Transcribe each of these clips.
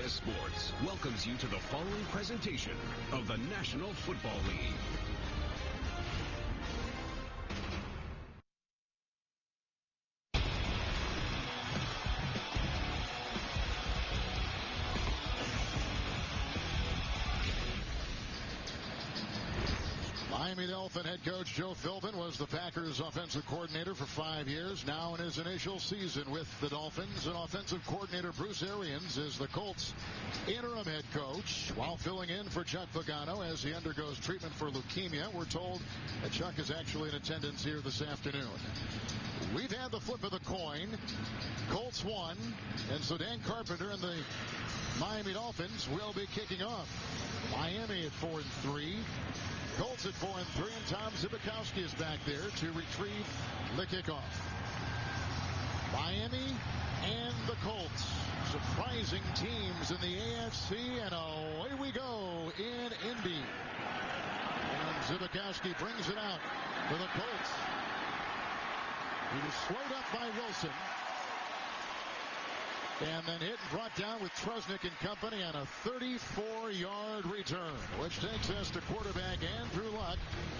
CBS Sports welcomes you to the following presentation of the National Football League. Miami Dolphin head coach Joe Philbin was the Packers offensive coordinator for 5 years. Now in his initial season with the Dolphins, and offensive coordinator Bruce Arians is the Colts interim head coach while filling in for Chuck Pagano as he undergoes treatment for leukemia. We're told that Chuck is actually in attendance here this afternoon. We've had the flip of the coin. Colts won, and so Dan Carpenter and the Miami Dolphins will be kicking off. Miami at 4-3. Colts at 4-3, and Tom Zbikowski is back there to retrieve the kickoff. Miami and the Colts, surprising teams in the AFC, and away we go in Indy. And Zbikowski brings it out for the Colts. He was slowed up by Wilson, and then hit and brought down with Trusnick and company on a 34-yard return, which takes us to quarterback Andrew Luck.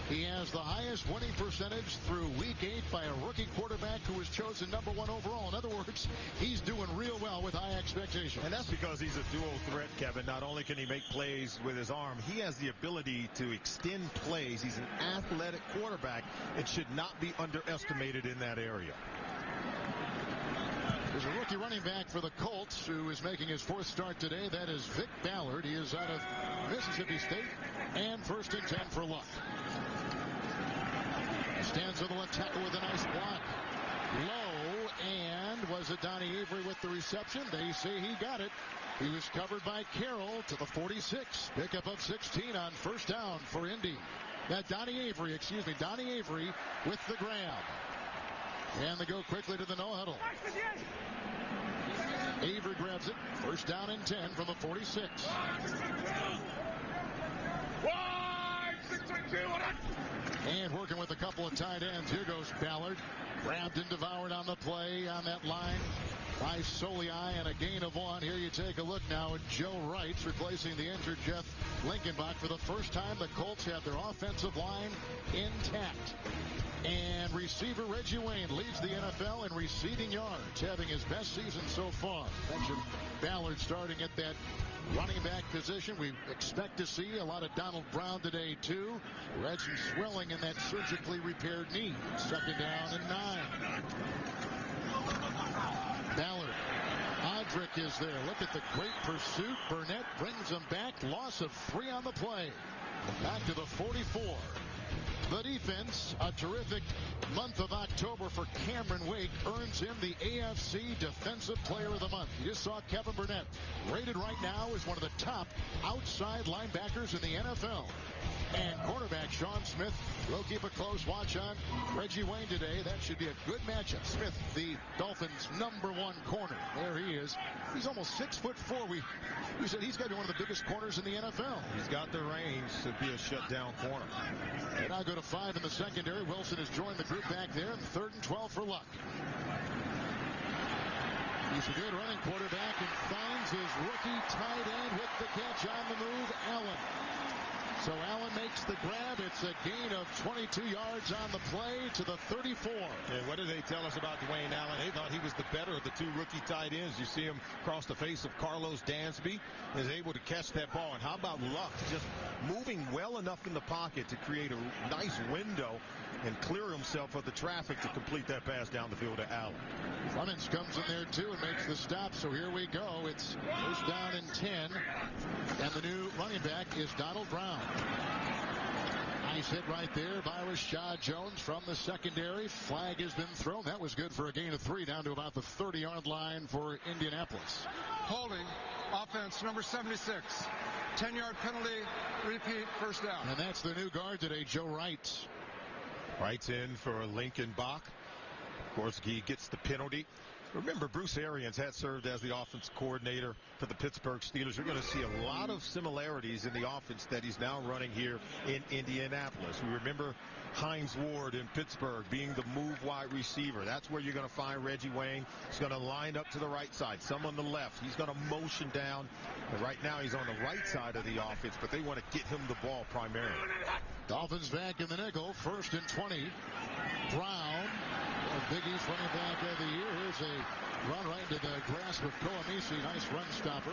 He has the highest winning percentage through Week 8 by a rookie quarterback who was chosen #1 overall. In other words, he's doing real well with high expectations. And that's because he's a dual threat, Kevin. Not only can he make plays with his arm, he has the ability to extend plays. He's an athletic quarterback. It should not be underestimated in that area. There's a rookie running back for the Colts who is making his 4th start today. That is Vic Ballard. He is out of Mississippi State, and 1st and 10 for Luck. Stands on the left tackle with a nice block. Low, and was it Donnie Avery with the reception? They say he got it. He was covered by Carroll to the 46. Pickup of 16 on 1st down for Indy. Donnie Avery with the grab. And they go quickly to the no-huddle. Avery grabs it. 1st down and 10 from the 46. And working with a couple of tight ends. Here goes Ballard. Grabbed and devoured on the play on that line by Soliai, and a gain of 1. Here you take a look now at Joe Wright replacing the injured Jeff Linkenbach. For the first time, the Colts have their offensive line intact. And receiver Reggie Wayne leads the NFL in receiving yards, having his best season so far. Mentioned Ballard starting at that running back position. We expect to see a lot of Donald Brown today, too. Who had some swelling in that surgically repaired knee. 2nd down and 9. Ballard. Odrick is there. Look at the great pursuit. Burnett brings him back. Loss of 3 on the play. Back to the 44. The defense, a terrific month of October for Cameron Wake, earns him the AFC Defensive Player of the Month. You just saw Kevin Burnett, rated right now as one of the top outside linebackers in the NFL. And cornerback Sean Smith will keep a close watch on Reggie Wayne today. That should be a good matchup. Smith, the Dolphins' #1 corner. There he is. He's almost 6'4". We said he's got to be one of the biggest corners in the NFL. He's got the range to be a shutdown corner. They now go to 5 in the secondary. Wilson has joined the group back there. 3rd and 12 for Luck. He's a good running quarterback and finds his rookie tight end with the catch on the move, Allen. So Allen makes the grab. It's a gain of 22 yards on the play to the 34. And what did they tell us about Dwayne Allen? They thought he was the better of the 2 rookie tight ends. You see him cross the face of Carlos Dansby, is able to catch that ball. And how about Luck just moving well enough in the pocket to create a nice window and clear himself of the traffic to complete that pass down the field to Allen. Clemens comes in there too and makes the stop. So here we go. It's 1st down and 10. And the new running back is Donald Brown. Nice hit right there by Rashad Jones from the secondary. Flag has been thrown. That was good for a gain of 3 down to about the 30-yard line for Indianapolis. Holding, offense number 76. 10-yard penalty, repeat, 1st down. And that's the new guard today, Joe Wright. Wright's in for Lincoln Bach. Of course, he gets the penalty. Remember, Bruce Arians had served as the offense coordinator for the Pittsburgh Steelers. You're going to see a lot of similarities in the offense that he's now running here in Indianapolis. We remember Hines Ward in Pittsburgh being the move wide receiver. That's where you're going to find Reggie Wayne. He's going to line up to the right side, some on the left. He's going to motion down. And right now he's on the right side of the offense, but they want to get him the ball primarily. Dolphins back in the nickel, 1st and 20. Brown, Big East running back of the year. Here's a run right into the grasp of Koamisi. Nice run stopper.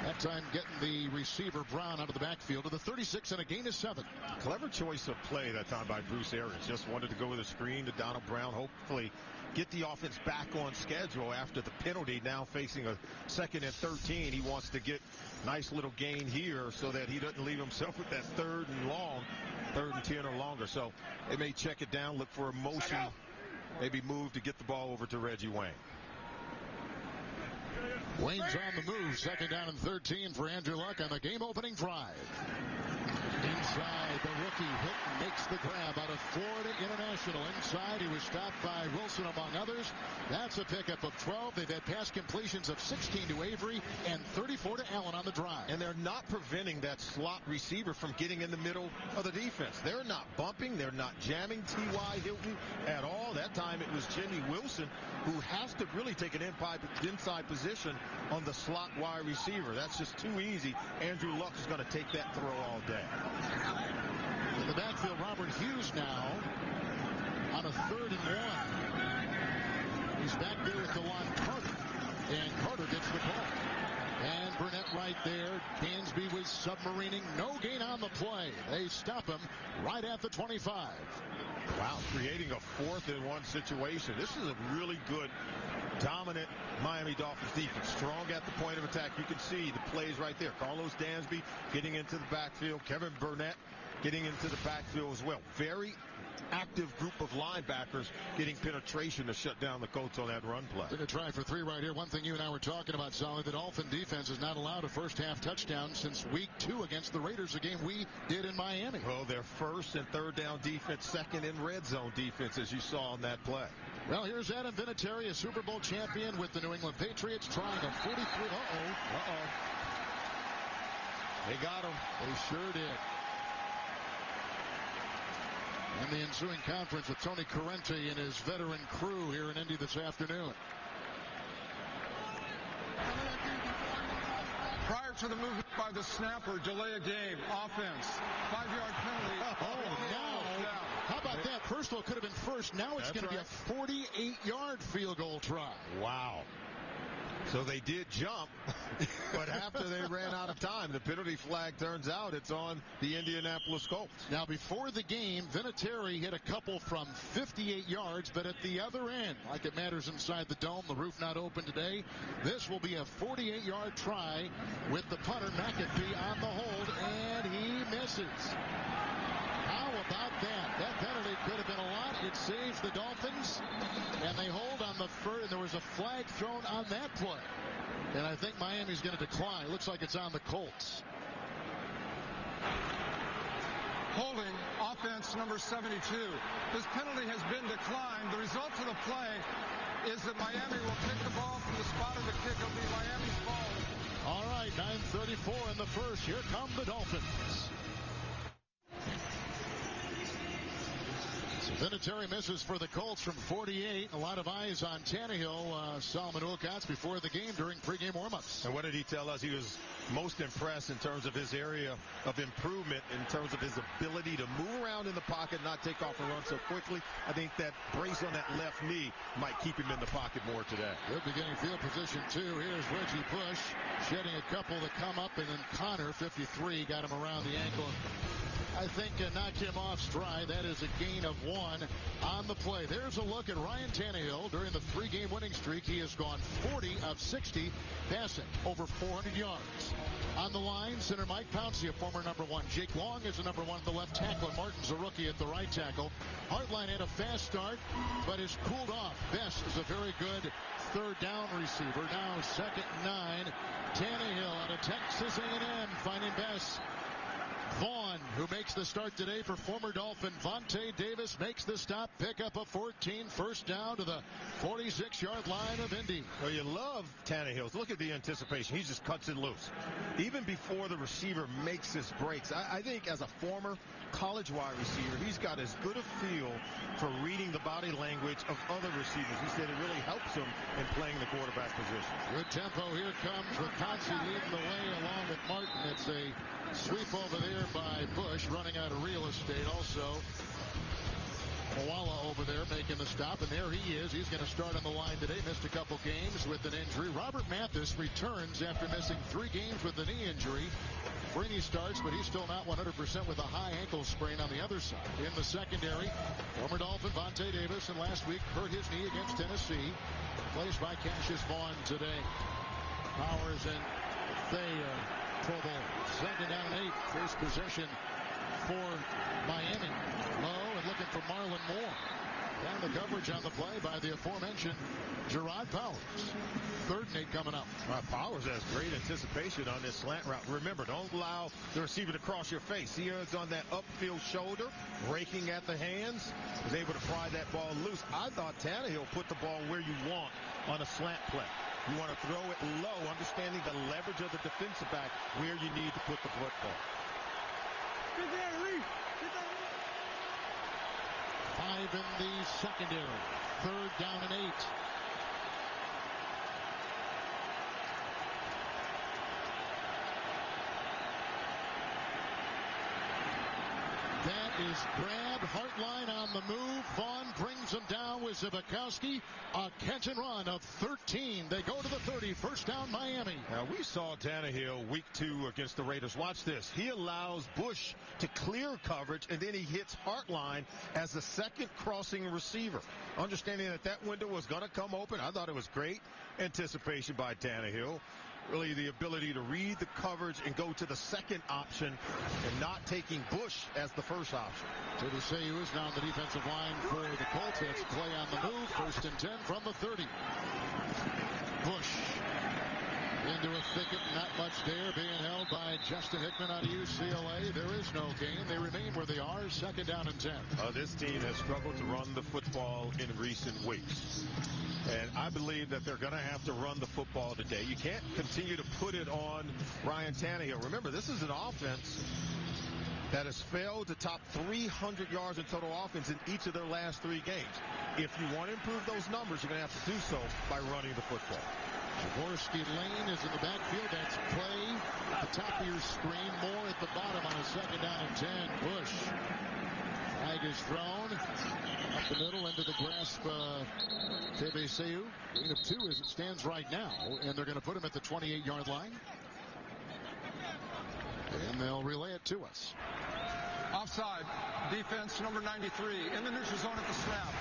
That time getting the receiver Brown out of the backfield to the 36 and a gain of 7. Clever choice of play that time by Bruce Arians. Just wanted to go with a screen to Donald Brown. Hopefully get the offense back on schedule after the penalty. Now facing a 2nd and 13. He wants to get nice little gain here so that he doesn't leave himself with that 3rd and long, 3rd and 10 or longer. So they may check it down, look for a motion, maybe move to get the ball over to Reggie Wayne. Wayne's on the move. 2nd down and 13 for Andrew Luck on the game-opening drive. Inside, the rookie hit and makes the grab out of Florida International. Inside, he was stopped by Wilson, among others. That's a pickup of 12. They've had pass completions of 16 to Avery and 34 to Allen on the drive. And they're not preventing that slot receiver from getting in the middle of the defense. They're not bumping. They're not jamming T.Y. Hilton at all. That time it was Jimmy Wilson who has to really take an inside position on the slot wide receiver. That's just too easy. Andrew Luck is going to take that throw all day. In the backfield, Robert Hughes now on a 3rd and 1. He's back there with DeLon Carter, and Carter gets the call. And Burnett right there. Dansby was submarining. No gain on the play. They stop him right at the 25. Wow, creating a 4th and 1 situation. This is a really good, dominant Miami Dolphins defense. Strong at the point of attack. You can see the plays right there. Carlos Dansby getting into the backfield. Kevin Burnett getting into the backfield as well. Very active group of linebackers getting penetration to shut down the Colts on that run play. Going to try for 3 right here. One thing you and I were talking about, Solid, the Dolphin defense has not allowed a first-half touchdown since week 2 against the Raiders, a game we did in Miami. Well, their 1st and 3rd down defense, 2nd in red zone defense, as you saw on that play. Well, here's Adam Vinatieri, a Super Bowl champion with the New England Patriots, trying a 43. They got him. They sure did. And the ensuing conference with Tony Corrente and his veteran crew here in Indy this afternoon. Prior to the movement by the snapper, delay a game, offense, 5-yard penalty. Now, how about that? First of all, it could have been first. Now it's going to be a 48-yard field goal try. Wow. So they did jump, but after they ran out of time, the penalty flag turns out it's on the Indianapolis Colts. Now, before the game, Vinatieri hit a couple from 58 yards, but at the other end, like it matters inside the dome, the roof not open today, this will be a 48-yard try with the punter McAfee on the hold, and he misses. How about that? That penalty could have been a lot. It saves the Dolphins, and they hold on the first, and there was a flag thrown on that play. And I think Miami's going to decline. It looks like it's on the Colts. Holding, offense number 72. This penalty has been declined. The result of the play is that Miami will kick the ball from the spot of the kick. It'll be Miami's ball. All right, 9:34 in the first. Here come the Dolphins. Vinatieri misses for the Colts from 48. A lot of eyes on Tannehill, Solomon Wilcots, before the game during pregame warmups. And what did he tell us? He was most impressed in terms of his area of improvement, in terms of his ability to move around in the pocket, not take off and run so quickly. I think that brace on that left knee might keep him in the pocket more today. Good beginning field position, too. Here's Reggie Bush shedding a couple that come up, and then Connor, 53, got him around the ankle. I think knocked him off stride. That is a gain of 1 on the play. There's a look at Ryan Tannehill during the 3-game winning streak. He has gone 40 of 60 passing, over 400 yards. On the line, center Mike Pouncey, a former number 1. Jake Long is a number 1 at the left tackle. Martin's a rookie at the right tackle. Hartline had a fast start, but is cooled off. Best is a very good 3rd down receiver. Now 2nd and 9. Tannehill out of Texas A&M finding Best. Vaughn, who makes the start today for former Dolphin Vontae Davis, makes the stop, pick up a 14, first down to the 46-yard line of Indy. Well, you love Tannehill. Look at the anticipation. He just cuts it loose. Even before the receiver makes his breaks. I think as a former college wide receiver, he's got as good a feel for reading the body language of other receivers. He said it really helps him in playing the quarterback position. Good tempo. Here comes Riconsi leading the way along with Martin. It's a sweep over there by Bush, running out of real estate. Also, Moala over there making the stop, and there he is. He's going to start on the line today. Missed a couple games with an injury. Robert Mathis returns after missing 3 games with a knee injury. Freeney starts, but he's still not 100% with a high ankle sprain on the other side. In the secondary, former Dolphin Vontae Davis, and last week hurt his knee against Tennessee. Replaced by Cassius Vaughn today. Powers and Thea trouble. 2nd down and 8. First possession for Miami. Low and looking for Marlon Moore. Down the coverage on the play by the aforementioned Gerard Powers. 3rd and 8 coming up. Powers has great anticipation on this slant route. Remember, don't allow the receiver to cross your face. He is on that upfield shoulder, raking at the hands. Was able to pry that ball loose. I thought Tannehill put the ball where you want on a slant play. You want to throw it low, understanding the leverage of the defensive back where you need to put the football. 5 in the secondary. 3rd down and 8. That is grabbed. Hartline on the move. Vaughn brings him down with Zbikowski. A catch and run of 13. They go to the 30. First down, Miami. Now, we saw Tannehill week 2 against the Raiders. Watch this. He allows Bush to clear coverage, and then he hits Hartline as the second crossing receiver. Understanding that that window was going to come open, I thought it was great anticipation by Tannehill. Really the ability to read the coverage and go to the second option and not taking Bush as the first option. Tedeseu is now on the defensive line for the Colts. It's play on the move. 1st and 10 from the 30. Bush into a thicket. Not much there. Being held by Justin Hickman out of UCLA. There is no gain. They remain where they are. 2nd down and 10. This team has struggled to run the football in recent weeks. And I believe that they're going to have to run the football today. You can't continue to put it on Ryan Tannehill. Remember, this is an offense that has failed to top 300 yards in total offense in each of their last 3 games. If you want to improve those numbers, you're going to have to do so by running the football. Jaworski Lane is in the backfield. That's play at the top of your screen. Moore at the bottom on a 2nd down and 10. Bush. Flag is thrown up the middle into the grasp of Tedeseu. Gain of 2 as it stands right now, and they're going to put him at the 28-yard line. And they'll relay it to us. Offside. Defense number 93 in the neutral zone at the snap.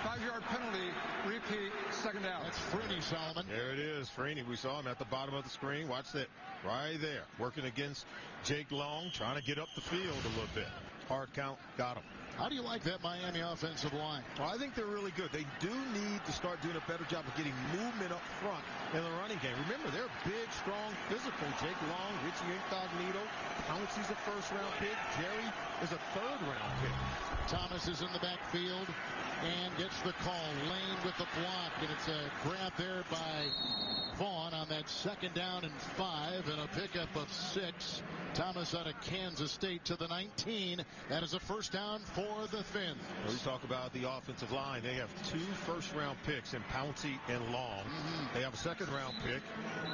5-yard penalty. Repeat. 2nd down. That's Freeney, Solomon. There it is. Freeney. We saw him at the bottom of the screen. Watch that. Right there. Working against Jake Long. Trying to get up the field a little bit. Hard count. Got him. How do you like that Miami offensive line? Well, I think they're really good. They do need to start doing a better job of getting movement up front in the running game. Remember, they're big, strong, physical. Jake Long, Richie Incognito. Pouncey's a 1st-round pick. Jerry is a 3rd-round pick. Thomas is in the backfield and gets the call. Lane with the block, and it's a grab there by Vaughn on that 2nd down and 5 and a pickup of 6. Thomas out of Kansas State to the 19. That is a 1st down for the Fins. We talk about the offensive line. They have 2 first-round picks in Pouncey and Long. They have a 2nd-round pick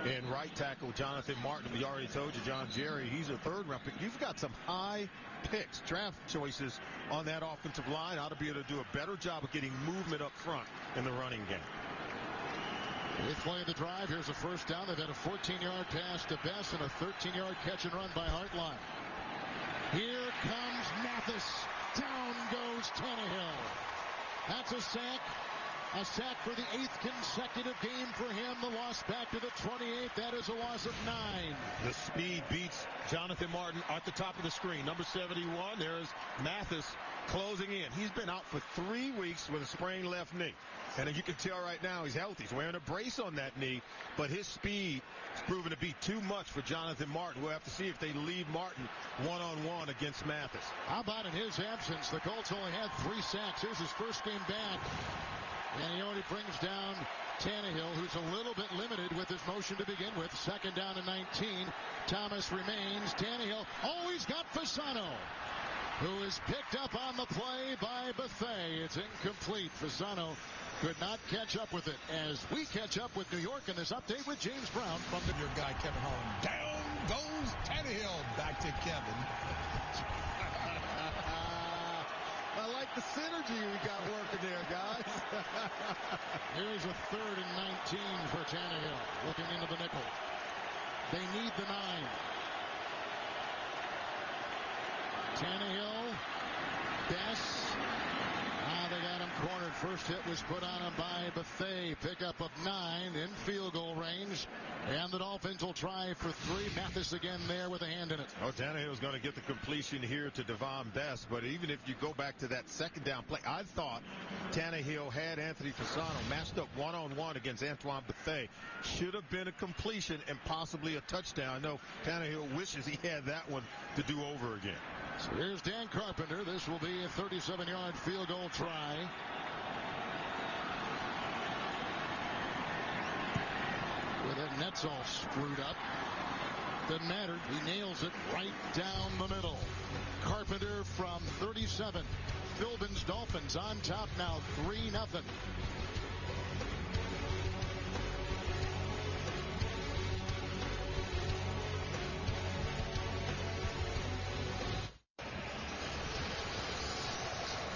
in right tackle Jonathan Martin. We already told you, John Jerry, he's a 3rd-round pick. You've got some high picks, draft choices on that offensive line. Ought to be able to do a better job of getting movement up front in the running game. They play the drive. Here's a 1st down. They've had a 14-yard pass to Bess and a 13-yard catch and run by Hartline. Here comes Mathis. Down goes Tannehill. That's a sack. A sack for the 8th consecutive game for him. The loss back to the 28th. That is a loss of 9. The speed beats Jonathan Martin at the top of the screen. Number 71. There's Mathis closing in. He's been out for 3 weeks with a sprained left knee. And you can tell right now he's healthy. He's wearing a brace on that knee, but his speed is proven to be too much for Jonathan Martin. We'll have to see if they leave Martin one-on-one against Mathis. How about in his absence? The Colts only had 3 sacks. Here's his first game back. And he already brings down Tannehill, who's a little bit limited with his motion to begin with. Second down and 19. Thomas remains. Tannehill. Oh, he's got Fasano, who is picked up on the play by Buffet. It's incomplete. Fasano could not catch up with it as we catch up with New York in this update with James Brown from your guy, Kevin Holland. Down goes Tannehill. Back to Kevin. I like the synergy we got working there, guys. Here's a 3rd and 19 for Tannehill. Looking into the nickel. They need the 9. Tannehill. Bess. They got him cornered. First hit was put on him by Buffet. Pickup of 9 in field goal range. And the Dolphins will try for 3. Mathis again there with a hand in it. Oh, Tannehill's going to get the completion here to Devon Bess. But even if you go back to that second down play, I thought Tannehill had Anthony Fasano matched up one-on-one against Antoine Buffet. Should have been a completion and possibly a touchdown. I know Tannehill wishes he had that one to do over again. So here's Dan Carpenter. This will be a 37-yard field goal try. With the net's all screwed up. Doesn't matter. He nails it right down the middle. Carpenter from 37. Philbin's Dolphins on top now, 3-0.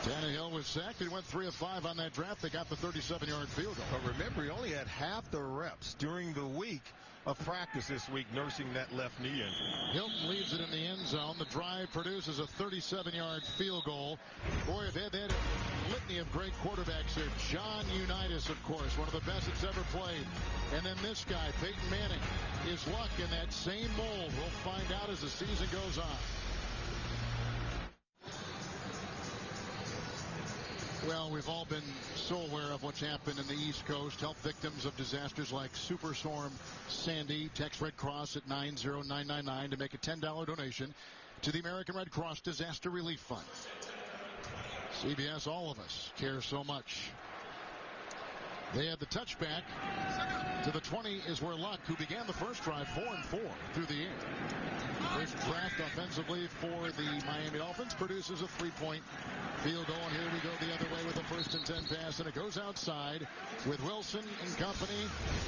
Tannehill was sacked. He went 3 of 5 on that draft. They got the 37-yard field goal. But remember, he only had half the reps during the week of practice this week nursing that left knee injury. Hilton leaves it in the end zone. The drive produces a 37-yard field goal. Boy, if they had a litany of great quarterbacks there. John Unitas, of course, one of the best that's ever played. And then this guy, Peyton Manning. His luck in that same mold. We'll find out as the season goes on. Well, we've all been so aware of what's happened in the East Coast. Help victims of disasters like Superstorm Sandy. Text Red Cross at 90999 to make a $10 donation to the American Red Cross Disaster Relief Fund. CBS, all of us care so much. They had the touchback. To the 20 is where Luck, who began the first drive 4-4 through the air. First draft offensively for the Miami Dolphins produces a 3-point field goal. And here we go the other way with a 1st and 10 pass. And it goes outside with Wilson and company.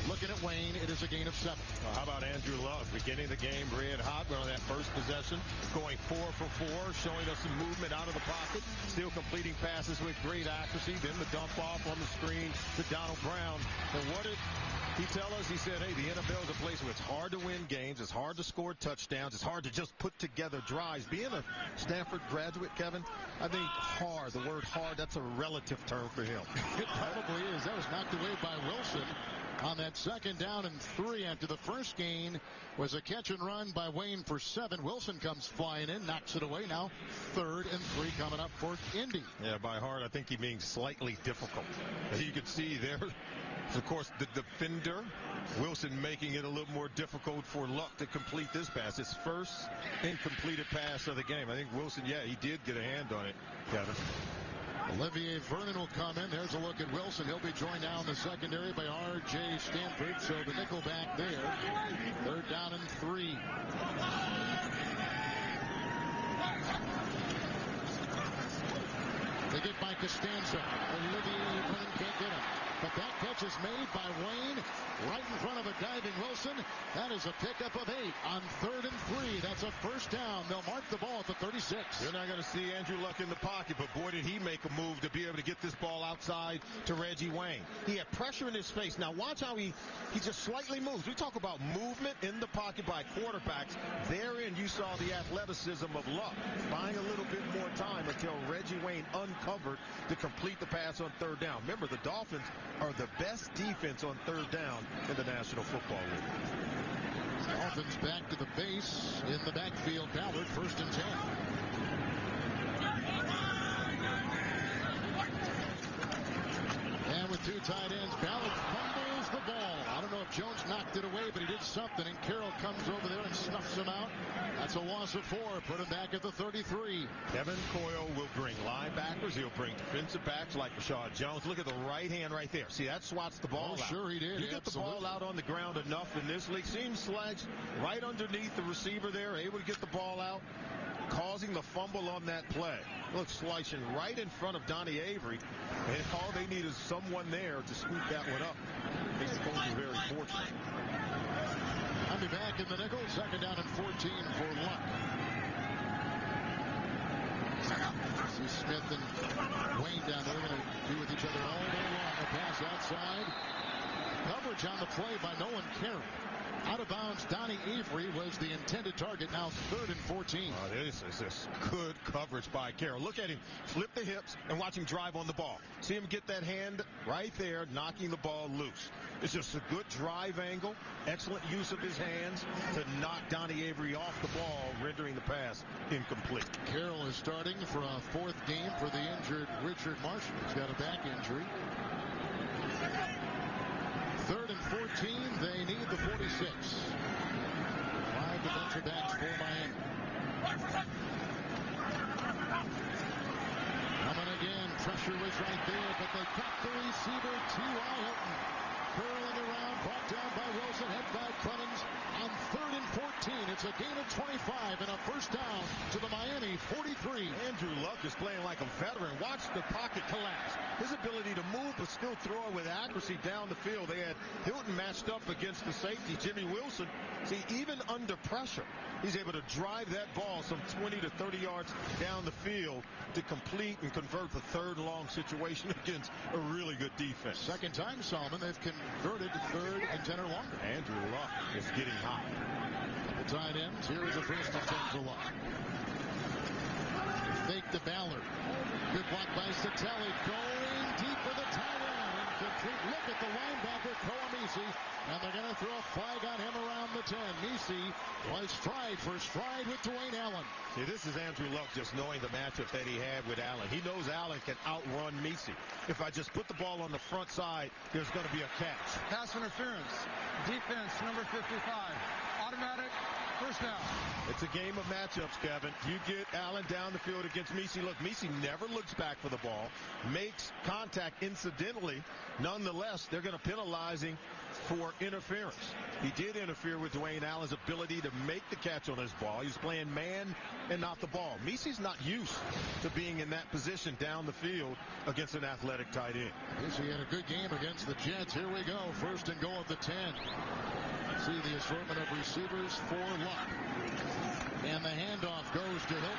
Looking at Wayne, it is a gain of 7. Well, how about Andrew Luck beginning the game red hot on that first possession, going 4 for 4, showing us some movement out of the pocket, still completing passes with great accuracy. Then the dump off on the screen to Donald Brown. And what did he tell us? He said, hey, the NFL is a place where it's hard to win games, it's hard to score touchdowns, it's hard to just put together drives. Being a Stanford graduate, Kevin, I think hard, the word hard, that's a relative term for him. It probably is. That was knocked away by Wilson on that 2nd down and 3 after the first gain was a catch and run by Wayne for 7. Wilson comes flying in, knocks it away. Now 3rd and 3 coming up for Indy. Yeah, by hard, I think he means slightly difficult. You can see there, of course, the defender, Wilson, making it a little more difficult for Luck to complete this pass. His first incompleted pass of the game. I think Wilson, yeah, he did get a hand on it, Kevin. Olivier Vernon will come in. There's a look at Wilson. He'll be joined now in the secondary by R.J. Stanford. So the nickel back there. 3rd down and 3. They get by Costanza. Olivier Vernon can't get him. But that catch is made by Wayne right in front of a diving Wilson. That is a pickup of 8 on 3rd and 3. That's a 1st down. They'll mark the ball at the 36. You're not going to see Andrew Luck in the pocket, but boy, did he make a move to be able to get this ball outside to Reggie Wayne. He had pressure in his face. Now watch how he just slightly moves. We talk about movement in the pocket by quarterbacks. Therein you saw the athleticism of Luck, buying a little bit more time until Reggie Wayne uncovered to complete the pass on 3rd down. Remember, the Dolphins are the best defense on 3rd down in the National Football League. Dolphins back to the base in the backfield. Ballard 1st and 10. And with two tight ends. Ballard fumbles the ball. I don't know if Jones knocked it away, but he did something, and Carroll comes over there and snuffs him out. That's a loss of 4. Put him back at the 33. Kevin Coyle will bring linebackers. He'll bring defensive backs like Rashad Jones. Look at the right hand right there. See, that swats the ball out. Sure he did. You get the ball out on the ground enough in this league. Seems like right underneath the receiver there, able to get the ball out, causing the fumble on that play. Look, slicing right in front of Donnie Avery, and all they need is someone there to scoop that one up. I think the Colts are very fortunate. I'll be back in the nickel. Second down and 14 for Luck. See Smith and Wayne down there going to be with each other all day long. A pass outside. Coverage on the play by Nolan Carey. Out of bounds, Donnie Avery was the intended target. Now 3rd and 14. This is good coverage by Carroll. Look at him flip the hips and watch him drive on the ball. See him get that hand right there, knocking the ball loose. It's just a good drive angle. Excellent use of his hands to knock Donnie Avery off the ball, rendering the pass incomplete. Carroll is starting for a 4th game for the injured Richard Marshall. He's got a back injury. 3rd and 14. They need the 46. 5 defensive backs for Miami. Coming again. Pressure was right there, but they got the receiver, T.Y. Hilton. Curling around, brought down by Wilson, head by Clemens on 3rd and 14. It's a gain of 25 and a first down to the Miami 43. Andrew Luck is playing like a veteran. Watch the pocket collapse. His ability to move but still throw it with accuracy down the field. They had Hilton matched up against the safety, Jimmy Wilson. See, even under pressure, he's able to drive that ball some 20 to 30 yards down the field to complete and convert the 3rd long situation against a really good defense. Second time, Solomon, they've converted 3rd and 10 or longer. Andrew Luck is getting hot. The tight ends. Here is the first and 10 for Luck. Fake to Ballard. Good block by Satelli. Going deep for the tight end. Incomplete. Look at the linebacker, Koamisi. And they're going to throw a flag on him around the 10. Misi was stride for stride with Dwayne Allen. See, this is Andrew Luck just knowing the matchup that he had with Allen. He knows Allen can outrun Misi. If I just put the ball on the front side, there's going to be a catch. Pass interference. Defense, number 55. Automatic. First down. It's a game of matchups, Kevin. You get Allen down the field against Misi. Look, Misi never looks back for the ball. Makes contact incidentally. Nonetheless, they're going to penalize him for interference. He did interfere with Dwayne Allen's ability to make the catch on his ball. He was playing man and not the ball. Misi's not used to being in that position down the field against an athletic tight end. Misi had a good game against the Jets. Here we go. First and goal at the 10. See the assortment of receivers for Luck. And the handoff goes to Hilton.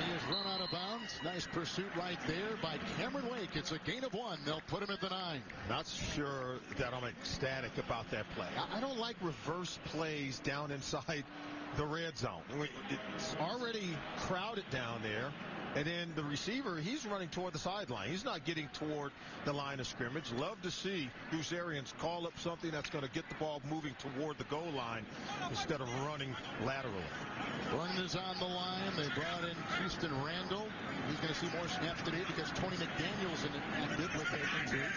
He is run out of bounds. Nice pursuit right there by Cameron Wake. It's a gain of 1. They'll put him at the 9. Not sure that I'm ecstatic about that play. I don't like reverse plays down inside the red zone. It's already crowded down there. And then the receiver, he's running toward the sideline. He's not getting toward the line of scrimmage. Love to see Goose Arians call up something that's going to get the ball moving toward the goal line instead of running laterally. Vernon is on the line. They brought in Houston Randall. He's going to see more snaps today because Tony McDaniel's inactive with an injury.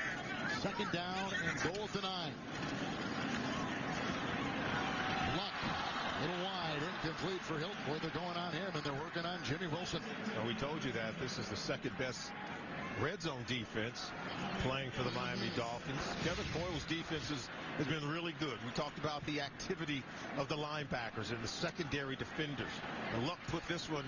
Second down and goal at the 9. Luck. Little wide, incomplete for Hilton. Boy, they're going on him, and they're working on Jimmy Wilson. Well, we told you that this is the second best red zone defense playing for the Miami Dolphins. Kevin Coyle's defense has been really good. We talked about the activity of the linebackers and the secondary defenders. And Luck put this one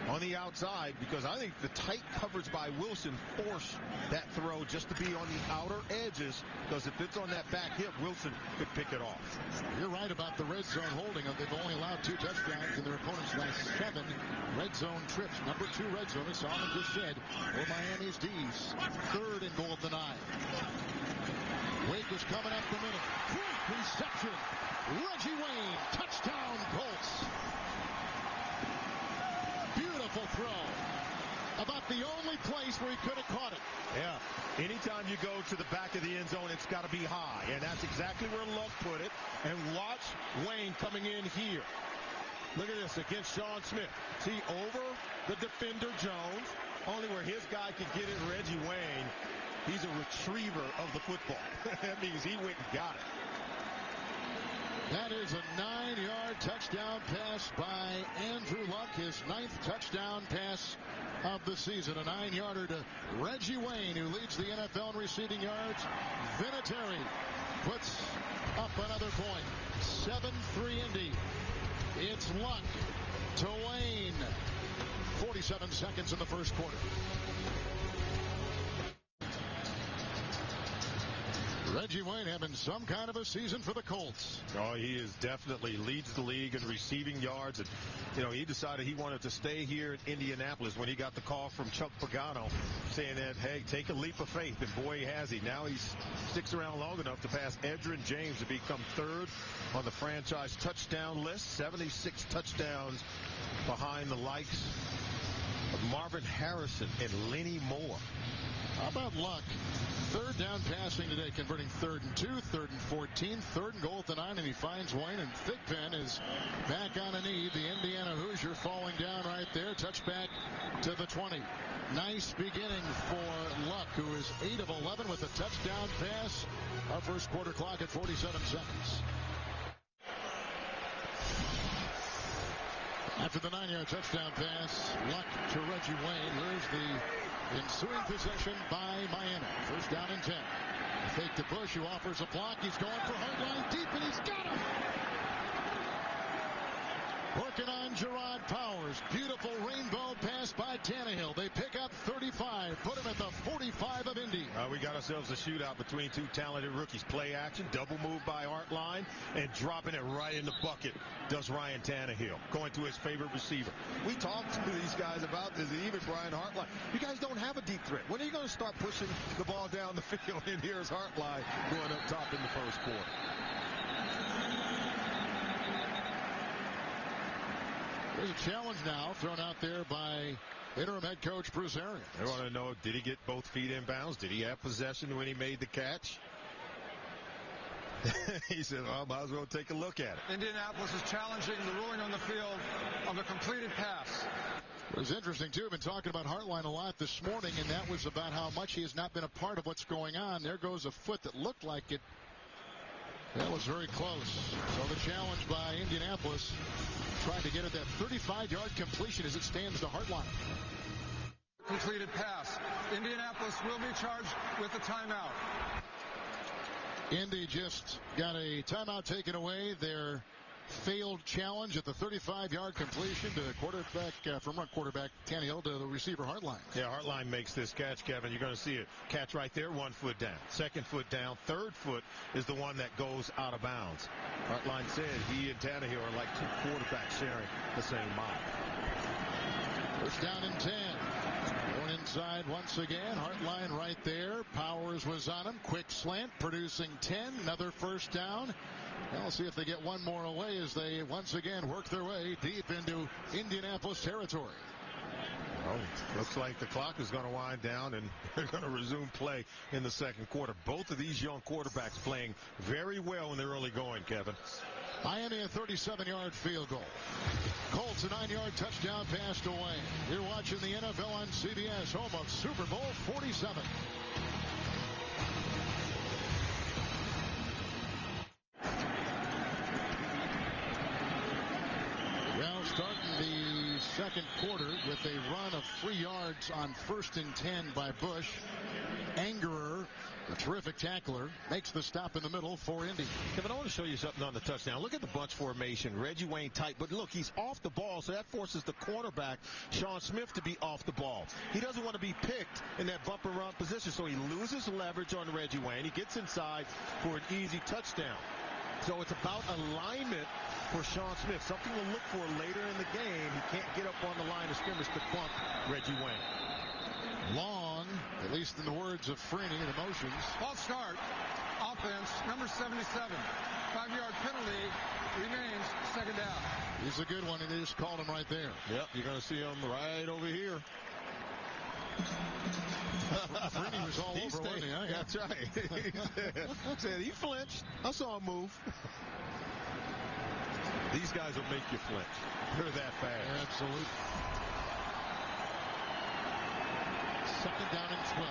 on the outside because I think the tight coverage by Wilson forced that throw just to be on the outer edges, because if it's on that back hip, Wilson could pick it off. You're right about the red zone holding. They've only allowed 2 touchdowns in their opponent's last 7 red zone trips. Number 2 red zone, as Solomon just said, for Miami's D's. Third and goal at the 9. Wake is coming up the middle. Great reception. Reggie Wayne, touchdown Colts. Beautiful throw. About the only place where he could have caught it. Yeah. Anytime you go to the back of the end zone, it's got to be high. And that's exactly where Luck put it. And watch Wayne coming in here. Look at this against Sean Smith. See, over the defender Jones. Only where his guy could get it, Reggie Wayne. He's a retriever of the football. That means he went and got it. That is a 9-yard touchdown pass by Andrew Luck, his 9th touchdown pass of the season. A 9-yarder to Reggie Wayne, who leads the NFL in receiving yards. Vinatieri puts up another point. 7-3 Indy. It's Luck to Wayne. 47 seconds in the first quarter. Reggie Wayne having some kind of a season for the Colts. Oh, he is definitely leads the league in receiving yards. And, you know, he decided he wanted to stay here in Indianapolis when he got the call from Chuck Pagano saying that, hey, take a leap of faith. And boy, has he. Now he sticks around long enough to pass Edgerrin James to become 3rd on the franchise touchdown list. 76 touchdowns behind the likes of Marvin Harrison and Lenny Moore. How about Luck? 3rd down passing today, converting 3rd and 2, 3rd and 14, 3rd and goal at the 9, and he finds Wayne, and Thigpen is back on a knee. The Indiana Hoosier falling down right there. Touchback to the 20. Nice beginning for Luck, who is 8 of 11 with a touchdown pass. Our first quarter clock at 47 seconds. After the 9-yard touchdown pass, Luck to Reggie Wayne. Here's the ensuing possession by Miami. First down and 10. Fake to Bush, who offers a block. He's going for hardline deep, and he's got him. Working on Gerard Powers. Beautiful rainbow pass by Tannehill. They pick up 35. Put him at the 45 of Indy. We got ourselves a shootout between two talented rookies. Play action, double move by Hartline, and dropping it right in the bucket does Ryan Tannehill, going to his favorite receiver. We talked to these guys about this, and even Brian Hartline. You guys don't have a deep threat. When are you going to start pushing the ball down the field? And here's Hartline going up top in the first quarter. There's a challenge now thrown out there by interim head coach Bruce Arians. They want to know, did he get both feet in bounds? Did he have possession when he made the catch? He said, well, might as well take a look at it. Indianapolis is challenging the ruling on the field of a completed pass. It was interesting, too. I've been talking about Hartline a lot this morning, and that was about how much he has not been a part of what's going on. There goes a foot that looked like it. That was very close. So the challenge by Indianapolis, trying to get at that 35-yard completion as it stands to Hartline. Completed pass. Indianapolis will be charged with a timeout. Indy just got a timeout taken away. Their failed challenge at the 35-yard completion to quarterback from quarterback Tannehill to the receiver Hartline. Yeah, Hartline makes this catch, Kevin. You're going to see it. Catch right there, 1 foot down. 2nd foot down. 3rd foot is the one that goes out of bounds. Hartline said he and Tannehill are like 2 quarterbacks sharing the same mile. First down and 10. Going inside once again. Hartline right there. Powers was on him. Quick slant, producing 10. Another first down. We'll see if they get one more away as they once again work their way deep into Indianapolis territory. Oh, looks like the clock is going to wind down and they're going to resume play in the second quarter. Both of these young quarterbacks playing very well in the early going, Kevin. Miami a 37-yard field goal. Colts a 9-yard touchdown pass to Wayne. You're watching the NFL on CBS, home of Super Bowl 47. Well, starting the second quarter with a run of 3 yards on 1st and 10 by Bush. Angerer, a terrific tackler, makes the stop in the middle for Indy. Kevin, I want to show you something on the touchdown. Look at the bunch formation. Reggie Wayne tight, but look, he's off the ball, so that forces the cornerback, Sean Smith, to be off the ball. He doesn't want to be picked in that bump and run position, so he loses leverage on Reggie Wayne. He gets inside for an easy touchdown. So it's about alignment for Sean Smith, something to look for later in the game. He can't get up on the line of scrimmage to bump Reggie Wayne. Long, at least in the words of Freeney, the motions. False start. Offense, number 77. 5-yard penalty. Remains second down. He's a good one, and they just called him right there. Yep, you're going to see him right over here. Freeney was all over, wasn't he? Yeah. That's right. He said he flinched. I saw him move. These guys will make you flinch. They're that fast. Absolutely. Second down and 12.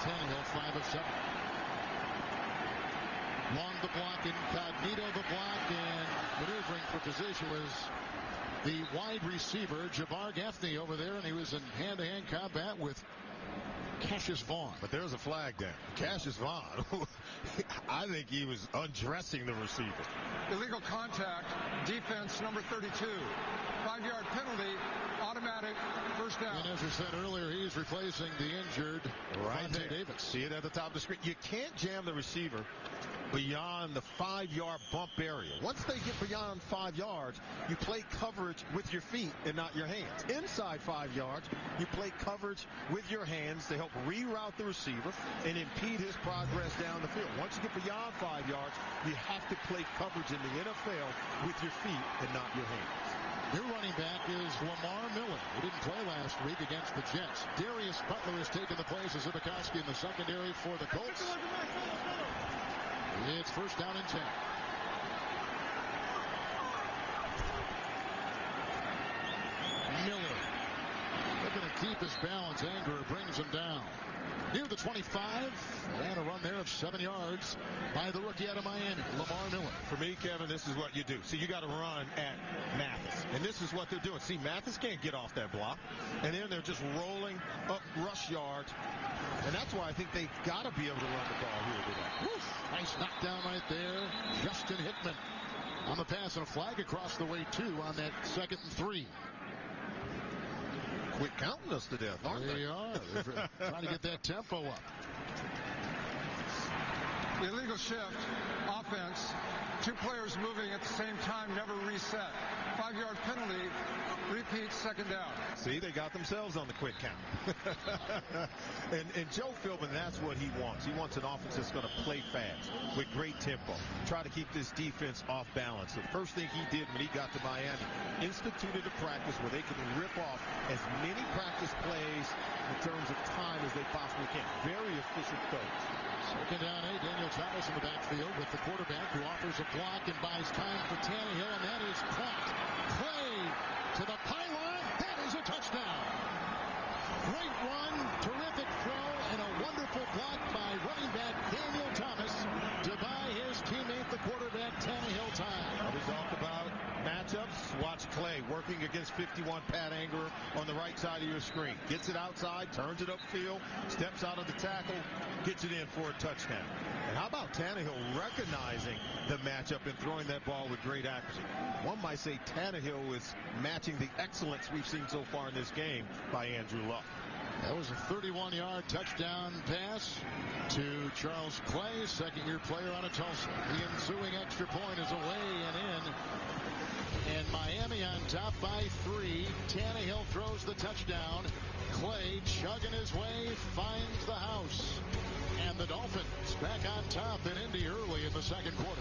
Tannehill 5 of 7. Long the block, incognito the block, and maneuvering for position was the wide receiver, Jabbar Gaffney, over there, and he was in hand-to-hand combat with Cassius Vaughn. But there's a flag there. Cassius Vaughn, I think he was undressing the receiver. Illegal contact, defense number 32. 5-yard penalty, automatic first down. And as I said earlier, he's replacing the injured Vontae Davis. See it at the top of the screen. You can't jam the receiver beyond the 5-yard bump area. Once they get beyond 5 yards, you play coverage with your feet and not your hands. Inside 5 yards, you play coverage with your hands to help reroute the receiver and impede his progress down the field. Once you get beyond 5 yards, you have to play coverage in the NFL with your feet and not your hands. New running back is Lamar Miller, who didn't play last week against the Jets. Darius Butler has taken the place of Zibikowski in the secondary for the Colts. It's first down and 10. Miller looking to keep his balance. Anger brings him down. Near the 25, and a run there of 7 yards by the rookie out of Miami, Lamar Miller. For me, Kevin, this is what you do. See, you got to run at Mathis, and this is what they're doing. See, Mathis can't get off that block, and then they're just rolling up rush yards, and that's why I think they've got to be able to run the ball here today. Woof. Nice knockdown right there. Justin Hickman on the pass, and a flag across the way, too, on that 2nd and 3. Quit counting us to death, aren't they? They are. They're trying to get that tempo up. Illegal shift, offense. 2 players moving at the same time, never reset. 5-yard penalty, repeat, 2nd down. See, they got themselves on the quick count. and Joe Philbin, that's what he wants. He wants an offense that's going to play fast with great tempo. Try to keep this defense off balance. The first thing he did when he got to Miami, instituted a practice where they can rip off as many practice plays in terms of time as they possibly can. Very efficient coach. 2nd down, Daniel Thomas in the backfield with the quarterback who offers a block and buys time for Tannehill, and that is caught. Clay to the pylon. That is a touchdown. Great run, terrific throw, and a wonderful block by running back Daniel Thomas to buy his teammate, the quarterback, Tannehill, time. We talk about matchups. Watch Clay working against 51 Pat Anger on the right side of your screen. Gets it outside, turns it upfield, steps out of the tackle, gets it in for a touchdown. And how about Tannehill recognizing the matchup and throwing that ball with great accuracy? One might say Tannehill is matching the excellence we've seen so far in this game by Andrew Luck. That was a 31-yard touchdown pass to Charles Clay, 2nd-year player out of Tulsa. The ensuing extra point is away and in. And Miami on top by 3. Tannehill throws the touchdown. Clay chugging his way, finds the house. And the Dolphins back on top in Indy early in the 2nd quarter.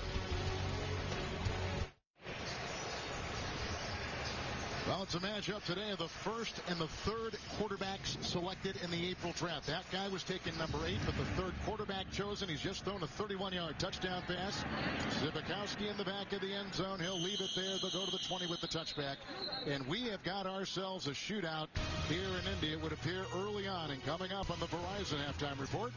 Well, it's a matchup today of the 1st and the 3rd quarterbacks selected in the April draft. That guy was taken number 8, but the 3rd quarterback chosen, he's just thrown a 31-yard touchdown pass. Zibikowski in the back of the end zone. He'll leave it there. They'll go to the 20 with the touchback. And we have got ourselves a shootout here in Indy. It would appear early on. And coming up on the Verizon Halftime Report,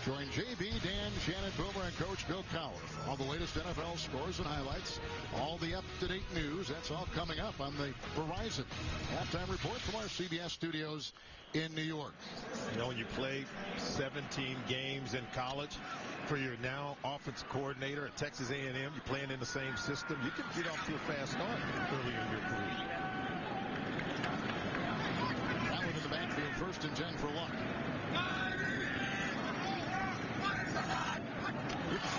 join JB, Dan, Shannon Boomer, and Coach Bill Cowher for all the latest NFL scores and highlights, all the up-to-date news. That's all coming up on the Verizon Halftime Report from our CBS studios in New York. You know, when you play 17 games in college for your now offense coordinator at Texas A&M, you're playing in the same system, you can get off to a fast start early in your career. Allen in the backfield, 1st and 10 for Luck. Oops.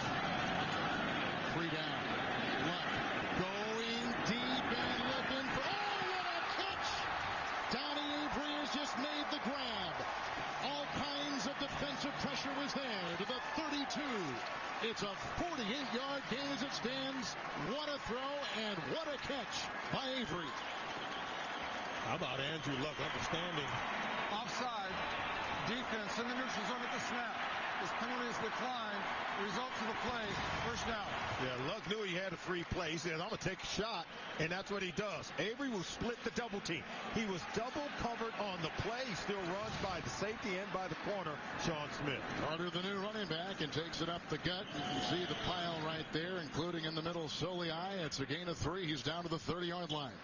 3 down. Luck going deep and looking for... just made the grab. All kinds of defensive pressure was there to the 32. It's a 48-yard gain as it stands. What a throw and what a catch by Avery. How about Andrew Luck understanding? Offside. Defense in the neutral zone at the snap. This penalty is declined. Result of the play, first down. Yeah, Luck knew he had a free play. He said, I'm going to take a shot, and that's what he does. Avery will split the double team. He was double covered on the play. He still runs by the safety and by the corner, Sean Smith. Carter, the new running back, and takes it up the gut. You can see the pile right there, including in the middle, Soliai. It's a gain of 3. He's down to the 30-yard line.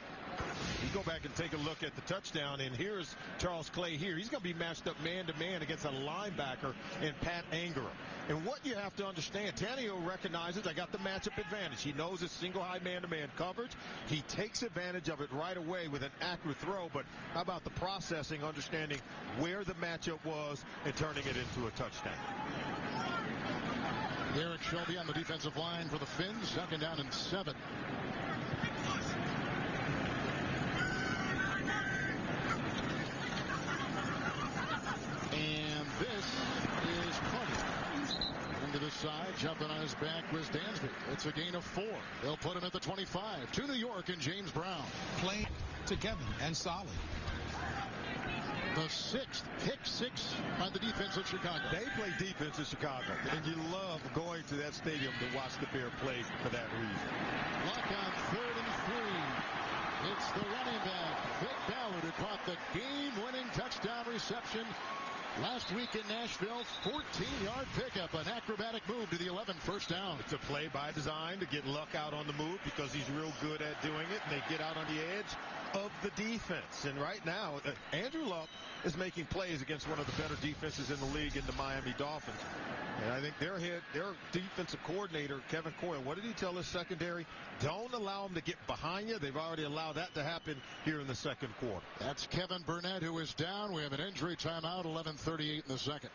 You go back and take a look at the touchdown, and here's Charles Clay here. He's going to be matched up man-to-man against a linebacker in Pat Angerum. And what you have to understand, Tannehill recognizes I got the matchup advantage. He knows it's single high man-to-man coverage. He takes advantage of it right away with an accurate throw. But how about the processing, understanding where the matchup was and turning it into a touchdown? Derek Shelby on the defensive line for the Finns. 2nd down and 7. And this is Carter. Into the side, jumping on his back was Dansby. It's a gain of 4. They'll put him at the 25. To New York and James Brown. Playing to Kevin and solid. The 6th pick 6 by the defense of Chicago. They play defense in Chicago, and you love going to that stadium to watch the Bear play for that reason. Luck on 3rd and 3. It's the running back, Vic Ballard, who caught the game-winning touchdown reception last week in Nashville. 14-yard pickup, an acrobatic move to the 11, first down. It's a play by design to get Luck out on the move because he's real good at doing it, and they get out on the edge of the defense. And right now, Andrew Luck is making plays against one of the better defenses in the league in the Miami Dolphins. And I think their defensive coordinator, Kevin Coyle, what did he tell his secondary? Don't allow them to get behind you. They've already allowed that to happen here in the second quarter. That's Kevin Burnett, who is down. We have an injury timeout, 11:38 in the second.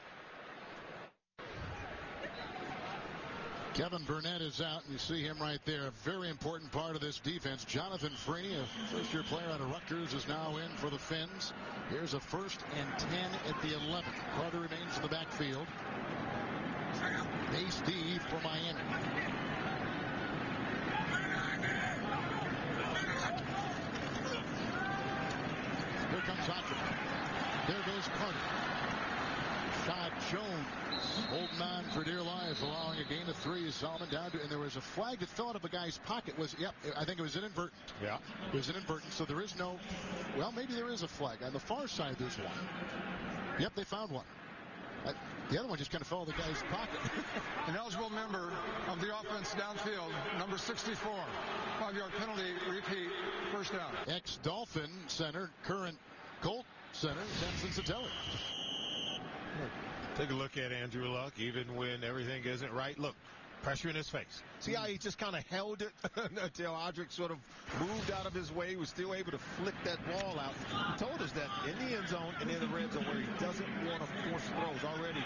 Kevin Burnett is out, and you see him right there. A very important part of this defense. Jonathan Freeney, a first-year player out of Rutgers, is now in for the Finns. Here's a 1st and 10 at the 11. Carter remains in the backfield. Base D for Miami. Here comes Hodgson. There goes Carter. Shad Jones holding on for dear life, allowing a gain of 3. Solomon down to, and there was a flag that fell out of a guy's pocket. I think it was inadvertent. Yeah. It was inadvertent, so there is no, well, maybe there is a flag. On the far side, there's one. Yep, they found one. The other one just kind of fell out of the guy's pocket. An eligible member of the offense downfield, number 64. 5-yard penalty, repeat, first down. Ex-Dolphin center, current Colt center, Samson Satelli. Take a look at Andrew Luck, even when everything isn't right. Look, pressure in his face. See how he just kind of held it until Odrick sort of moved out of his way. He was still able to flick that ball out. He told us that in the end zone and in the red zone where he doesn't want to force throws. Already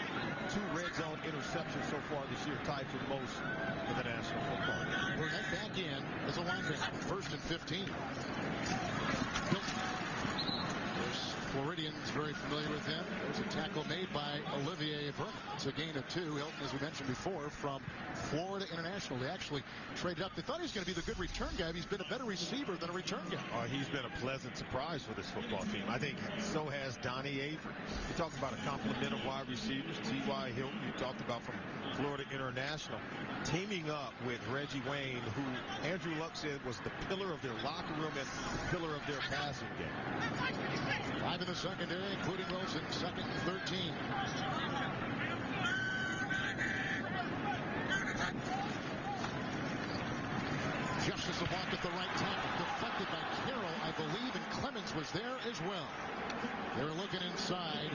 2 red zone interceptions so far this year, tied for most in the National Football League. Burnett back in as a linebacker, 1st and 15. Floridians very familiar with him. There's a tackle made by Olivier Vernon. It's a gain of 2. Hilton, as we mentioned before, from Florida International. They actually traded up. They thought he was going to be the good return guy, but he's been a better receiver than a return guy. He's been a pleasant surprise for this football team. I think so has Donnie Avery. You talk about a complement of wide receivers. T.Y. Hilton, you talked about from Florida International, teaming up with Reggie Wayne, who Andrew Luck said was the pillar of their locker room and pillar of their passing game. 5 in the secondary, including Wilson, 2nd and 13. Justice a block at the right tackle, deflected by Carroll, I believe, and Clemens was there as well. They were looking inside.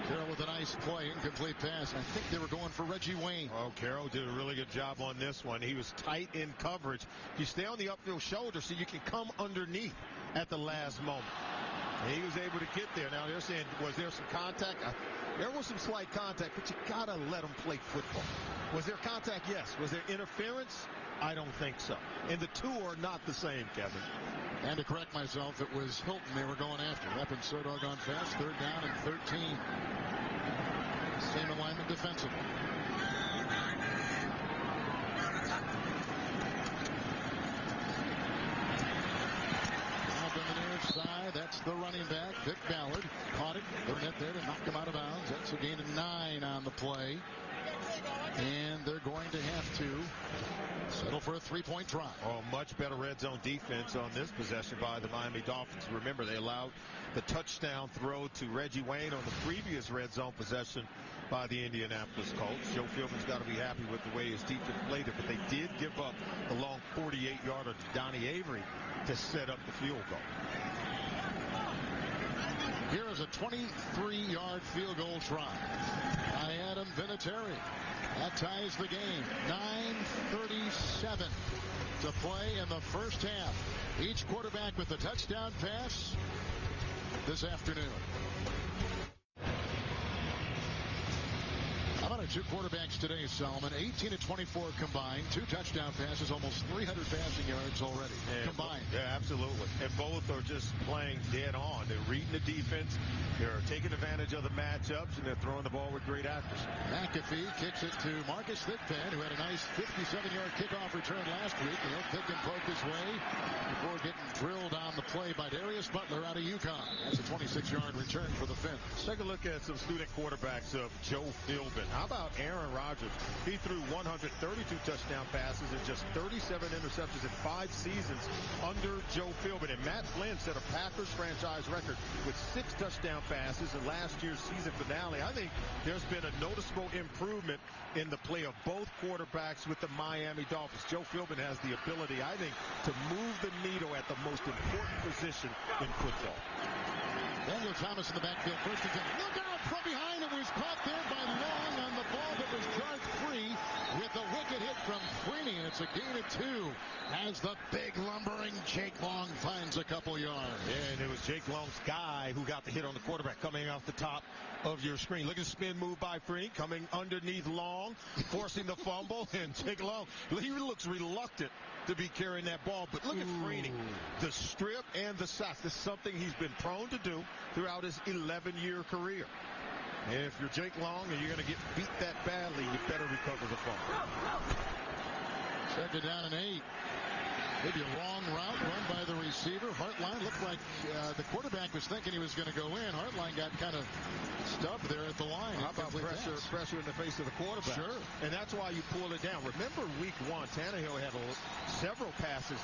Carroll with a nice play, incomplete pass. I think they were going for Reggie Wayne. Oh, Carroll did a really good job on this one. He was tight in coverage. You stay on the upfield shoulder so you can come underneath at the last moment. And he was able to get there. Now they're saying, was there some contact? There was some slight contact, but you gotta let them play football. Was there contact? Yes. Was there interference? I don't think so. And the two are not the same, Kevin. And to correct myself, it was Hilton they were going after. Weapons so doggone fast. 3rd down and 13. Same alignment defensively. Up on the near side, that's the running back, Vic Ballard. Caught it, put it there to knock him out of bounds. That's a gain of 9 on the play. And 3-point try. Oh, much better red zone defense on this possession by the Miami Dolphins. Remember, they allowed the touchdown throw to Reggie Wayne on the previous red zone possession by the Indianapolis Colts. Joe Philbin's got to be happy with the way his defense played it, but they did give up the long 48-yarder to Donnie Avery to set up the field goal. Here is a 23-yard field goal try by Adam Vinatieri. That ties the game. 9:37 to play in the first half. Each quarterback with a touchdown pass this afternoon. How about our two quarterbacks today, Solomon? 18 of 24 combined, 2 touchdown passes, almost 300 passing yards already combined. Yeah, absolutely. And both are just playing dead on. They're reading the defense, they're taking advantage of the matchups, and they're throwing the ball with great accuracy. McAfee kicks it to Marcus Thigpen, who had a nice 57-yard kickoff return last week. And he'll pick and poke his way before getting drilled on the play by Darius Butler out of UConn. That's a 26-yard return for the Finns. Take a look at some student quarterbacks of Joe Philbin. How about Aaron Rodgers? He threw 132 touchdown passes and just 37 interceptions in 5 seasons under Joe Philbin. And Matt Flynn set a Packers franchise record with 6 touchdown passes in last year's season finale. I think there's been a noticeable improvement in the play of both quarterbacks with the Miami Dolphins. Joe Philbin has the ability, I think, to move the needle at the most important position in football. Daniel Thomas in the backfield. First and 10. Look out from behind. It was caught there by Long on the ball that was charged free with a wicked hit from Freeney. And it's a gain of 2 as the big lumbering Jake Long finds a couple yards. Yeah, and it was Jake Long's guy who got the hit on the quarterback coming off the top of your screen. Look at the spin move by Freeney coming underneath Long, forcing the fumble. And Jake Long, he looks reluctant to be carrying that ball. But look at Freeney, the strip and the sack. This is something he's been prone to do throughout his 11-year career. And if you're Jake Long and you're going to get beat that badly, you better recover the fumble. Second down and 8. Maybe a wrong route run by the receiver. Hartline looked like the quarterback was thinking he was going to go in. Hartline got kind of stubbed there at the line. How about pressure in the face of the quarterback? Sure. And that's why you pull it down. Remember week 1, Tannehill had several passes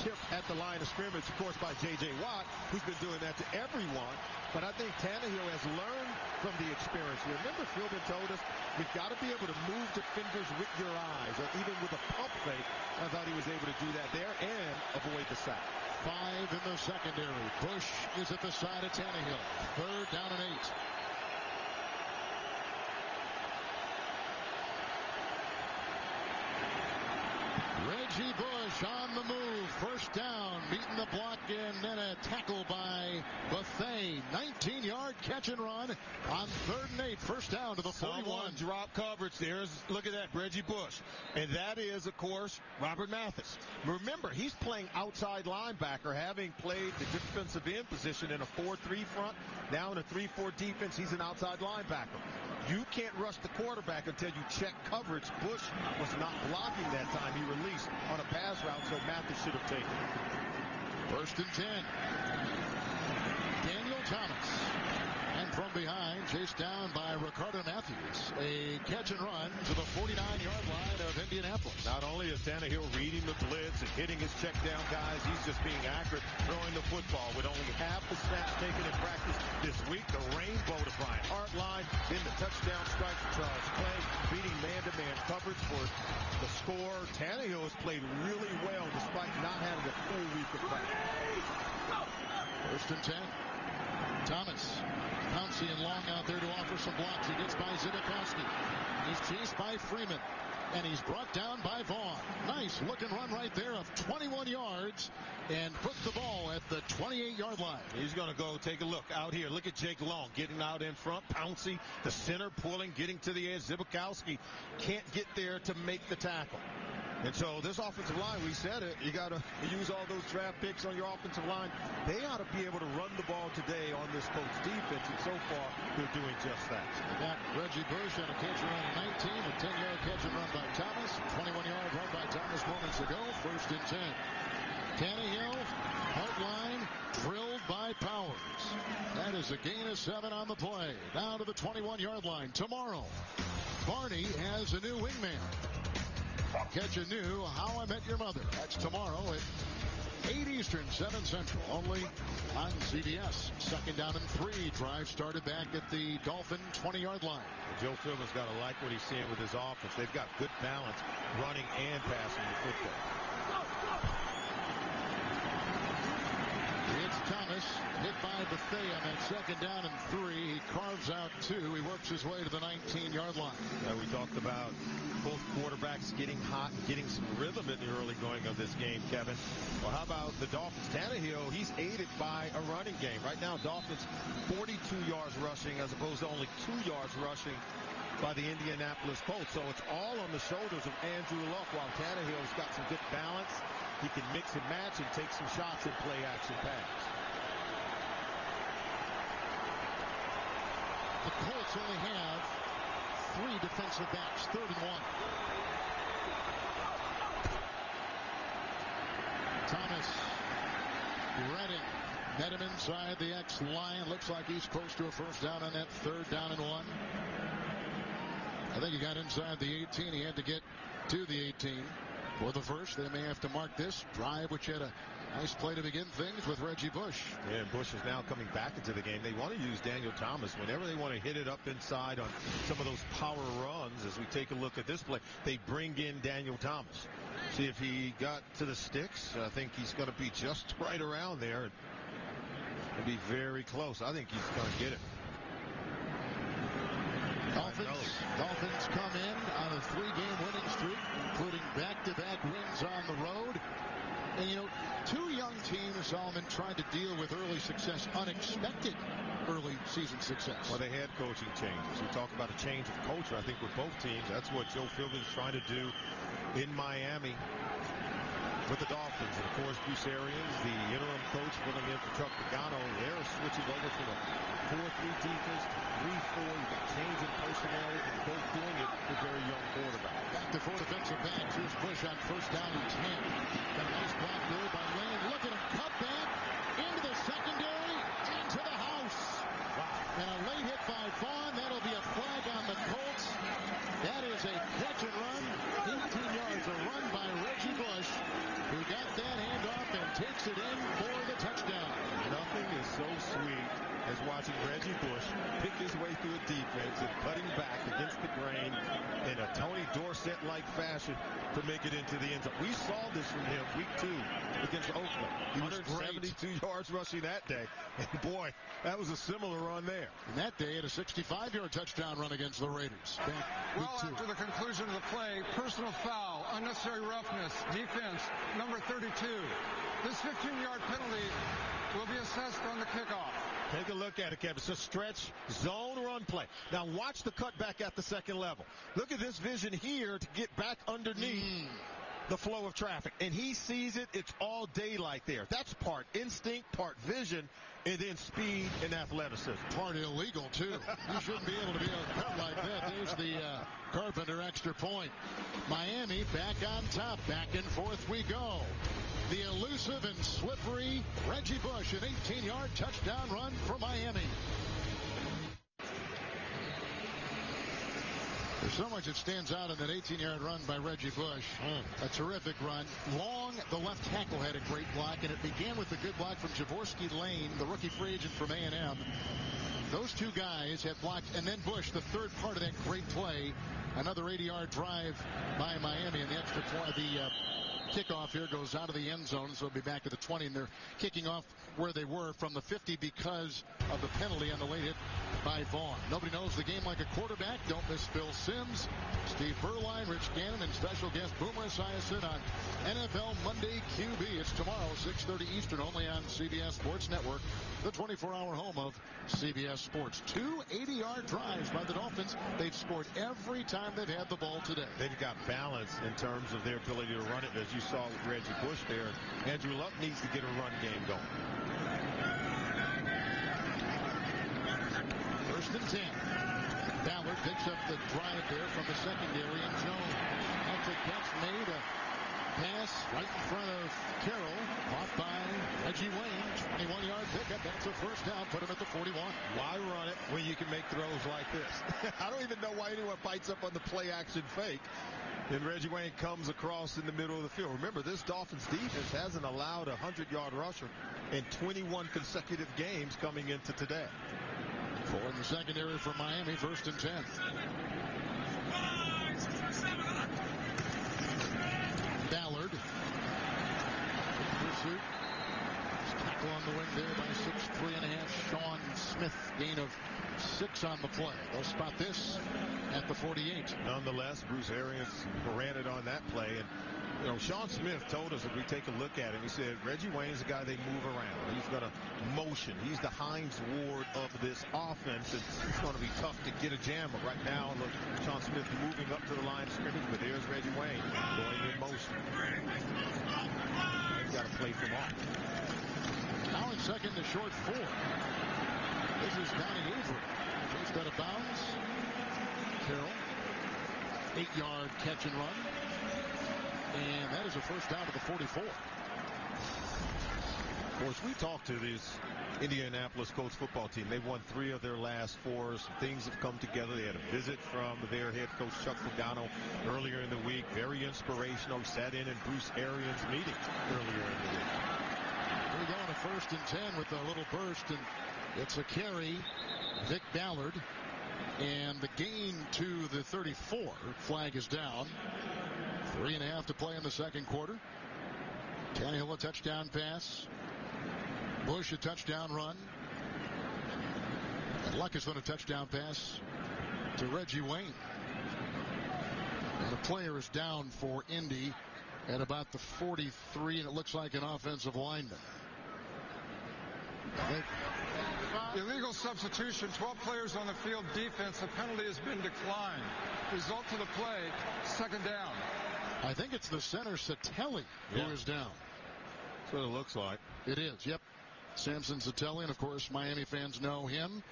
tipped at the line of scrimmage, of course, by J.J. Watt, who's been doing that to everyone. But I think Tannehill has learned from the experience. Remember, Philbin told us, you've got to be able to move defenders with your eyes, or even with a pump fake. I thought he was able to do that there and avoid the sack. 5 in the secondary. Bush is at the side of Tannehill. Third down and 8. Reggie Bush on the move. First down, beating the block, and then a tackle by Buffet. 19-yard catch and run on 3rd and 8. First down to the 41. Someone drop coverage. Look at that, Reggie Bush. And that is, of course, Robert Mathis. Remember, he's playing outside linebacker, having played the defensive end position in a 4-3 front. Now in a 3-4 defense, he's an outside linebacker. You can't rush the quarterback until you check coverage. Bush was not blocking that time. He released on a pass route, so Mathis should have taken it. First and 10. Daniel Thomas. And from behind, chased down by Ricardo Matthews. A catch and run to the 49-yard line of Indianapolis. Not only is Tannehill reading the blitz and hitting his check down guys, he's just being accurate throwing the football. With only half the snaps taken in practice this week, the rainbow to Brian Hartline, then the touchdown strike to Charles Clay, beating man-to-man coverage for the score. Tannehill has played really well despite not having a full week of practice. First and 10. Thomas. Pouncey and Long out there to offer some blocks. He gets by Zibikowski. He's chased by Freeman. And he's brought down by Vaughn. Nice looking run right there of 21 yards. And puts the ball at the 28-yard line. He's going to go take a look out here. Look at Jake Long getting out in front. Pouncey, the center, pulling, getting to the edge. Zibikowski can't get there to make the tackle. And so this offensive line, we said it, you got to use all those draft picks on your offensive line. They ought to be able to run the ball today on this Colts defense, and so far they're doing just that. They got Reggie Bush on a catch and run at 19, a 10-yard catch and run by Thomas, 21-yard run by Thomas moments ago, first and 10. Tannehill, Hartline, drilled by Powers. That is a gain of 7 on the play. Down to the 21-yard line. Tomorrow, Barney has a new wingman. Catch a new How I Met Your Mother. That's tomorrow at 8 Eastern, 7 Central, only on CBS. Second down and 3. Drive started back at the Dolphin 20-yard line. Joe Philbin's got to like what he's seeing with his offense. They've got good balance running and passing the football. It's Thomas hit by Buffet on that second down and 3. He carves out 2. He works his way to the 19-yard line. We talked about both quarterbacks getting hot and getting some rhythm in the early going of this game, Kevin. Well, how about the Dolphins? Tannehill, he's aided by a running game. Right now, Dolphins 42 yards rushing as opposed to only 2 yards rushing by the Indianapolis Colts. So it's all on the shoulders of Andrew Luck, while Tannehill's got some good balance. He can mix and match and take some shots and play action pass. The Colts only have 3 defensive backs, 3rd and 1. Thomas Redding met him inside the X line. Looks like he's close to a first down on that 3rd down and 1. I think he got inside the 18. He had to get to the 18 for the first. They may have to mark this drive, which had a nice play to begin things with Reggie Bush. Yeah, Bush is now coming back into the game. They want to use Daniel Thomas whenever they want to hit it up inside on some of those power runs. As we take a look at this play, they bring in Daniel Thomas. See if he got to the sticks. I think he's going to be just right around there. It'll be very close. I think he's going to get it. Dolphins come in on a 3-game winning streak, including back-to-back wins on the road. And, you know, 2 young teams, Solomon, tried to deal with early success, unexpected early season success. Well, they had coaching changes. We talk about a change of culture, I think, with both teams. That's what Joe Philbin's trying to do in Miami with the Dolphins. And, of course, Bruce Arians, the interim coach, filling in for Chuck Pagano. They're switching over from a 4-3 defense to 3-4. You've got change in personnel, and both doing it with very young quarterbacks. Back to 4 defensive backs. Here's Bush on first down and 10. Got a nice block there by Lane. Look at him cut back into the secondary, into the house. Wow. And a late hit by Vaughn. That'll be a flag on the Colts. That is a catch and run. 18 yards, a run by Reggie Bush, who got that handoff and takes it in for the touchdown. Nothing is so sweet as watching Reggie Bush pick his way through a defense and cutting back against the grain in a Tony Dorsett-like fashion to make it into the end zone. We saw this from him week 2 against Oakland. He was 172 yards rushing that day. And boy, that was a similar run there. And that day had a 65-yard touchdown run against the Raiders. Well, after the conclusion of the play, personal foul, unnecessary roughness, defense, number 32. This 15-yard penalty will be assessed on the kickoff. Take a look at it, Kevin. It's a stretch zone run play. Now watch the cutback at the second level. Look at this vision here to get back underneath the flow of traffic. And he sees it. It's all daylight there. That's part instinct, part vision, and then speed and athleticism. Part illegal, too. You shouldn't be able to be cut like that. There's the Carpenter extra point. Miami back on top. Back and forth we go. The elusive and slippery Reggie Bush, an 18-yard touchdown run for Miami. There's so much that stands out in that 18-yard run by Reggie Bush. A terrific run. Long, the left tackle had a great block, and it began with a good block from Javorsky Lane, the rookie free agent from A&M. Those 2 guys had blocked, and then Bush, the third part of that great play, another 80-yard drive by Miami, and the extra point, the kickoff here goes out of the end zone, so it'll be back to the 20, and they're kicking off where they were from the 50 because of the penalty on the late hit by Vaughn. Nobody knows the game like a quarterback. Don't miss Phil Simms, Steve Berline, Rich Gannon, and special guest Boomer Esiason on NFL Monday QB. It's tomorrow, 6:30 Eastern, only on CBS Sports Network, the 24-hour home of CBS Sports. 2 80-yard drives by the Dolphins. They've scored every time they've had the ball today. They've got balance in terms of their ability to run it, as you saw with Reggie Bush there. Andrew Luck needs to get a run game going. First and 10. Ballard picks up the drive there from the secondary, and Jones has a catch, made a pass right in front of Carroll, caught by Reggie Wayne. 21-yard pickup. That's a first down. Put him at the 41. Why run it when you can make throws like this? I don't even know why anyone bites up on the play-action fake. And Reggie Wayne comes across in the middle of the field. Remember, this Dolphins defense hasn't allowed a 100-yard rusher in 21 consecutive games coming into today. 4 in the secondary for Miami, 1st and 10. Ballard. Pursuit. Tackle on the wing there by 6'3.5". Sean Smith, gain of 6 on the play. They'll spot this at the 48. Nonetheless, Bruce Arians ran it on that play. And, you know, Sean Smith told us, if we take a look at him, he said, Reggie Wayne's a guy they move around. He's going to motion. He's the Hines Ward of this offense. And it's going to be tough to get a jam. But right now, look, Sean Smith moving up to the line of scrimmage. But there's Reggie Wayne going in motion. He's got to play from off. Now in second to short 4. This is Donnie Avery. Chased out of bounds. Carroll. 8-yard catch and run. And that is a first down to the 44. Of course, we talked to this Indianapolis Colts football team. They've won 3 of their last 4. Some things have come together. They had a visit from their head coach, Chuck Pagano, earlier in the week. Very inspirational. Sat in Bruce Arians' meeting earlier in the week. Here we go on a 1st and 10 with a little burst, and it's a carry. Vic Ballard, and the gain to the 34. Flag is down. 3.5 to play in the second quarter. Tannehill a touchdown pass. Bush a touchdown run. And Luck is on a touchdown pass to Reggie Wayne. And the player is down for Indy at about the 43, and it looks like an offensive lineman. Illegal substitution, 12 players on the field. Defense, the penalty has been declined. Result of the play, 2nd down. I think it's the center, Satelli, who is down. That's what it looks like. It is, yep. Samson Satelli, and of course, Miami fans know him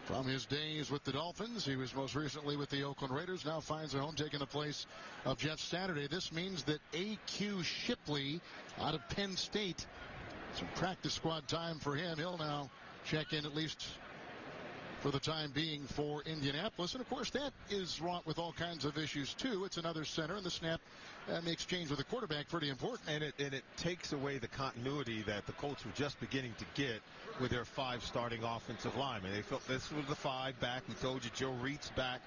from his days with the Dolphins. He was most recently with the Oakland Raiders. Now finds a home, taking the place of Jeff Saturday. This means that A.Q. Shipley out of Penn State, some practice squad time for him. He'll now check in, at least for the time being, for Indianapolis. And of course, that is wrought with all kinds of issues too. It's another center, and the snap and the exchange with the quarterback pretty important. And it takes away the continuity that the Colts were just beginning to get with their 5 starting offensive linemen. They felt this was the 5 back. We told you Joe Reed's back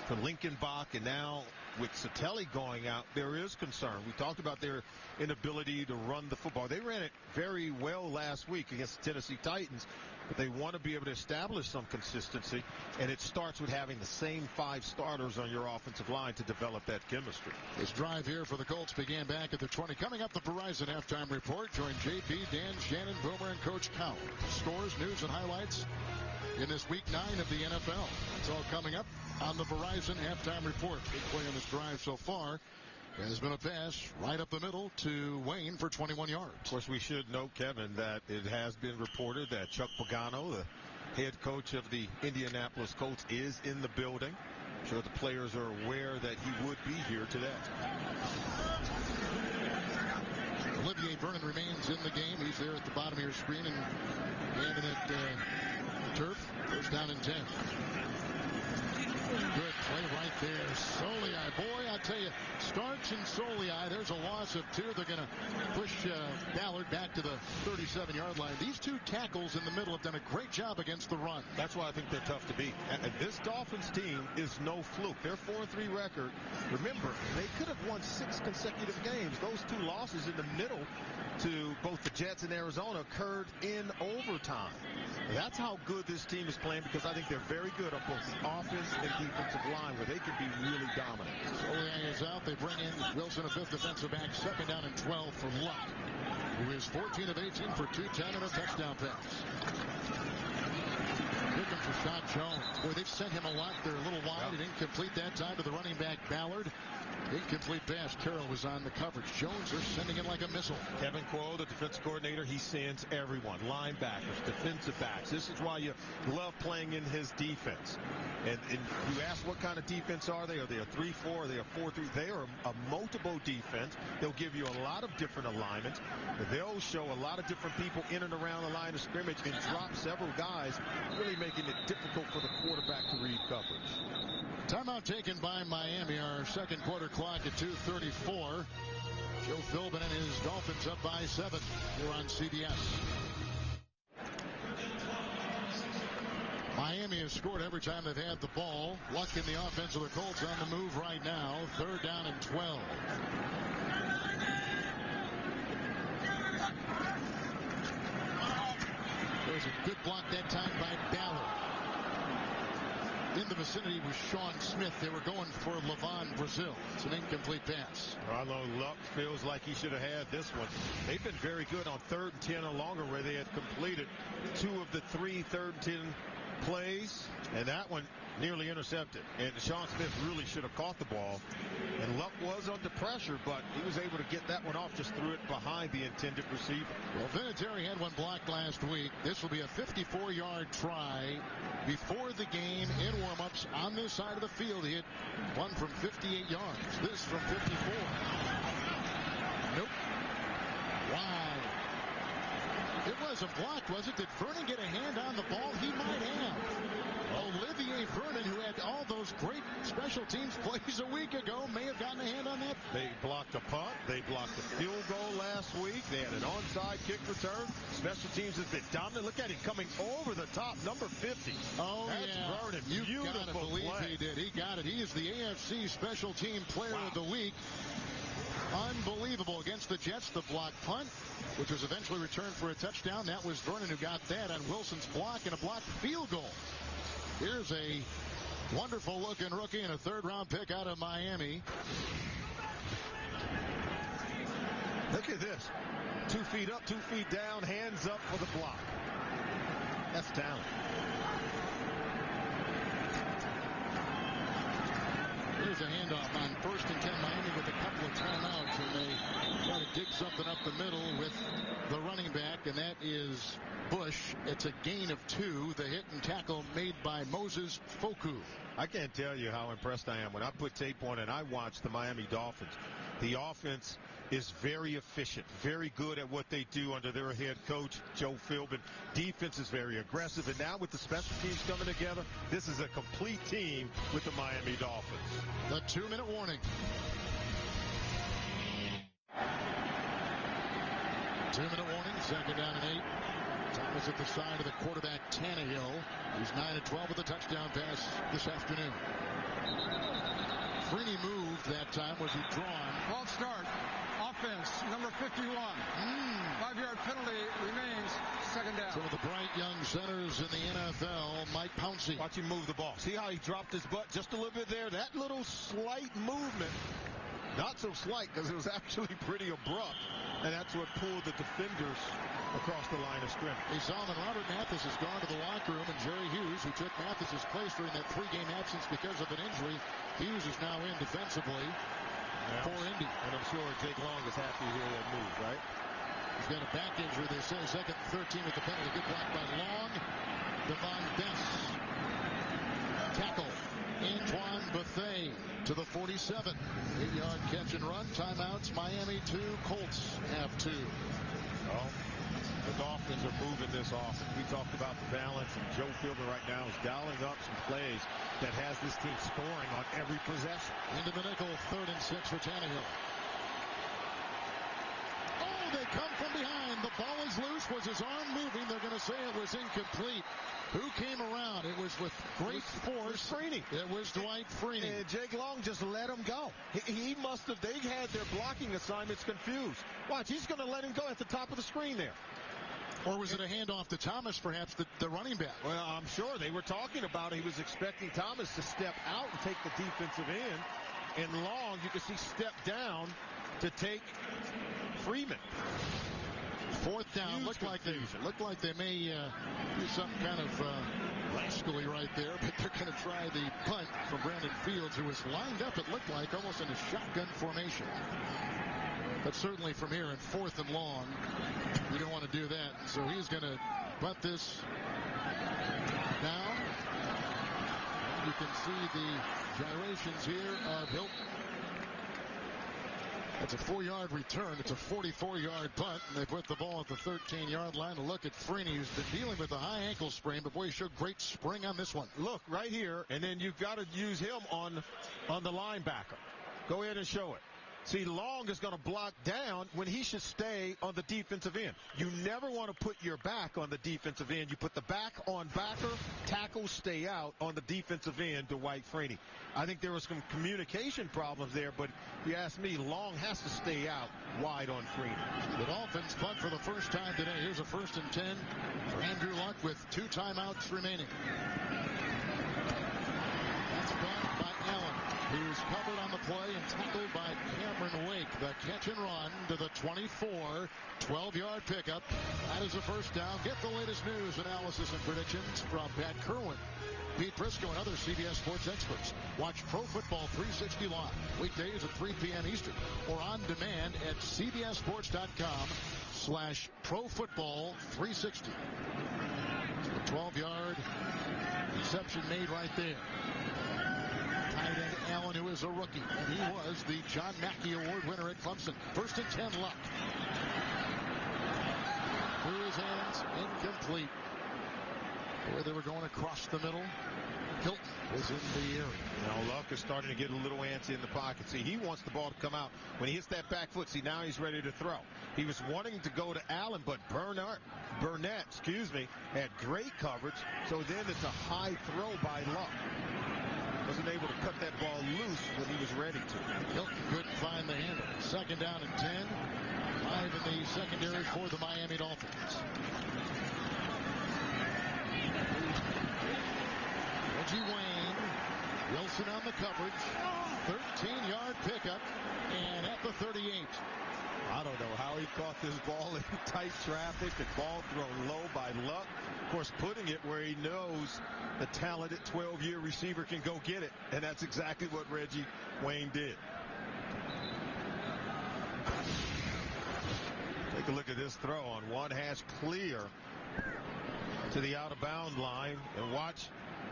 to Lincoln Bach, and now with Satelli going out, there is concern. We talked about their inability to run the football. They ran it very well last week against the Tennessee Titans, but they want to be able to establish some consistency, and it starts with having the same 5 starters on your offensive line to develop that chemistry. This drive here for the Colts began back at the 20. Coming up, the Verizon halftime report. Join JP, Dan, Shannon, Boomer, and Coach Cowell. Scores, news, and highlights in this week 9 of the NFL. It's all coming up on the Verizon halftime report. Big play on this drive so far. There's been a pass right up the middle to Wayne for 21 yards. Of course, we should note, Kevin, that it has been reported that Chuck Pagano, the head coach of the Indianapolis Colts, is in the building. I'm sure the players are aware that he would be here today. Olivier Vernon remains in the game. He's there at the bottom of your screen and handing it turf. First down and 10. Good play right there. Soliai, boy, I tell you, Starks and Soliai, there's a loss of 2. They're going to push Ballard back to the 37-yard line. These 2 tackles in the middle have done a great job against the run. That's why I think they're tough to beat. And this Dolphins team is no fluke. Their 4-3 record, remember, they could have won 6 consecutive games. Those 2 losses in the middle to both the Jets and Arizona occurred in overtime. That's how good this team is playing, because I think they're very good on both the offense and defensive line, where they can be really dominant. Soliai is out. They bring in Wilson, a 5th defensive back. 2nd down and 12 for Luck, who is 14 of 18 for 210 and a touchdown pass. Looking for Sean Jones. Boy, they've sent him a lot. They're a little wide and incomplete that time to the running back Ballard. Incomplete pass. Carroll was on the coverage. Jones are sending it like a missile. Kevin Coyle, the defensive coordinator, he sends everyone. Linebackers, defensive backs. This is why you love playing in his defense. And you ask what kind of defense are they? Are they a 3-4? Are they a 4-3? They are a multiple defense. They'll give you a lot of different alignments. They'll show a lot of different people in and around the line of scrimmage and drop several guys, really making it difficult for the quarterback to read coverage. Timeout taken by Miami. Our second quarter clock at 2:34. Joe Philbin and his Dolphins up by 7 here on CBS. Miami has scored every time they've had the ball. Luck in the offense of the Colts on the move right now. 3rd down and 12. There's a good block that time by Ballard. In the vicinity was Sean Smith. They were going for Levon Brazil. It's an incomplete pass. Although Luck feels like he should have had this one. They've been very good on 3rd and 10 or longer, where they had completed 2 of the 3 3rd and 10 plays, and that one nearly intercepted. And Sean Smith really should have caught the ball. And Luck was under pressure, but he was able to get that one off, just threw it behind the intended receiver. Well, Vinatieri had one blocked last week. This will be a 54-yard try before the game in warm-ups on this side of the field. He hit one from 58 yards. This from 54. Nope. Wide. It wasn't blocked, was it? Did Vernon get a hand on the ball? He might have. Olivier Vernon, who had all those great special teams plays a week ago, may have gotten a hand on that. They blocked a punt. They blocked a field goal last week. They had an onside kick return. Special teams has been dominant. Look at him coming over the top, number 50. Oh, that's yeah. Vernon. You got to believe play. he did. He got it. He is the AFC Special Team Player of the Week. Unbelievable against the Jets. The block punt, which was eventually returned for a touchdown. That was Vernon who got that on Wilson's block, and a blocked field goal. Here's a wonderful looking rookie and a 3rd-round pick out of Miami. Look at this. 2 feet up, 2 feet down, hands up for the block. That's talent. Here's a handoff on 1st and 10. Miami with a couple of timeouts, and they try to dig something up the middle with the running back, and that is Bush. It's a gain of 2. The hit and tackle made by Moses Foku. I can't tell you how impressed I am. When I put tape on and I watch the Miami Dolphins, the offense is very efficient, very good at what they do under their head coach, Joe Philbin. Defense is very aggressive, and now with the special teams coming together, this is a complete team with the Miami Dolphins. The 2-minute warning. 2-minute warning, 2nd down and 8. Thomas at the side of the quarterback, Tannehill. He's 9 of 12 with a touchdown pass this afternoon. Freeney moved that time. Was he drawn? False start. Offense, number 51. 5-yard penalty remains. 2nd down. Some of the bright young centers in the NFL, Mike Pouncey. Watch him move the ball. See how he dropped his butt just a little bit there? That little slight movement. Not so slight, because it was actually pretty abrupt. And that's what pulled the defenders across the line of scrimmage. Hey, Solomon, Robert Mathis has gone to the locker room, and Jerry Hughes, who took Mathis's place during that 3-game absence because of an injury, Hughes is now in defensively for Indy. And I'm sure Jake Long is happy to hear that move, right? He's got a back injury, they say. 2nd and 13 with the penalty. Good block by Long. Devon Bess. Tackle. Antoine Bethea to the 47. 8-yard catch and run. Timeouts. Miami 2. Colts have 2. Well, the Dolphins are moving this offense. We talked about the balance, and Joe Philbin right now is dialing up some plays that has this team scoring on every possession. Into the nickel. 3rd and 6 for Tannehill. Oh, they come from behind. The ball is loose. Was his arm moving? They're going to say it was incomplete. Who came around? It was with great force. It was Dwight Freeney. And Jake Long just let him go. He must have, they had their blocking assignments confused. Watch, he's going to let him go at the top of the screen there. Or was it a handoff to Thomas, perhaps, the running back? Well, I'm sure they were talking about it. He was expecting Thomas to step out and take the defensive end. And Long, you can see, step down to take Freeman. 4th down. Looked like they may do something kind of rascally right there, but they're going to try the punt from Brandon Fields, who was lined up, it looked like, almost in a shotgun formation. But certainly from here in 4th and long, you don't want to do that. So he's going to punt this down. And you can see the gyrations here of Hilton. It's a 4-yard return. It's a 44-yard punt, and they put the ball at the 13-yard line. To look at Freeney, who's been dealing with a high ankle sprain, but boy, he showed great spring on this one. Look right here, and then you've got to use him on the linebacker. Go ahead and show it. See, Long is going to block down when he should stay on the defensive end. You never want to put your back on the defensive end. You put the back on backer, tackles stay out on the defensive end to Dwight Freeney. I think there was some communication problems there, but if you ask me, Long has to stay out wide on Freeney. The Dolphins punt for the first time today. Here's a 1st and 10 for Andrew Luck with 2 timeouts remaining. That's back by Allen, who's covered on the play and tackled by Cameron Wake. The catch and run to the 24, 12-yard pickup. That is a first down. Get the latest news, analysis, and predictions from Pat Kerwin, Pete Briscoe, and other CBS Sports experts. Watch Pro Football 360 live weekdays at 3 p.m. Eastern or on demand at cbssports.com/profootball360. The 12-yard reception made right there. Tight end Allen, who is a rookie, and he was the John Mackey Award winner at Clemson. 1st and 10, Luck. Through his hands, incomplete. Where they were going across the middle. Hilton was in the area. Now Luck is starting to get a little antsy in the pocket. See, he wants the ball to come out. When he hits that back foot, see, now he's ready to throw. He was wanting to go to Allen, but Burnett, had great coverage. So then it's a high throw by Luck. Wasn't able to cut that ball loose when he was ready to. Hilton couldn't find the handle. 2nd down and 10. 5 in the secondary for the Miami Dolphins. Reggie Wayne. Wilson on the coverage. 13-yard pickup. And at the 38. I don't know how he caught this ball in tight traffic. The ball thrown low by Luck. Of course, putting it where he knows the talented 12-year receiver can go get it. And that's exactly what Reggie Wayne did. Take a look at this throw on one hash clear to the out-of-bound line. And watch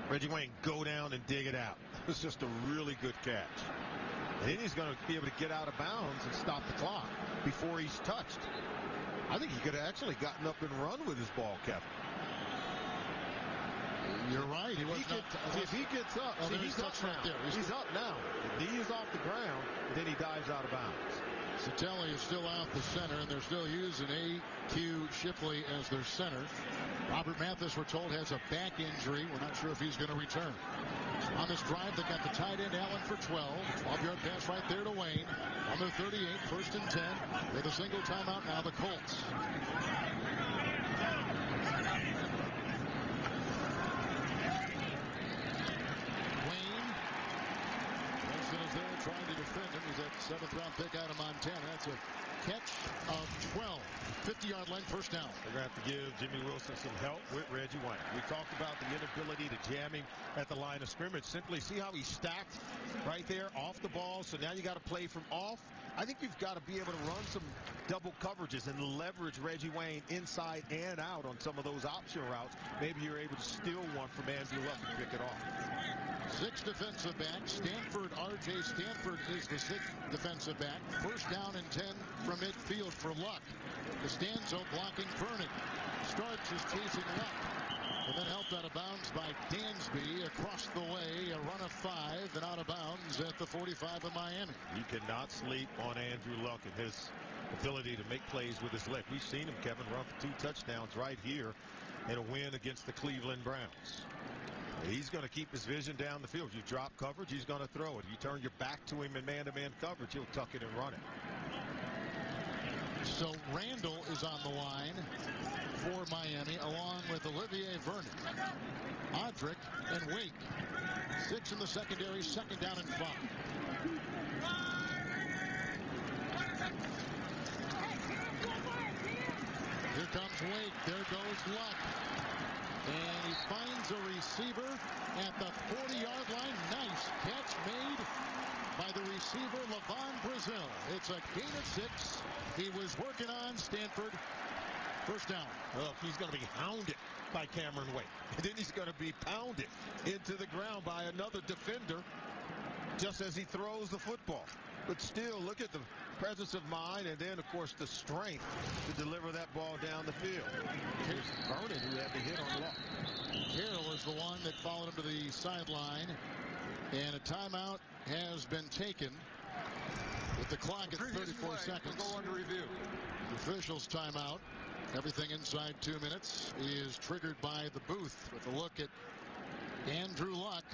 Reggie Wayne go down and dig it out. It's just a really good catch. And then he's going to be able to get out of bounds and stop the clock before he's touched. I think he could have actually gotten up and run with his ball, Kevin. You're right. If he gets up, see, he's up now. Right there. He's up now. The knee is off the ground, and then he dives out of bounds. Satelli is still out the center, and they're still using A.Q. Shipley as their center. Robert Mathis, we're told, has a back injury. We're not sure if he's going to return. On this drive, they got the tight end Allen for 12. 12-yard pass right there to Wayne. On the 38, 1st and 10. With a single timeout now, the Colts. Wayne. Wilson is there trying to defend him. He's that 7th-round pick out of Montana. That's a catch of 12. 50-yard line, 1st down. They're going to have to give Jimmy Wilson some help with Reggie Wayne. We talked about the inability to jam him at the line of scrimmage. Simply see how he stacked right there off the ball. So now you got to play from off. I think you've got to be able to run some double coverages and leverage Reggie Wayne inside and out on some of those option routes. Maybe you're able to steal one from Andrew Luck and pick it off. 6 defensive backs. R.J. Stanford is the 6th defensive back. 1st down and 10 from midfield for Luck. Costanzo blocking Vernon. Starks is chasing Luck. And then helped out of bounds by Dansby across the way. A run of 5 and out of bounds at the 45 of Miami. You cannot sleep on Andrew Luck and his ability to make plays with his leg. We've seen him, Kevin, run for 2 touchdowns right here in a win against the Cleveland Browns. He's going to keep his vision down the field. You drop coverage, he's going to throw it. You turn your back to him in man-to-man coverage, he'll tuck it and run it. So Randall is on the line for Miami, along with Olivier Vernon, Audrick, and Wake. 6 in the secondary, 2nd down and 5. Here comes Wake. There goes Luck. And he finds a receiver at the 40-yard line. Nice catch made by the receiver, Levon Brazil. It's a gain of 6. He was working on Stanford. 1st down. Well, he's going to be hounded by Cameron Wake. And then he's going to be pounded into the ground by another defender just as he throws the football. But still, look at the presence of mind, and then, of course, the strength to deliver that ball down the field. Here's Vernon, who had the hit on Luck. Here was the one that followed him to the sideline, and a timeout has been taken with the clock at 34 seconds. Go under review. The officials' timeout. Everything inside 2 minutes is triggered by the booth with a look at Andrew Luck,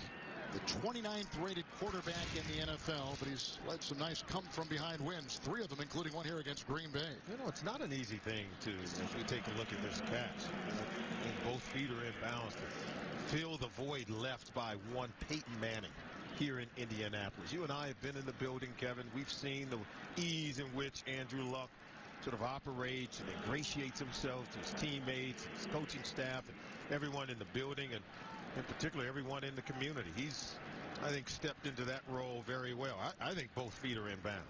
the 29th rated quarterback in the NFL, but he's led some nice come-from-behind wins, 3 of them, including one here against Green Bay. You know, it's not an easy thing to, if we take a look at this catch, and both feet are in bounds, to fill the void left by one Peyton Manning here in Indianapolis. You and I have been in the building, Kevin. We've seen the ease in which Andrew Luck sort of operates and ingratiates himself to his teammates, his coaching staff, and everyone in the building, and in particular everyone in the community. He's, I think, stepped into that role very well. I think both feet are inbound.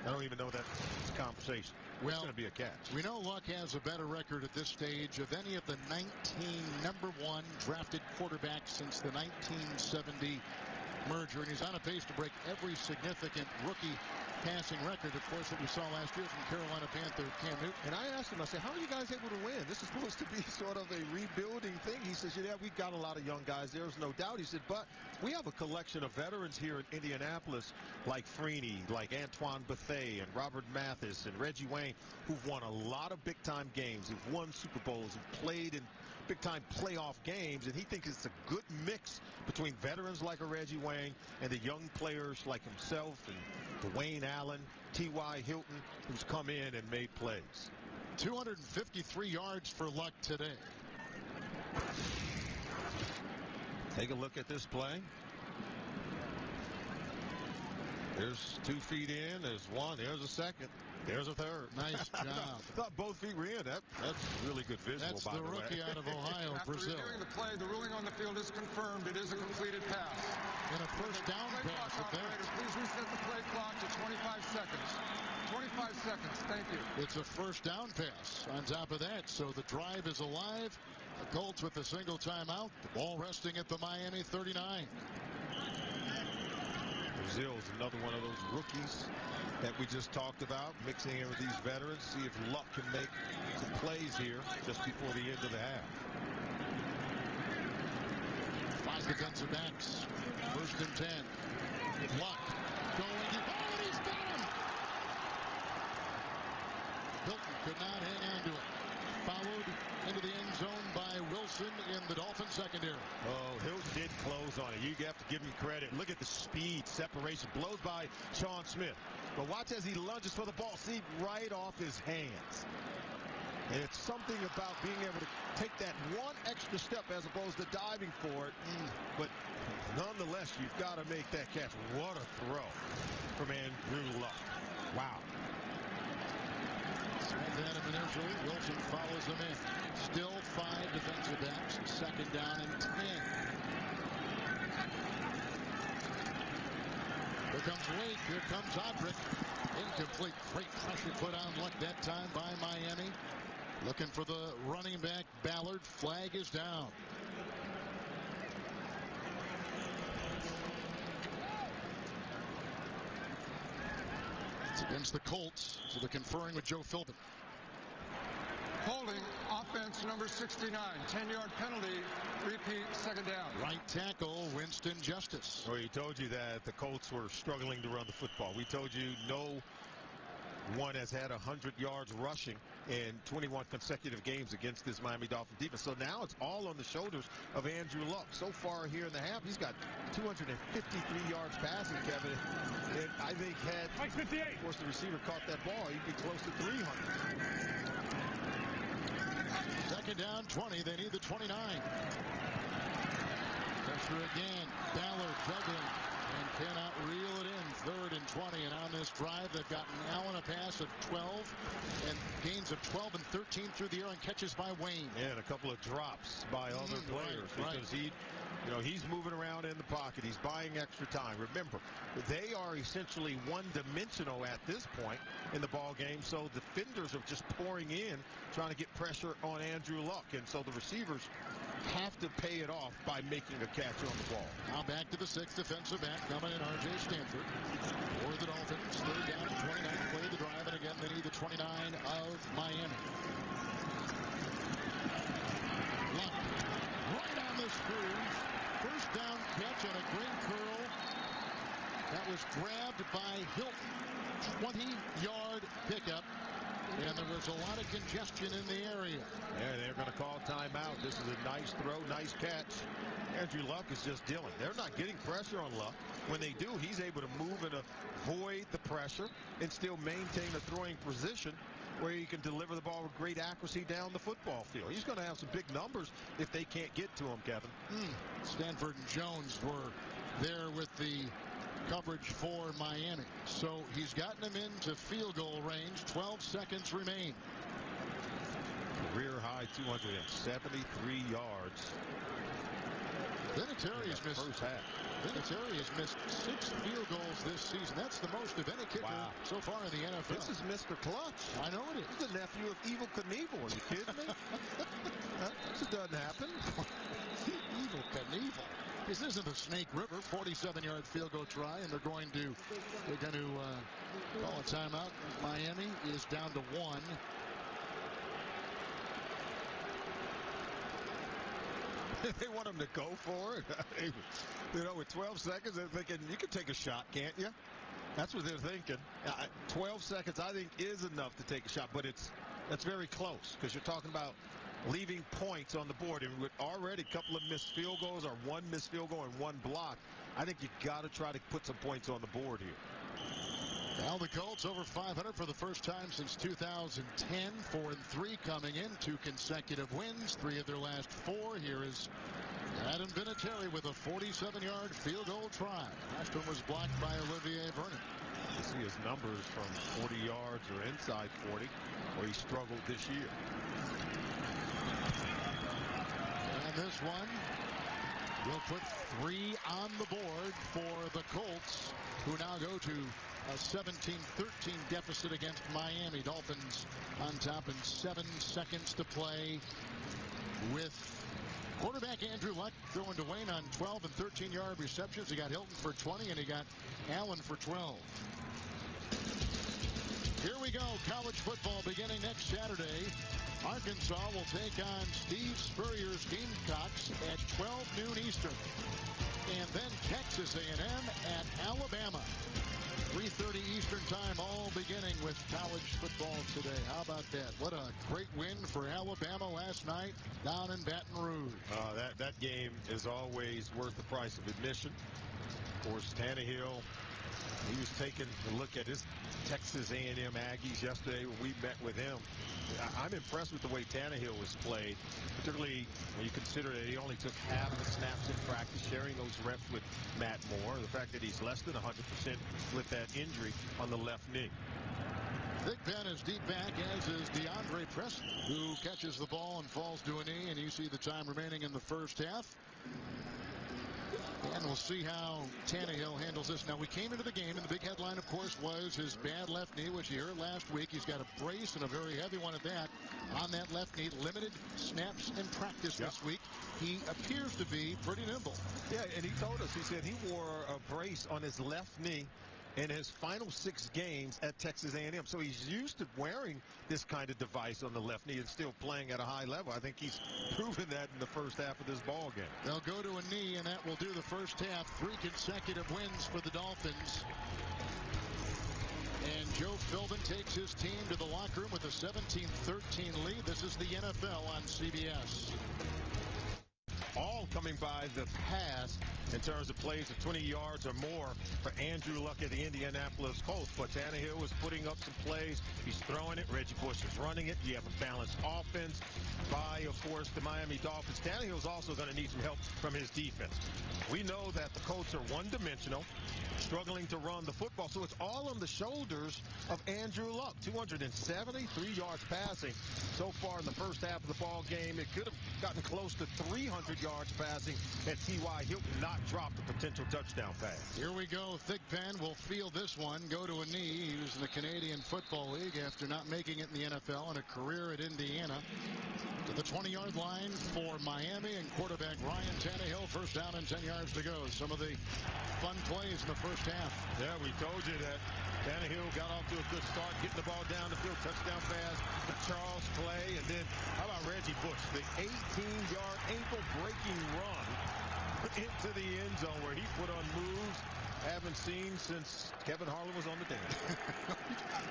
I don't even know that's a conversation. Well, it's going to be a catch. We know Luck has a better record at this stage of any of the 19 number 1 drafted quarterbacks since the 1970 merger, and he's on a pace to break every significant rookie passing record, of course, that we saw last year from Carolina Panther Cam Newton. And I asked him, I said, how are you guys able to win? This is supposed to be sort of a rebuilding thing. He says, yeah, we've got a lot of young guys. There's no doubt. He said, but we have a collection of veterans here in Indianapolis like Freeney, like Antoine Bethea, and Robert Mathis, and Reggie Wayne, who've won a lot of big-time games, who've won Super Bowls, and played in big-time playoff games, and he thinks it's a good mix between veterans like a Reggie Wayne and the young players like himself and Dwayne Allen, T.Y. Hilton, who's come in and made plays. 253 yards for Luck today. Take a look at this play. There's 2 feet in. There's one. There's a second. There's a third. Nice job. I thought both feet were in. That's really good visual, That's by the rookie out of Ohio, Brazil. After reviewing the play, the ruling on the field is confirmed. It is a completed pass. And a first down pass at that. Please reset the play clock to 25 seconds. 25 seconds. Thank you. It's a first down pass on top of that, so the drive is alive. The Colts with a single timeout. The ball resting at the Miami 39. Brazil is another one of those rookies that we just talked about, mixing in with these veterans, see if Luck can make some plays here just before the end of the half. 5 defensive backs. 1st and 10. Luck going. Oh, and he's got him! Hilton could not hang on to it. Followed into the end zone by Wilson in the Dolphins secondary. Oh, Hilton did close on it. You have to give him credit. Look at the speed, separation. Blows by Sean Smith. But watch as he lunges for the ball. See, right off his hands. And it's something about being able to take that one extra step as opposed to diving for it. But nonetheless, you've got to make that catch. What a throw from Andrew Luck. Wow. Wilson follows them in. Still 5 defensive backs. 2nd down and 10. Here comes Wake. Here comes Odrick. Incomplete. Great pressure put on Luck that time by Miami. Looking for the running back, Ballard. Flag is down. It's against the Colts, so they're conferring with Joe Philbin. Holding, offense number 69. 10-yard penalty. Repeat, 2nd down. Right tackle, Winston Justice. Well, he told you that the Colts were struggling to run the football. We told you no one has had 100 yards rushing in 21 consecutive games against this Miami Dolphins defense. So now it's all on the shoulders of Andrew Luck. So far here in the half, he's got 253 yards passing, Kevin. And I think had, of course, the receiver caught that ball, he'd be close to 300. 2nd down, 20. They need the 29. Pressure again. Ballard juggling and cannot reel it in. 3rd and 20. And on this drive, they've gotten Allen a pass of 12 and gains of 12 and 13 through the air and catches by Wayne. And a couple of drops by other players because he's moving around in the pocket. He's buying extra time. Remember, they are essentially one-dimensional at this point in the ball game, so defenders are just pouring in, trying to get pressure on Andrew Luck. And so the receivers have to pay it off by making a catch on the ball. Now back to the 6th defensive back coming in, R.J. Stanford. For the Dolphins, 3rd down and 29 to play the drive, and again they need the 29 of Miami. Luck right on the screws. First down catch on a great curl. That was grabbed by Hilton. 20-yard pickup. And there was a lot of congestion in the area. Yeah, they're going to call timeout. This is a nice throw, nice catch. Andrew Luck is just dealing. They're not getting pressure on Luck. When they do, he's able to move and avoid the pressure and still maintain a throwing position where he can deliver the ball with great accuracy down the football field. He's going to have some big numbers if they can't get to him, Kevin. Stanford and Jones were there with the coverage for Miami. So he's gotten them into field goal range. 12 seconds remain. Career high 273 yards. Vinatieri has missed first half. Vinatieri has missed 6 field goals this season. That's the most of any kicker so far in the NFL. This is Mr. Clutch. I know it is. He's the nephew of Evil Knievel. Are you kidding me? This doesn't happen. Evil Knievel. This isn't the Snake River. 47-yard field goal try, and they're going to call a timeout. Miami is down to 1. They want him to go for it. With 12 seconds, they're thinking, you can take a shot, can't you? That's what they're thinking. 12 seconds, I think, is enough to take a shot, but that's very close because you're talking about leaving points on the board. And with already a couple of missed field goals or one missed field goal and one block, I think you've got to try to put some points on the board here. Now the Colts over 500 for the first time since 2010. 4-3 coming in. 2 consecutive wins. 3 of their last 4. Here is Adam Vinatieri with a 47-yard field goal try. Last one was blocked by Olivier Vernon. You see his numbers from 40 yards or inside 40, where he struggled this year. And this one will put 3 on the board for the Colts, who now go to a 17-13 deficit against Miami. Dolphins on top and 7 seconds to play with quarterback Andrew Luck throwing to Wayne on 12 and 13-yard receptions. He got Hilton for 20, and he got Allen for 12. Here we go. College football beginning next Saturday. Arkansas will take on Steve Spurrier's Gamecocks at 12 noon Eastern. And then Texas A&M at Alabama. 3:30 Eastern time, all beginning with college football today. How about that? What a great win for Alabama last night down in Baton Rouge. That game is always worth the price of admission. Of course, Tannehill, he was taking a look at his Texas A&M Aggies yesterday when we met with him. I'm impressed with the way Tannehill was played, particularly when you consider that he only took half the snaps in practice, sharing those reps with Matt Moore. The fact that he's less than 100% with that injury on the left knee. Big Ben is deep back, as is DeAndre Preston, who catches the ball and falls to a knee, and you see the time remaining in the first half. And we'll see how Tannehill handles this. Now, we came into the game, and the big headline, of course, was his bad left knee, which you heard last week. He's got a brace, and a very heavy one at that, on that left knee. Limited snaps in practice this week. He appears to be pretty nimble. Yeah, and he told us, he said he wore a brace on his left knee in his final 6 games at Texas A&M. So he's used to wearing this kind of device on the left knee and still playing at a high level. I think he's proven that in the first half of this ball game. They'll go to a knee, and that will do the first half. 3 consecutive wins for the Dolphins. And Joe Philbin takes his team to the locker room with a 17-13 lead. This is the NFL on CBS. All coming by the pass in terms of plays of 20 yards or more for Andrew Luck at the Indianapolis Colts. But Tannehill was putting up some plays. He's throwing it. Reggie Bush is running it. You have a balanced offense by, of course, the Miami Dolphins. Tannehill's also going to need some help from his defense. We know that the Colts are one-dimensional, struggling to run the football. So it's all on the shoulders of Andrew Luck. 273 yards passing so far in the first half of the ball game. It could have gotten close to 300 yards yards passing, and T.Y. Hilton not dropped a potential touchdown pass. Here we go. Thigpen will field this one, go to a knee. He was in the Canadian Football League after not making it in the NFL and a career at Indiana. To the 20-yard line for Miami, and quarterback Ryan Tannehill, first down and 10 yards to go. Some of the fun plays in the first half. Yeah, we told you that Tannehill got off to a good start, getting the ball down the field, touchdown pass to Charles Clay, and then how about Reggie Bush, the 18-yard ankle-breaking run into the end zone where he put on moves haven't seen since Kevin Harlan was on the dance.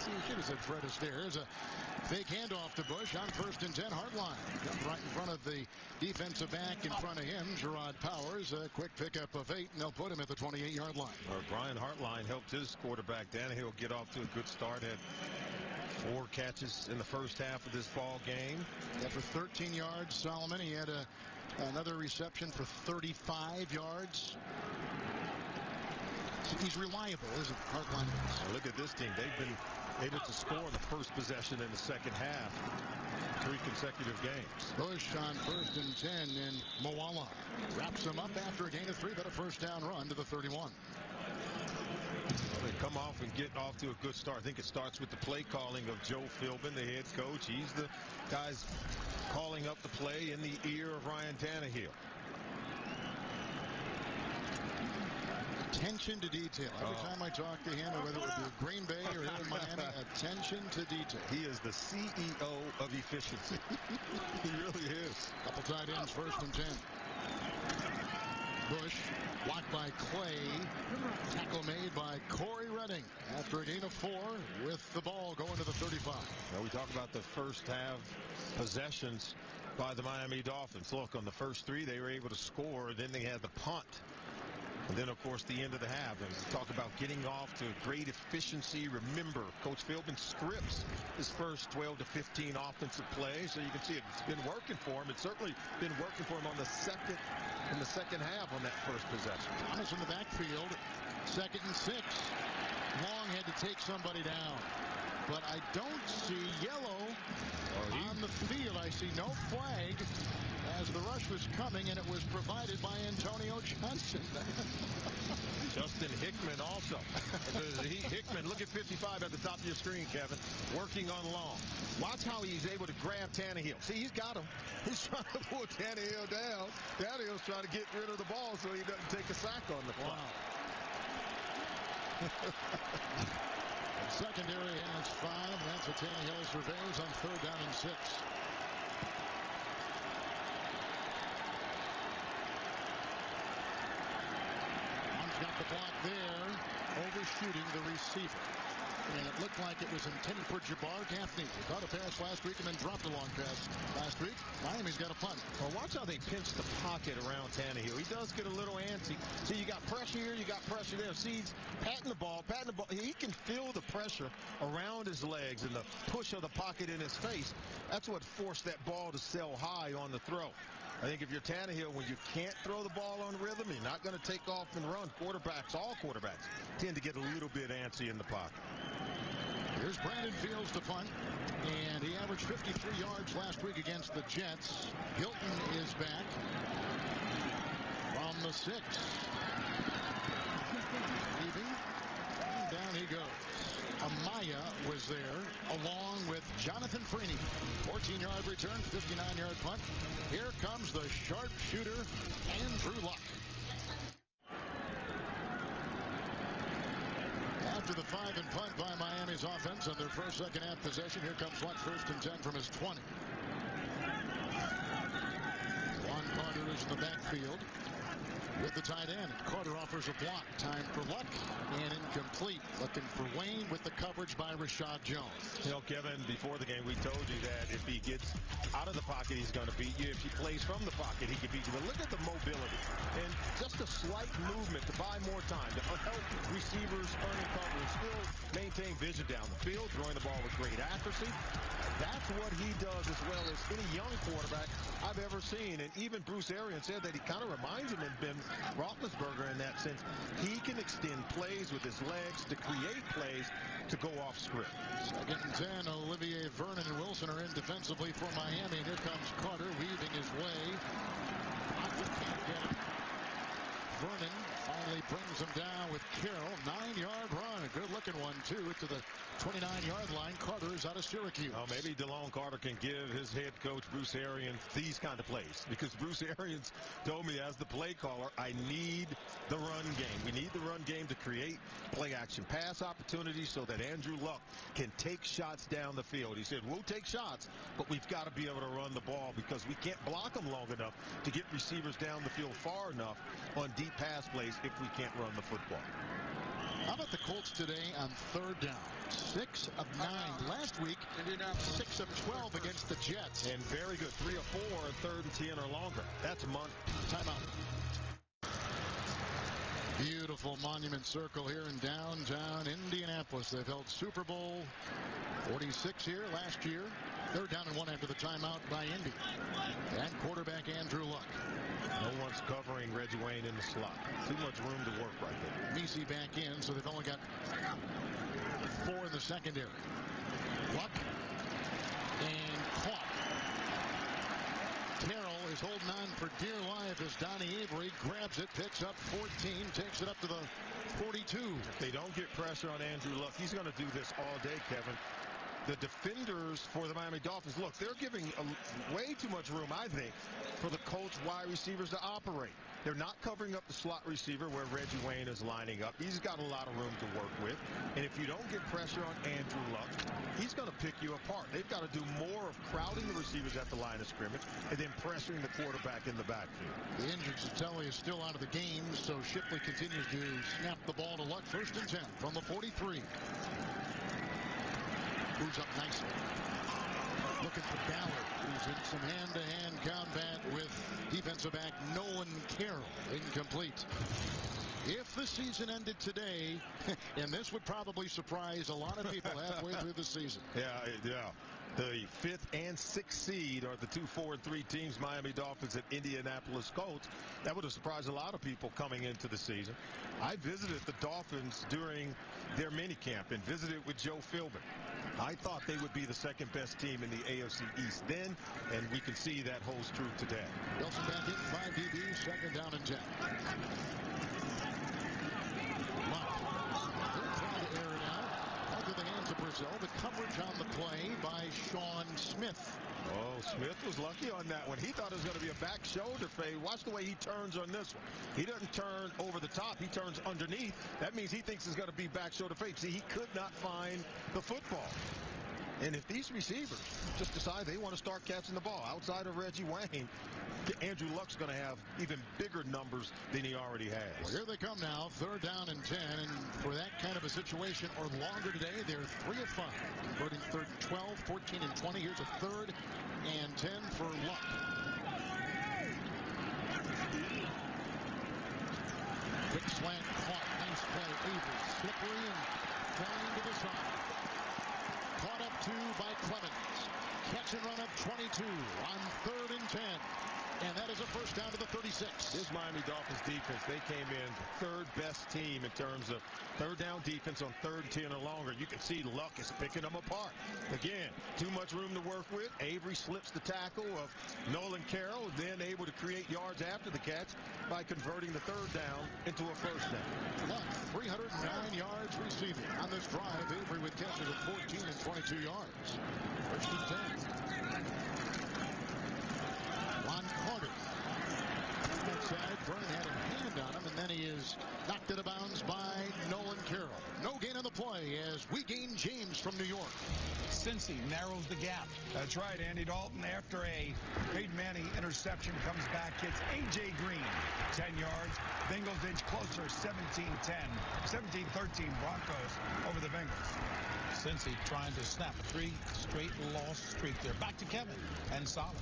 You should have said Fred Astaire. Here's a fake handoff to Bush on 1st and 10, hard line. Right in front of the defensive back in front of him, Gerard Powers. A quick pickup of 8, and they'll put him at the 28-yard line. Brian Hartline helped his quarterback Tannehill get off to a good start. Had 4 catches in the first half of this ball game. After 13 yards, Solomon, he had another reception for 35 yards. He's reliable, isn't Hartline? Look at this team. They've been able to score the first possession in the second half. 3 consecutive games. Bush on 1st and 10, and Moala wraps him up after a gain of 3, but a first down run to the 31. They come off and get off to a good start. I think it starts with the play calling of Joe Philbin, the head coach. He's the guy's calling up the play in the ear of Ryan Tannehill. Attention to detail. Every time I talk to him, whether it would be Green Bay or here in Miami, attention to detail. He is the CEO of efficiency. He really is. Couple tight ends, 1st and 10. Bush blocked by Clay. Tackle made by Corey Redding after a gain of 4 with the ball going to the 35. Now we talk about the first half possessions by the Miami Dolphins. Look, on the first 3, they were able to score. Then they had the punt. And then, of course, the end of the half. And talk about getting off to great efficiency. Remember, Coach Philbin scripts his first 12 to 15 offensive plays. So you can see it's been working for him. It's certainly been working for him in the second half on that first possession. Thomas in the backfield. 2nd and 6. Long had to take somebody down. But I don't see yellow on the field. I see no flag as the rush was coming, and it was provided by Antonio Johnson. Justin Hickman also. Hickman, look at 55 at the top of your screen, Kevin, working on Long. Watch how he's able to grab Tannehill. See, he's got him. He's trying to pull Tannehill down. Tannehill's trying to get rid of the ball so he doesn't take a sack on the fly. Wow. Secondary has 5. That's what Tannehill surveys on 3rd down and 6. One's got the block there, overshooting the receiver. And it looked like it was intended for Jabbar Gaffney. He caught a pass last week and then dropped a long pass last week. Miami's got a punt. Well, watch how they pinch the pocket around Tannehill. He does get a little antsy. See, you got pressure here, you got pressure there. See, he's patting the ball. He can feel the pressure around his legs and the push of the pocket in his face. That's what forced that ball to sail high on the throw. I think if you're Tannehill, when you can't throw the ball on rhythm, you're not going to take off and run. All quarterbacks tend to get a little bit antsy in the pocket. Here's Brandon Fields to punt, and he averaged 53 yards last week against the Jets. Hilton is back from the 6. Leaving, and down he goes. Amaya was there, along with Jonathan Freeney. 14-yard return, 59-yard punt. Here comes the sharpshooter, Andrew Luck. After the 5 and punt by Miami's offense on their first second half possession, here comes Luck, 1st and 10 from his 20. Juan Carter is in the backfield with the tight end. Carter offers a block. Time for Luck, and incomplete. Looking for Wayne with the coverage by Rashad Jones. You know, Kevin, before the game, we told you that if he gets out of the pocket, he's going to beat you. If he plays from the pocket, he can beat you. But look at the mobility. And just a slight movement to buy more time, to help receivers earning cover and still maintain vision down the field, throwing the ball with great accuracy. That's what he does as well as any young quarterback I've ever seen. And even Bruce Arians said that he kind of reminds him of Ben Roethlisberger in that sense. He can extend plays with his legs to create plays to go off script. 2nd and 10. Olivier Vernon and Wilson are in defensively for Miami. And here comes Carter weaving his way. Can't get him. Vernon finally brings him down with Carroll. 9-yard run. A good-looking one, too, to the 29-yard line. Carter is out of Syracuse. Oh, maybe DeLone Carter can give his head coach, Bruce Arians, these kind of plays. Because Bruce Arians told me as the play caller, I need the run game. We need the run game to create play-action pass opportunities so that Andrew Luck can take shots down the field. He said, we'll take shots, but we've got to be able to run the ball because we can't block them long enough to get receivers down the field far enough on deep pass plays if we can't run the football. How about the Colts today on third down? 6 of 9. Last week, 6 of 12 against the Jets. And very good. 3 of 4 on 3rd and 10 or longer. That's money. Timeout. Beautiful Monument Circle here in downtown Indianapolis. They've held Super Bowl 46 here last year. 3rd down and 1 after the timeout by Indy. And quarterback Andrew Luck. No one's covering Reggie Wayne in the slot. Too much room to work right there. Messi back in, so they've only got 4 in the secondary. Luck and caught. Carroll is holding on for dear life as Donnie Avery grabs it, picks up 14, takes it up to the 42. If they don't get pressure on Andrew Luck, he's going to do this all day, Kevin. The defenders for the Miami Dolphins, look, they're giving way too much room, I think, for the Colts wide receivers to operate. They're not covering up the slot receiver where Reggie Wayne is lining up. He's got a lot of room to work with. And if you don't get pressure on Andrew Luck, he's going to pick you apart. They've got to do more of crowding the receivers at the line of scrimmage and then pressuring the quarterback in the backfield. The injured Satelli is still out of the game, so Shipley continues to snap the ball to Luck. 1st and 10 from the 43. Moves up nicely. Looking for Ballard, who's in some hand-to-hand combat with defensive back Nolan Carroll. Incomplete. If the season ended today, and this would probably surprise a lot of people halfway through the season. Yeah. The 5th and 6th seed are the 2, 4, and 3 teams, Miami Dolphins and Indianapolis Colts. That would have surprised a lot of people coming into the season. I visited the Dolphins during their minicamp and visited with Joe Philbin. I thought they would be the 2nd best team in the AFC East then, and we can see that holds true today. Wilson back in, 5 DBs, 2nd down and 10. They're trying to air it out. Under the hands of Brazil. The coverage on the play by Sean Smith. Oh, Smith was lucky on that one. He thought it was going to be a back shoulder fade. Watch the way he turns on this one. He doesn't turn over the top. He turns underneath. That means he thinks it's going to be back shoulder fade. See, he could not find the football. And if these receivers just decide they want to start catching the ball outside of Reggie Wayne, Andrew Luck's going to have even bigger numbers than he already has. Well, here they come now, 3rd down and 10. And for that kind of a situation or longer today, they're 3 of 5. Converting 3rd and 12, 14 and 20. Here's a 3rd and 10 for Luck. Quick slant caught. Nice play. Avery slippery and flying to the side. Caught up 2 by Clemens. Catch and run up 22 on 3rd and 10. And that is a 1st down to the 36. This Miami Dolphins defense, they came in 3rd best team in terms of 3rd down defense on 3rd and 10 or longer. You can see Luck is picking them apart. Again, too much room to work with. Avery slips the tackle of Nolan Carroll, then able to create yards after the catch by converting the 3rd down into a 1st down. Luck, 309 yards receiving. On this drive, Avery with catches of 14 and 22 yards. 1st and 10. Ron Carter. Outside, Vernon had a hand on him, and then he is knocked out of bounds by Nolan Carroll. No gain on the play as we gain James from New York. Cincy narrows the gap. That's right, Andy Dalton, after a Peyton Manning interception, comes back, hits A.J. Green, 10 yards. Bengals inch closer, 17-10. 17-13 Broncos over the Bengals. Cincy trying to snap a 3-straight loss streak there. Back to Kevin and Solid.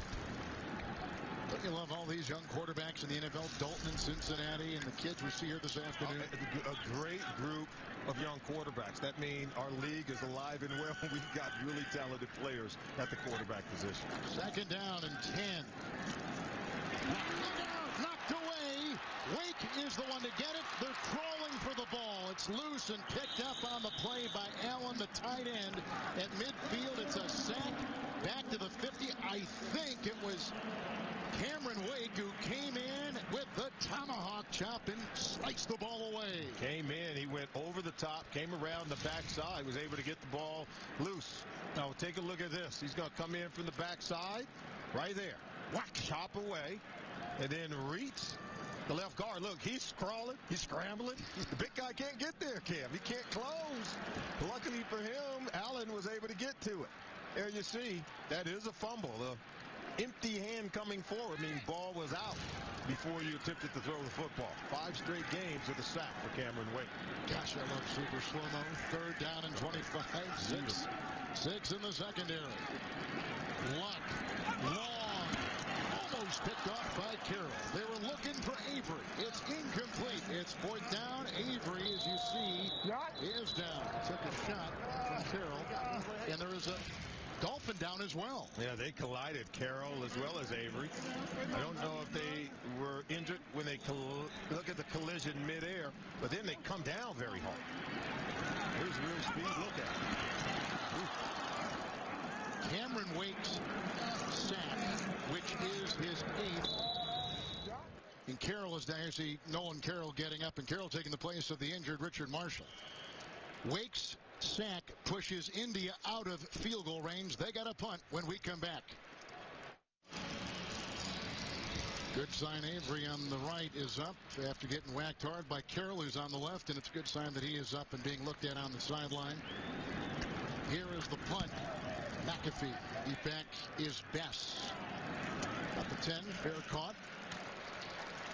Don't you love all these young quarterbacks in the NFL? Dalton in Cincinnati and the kids we see here this afternoon. A great group of young quarterbacks. That means our league is alive and well. We've got really talented players at the quarterback position. 2nd down and 10. Knocked away. Wake is the one to get it. They're crawling for the ball. It's loose and picked up on the play by Allen, the tight end. At midfield, it's a sack. Back to the 50. I think it was Cameron Wake who came in with the tomahawk chop and sliced the ball away. Came in, he went over the top, came around the backside, was able to get the ball loose. Now take a look at this. He's going to come in from the backside, right there. Whack, chop away, and then reach the left guard. Look, he's crawling, he's scrambling. The big guy can't get there, Cam. He can't close. Luckily for him, Allen was able to get to it. There you see, that is a fumble. Empty hand coming forward means ball was out before you attempted to throw the football. 5 straight games with a sack for Cameron Wake. Gosh, I love super slow-mo. 3rd down and 25. 6 in the secondary. Luck. Long. Almost picked off by Carroll. They were looking for Avery. It's incomplete. It's 4th down. Avery, as you see, is down. Took a shot from Carroll. And there is a Dolphin down as well. Yeah, they collided, Carroll as well as Avery. I don't know if they were injured when they look at the collision midair, but then they come down very hard. Here's real speed. Look at it. Cameron Wake's sack, which is his 8th. And Carroll is down here. See Nolan Carroll getting up, and Carroll taking the place of the injured Richard Marshall. Wake's sack pushes India out of field goal range. They got a punt when we come back. Good sign Avery on the right is up after getting whacked hard by Carroll, who's on the left, and it's a good sign that he is up and being looked at on the sideline. Here is the punt. McAfee. The back is Bess. Up the 10. Fair caught.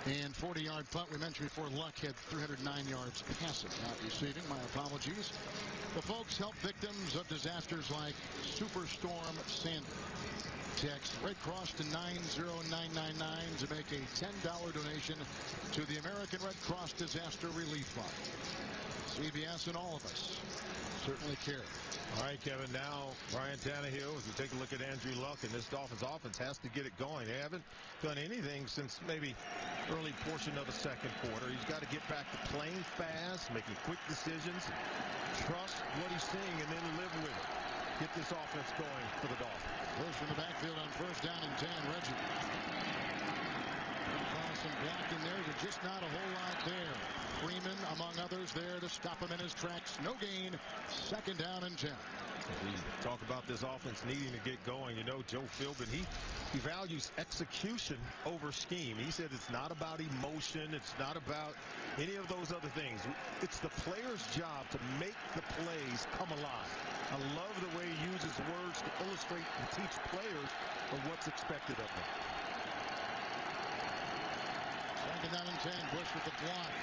And 40-yard punt. We mentioned before Luck had 309 yards passing, not receiving. My apologies. The folks help victims of disasters like Superstorm Sandy. Text Red Cross to 90999 to make a $10 donation to the American Red Cross Disaster Relief Fund. CBS and all of us certainly care. All right, Kevin, now Ryan Tannehill, as we take a look at Andrew Luck, and this Dolphins offense has to get it going. They haven't done anything since maybe early portion of the second quarter. He's got to get back to playing fast, making quick decisions, trust what he's seeing, and then live with it. Get this offense going for the Dolphins. Goes from the backfield on 1st down and 10. Reggie. Some blocking there. There's just not a whole lot there. Freeman, among others, there to stop him in his tracks. No gain. 2nd down and 10. We talk about this offense needing to get going. You know, Joe Philbin, he values execution over scheme. He said it's not about emotion. It's not about any of those other things. It's the player's job to make the plays come alive. I love the way he uses words to illustrate and teach players of what's expected of them. 2nd down and 10. Bush with the block.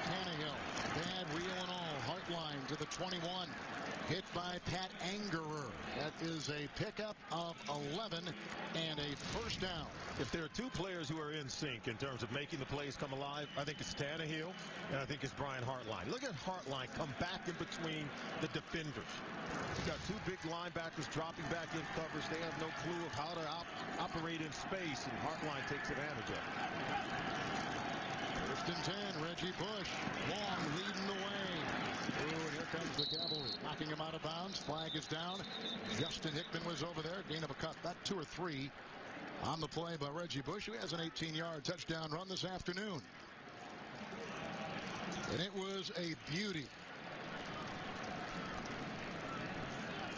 Tannehill. Bad wheel and all. Hartline to the 21. Hit by Pat Angerer. That is a pickup of 11 and a 1st down. If there are 2 players who are in sync in terms of making the plays come alive, I think it's Tannehill and I think it's Brian Hartline. Look at Hartline come back in between the defenders. You've got 2 big linebackers dropping back in coverage. They have no clue of how to operate in space, and Hartline takes advantage of it. 1st and 10. Reggie Bush. Long leading the way. Oh, and here comes the cavalry. Knocking him out of bounds. Flag is down. Justin Hickman was over there. Gain of a cut. About 2 or 3 on the play by Reggie Bush, who has an 18-yard touchdown run this afternoon. And it was a beauty.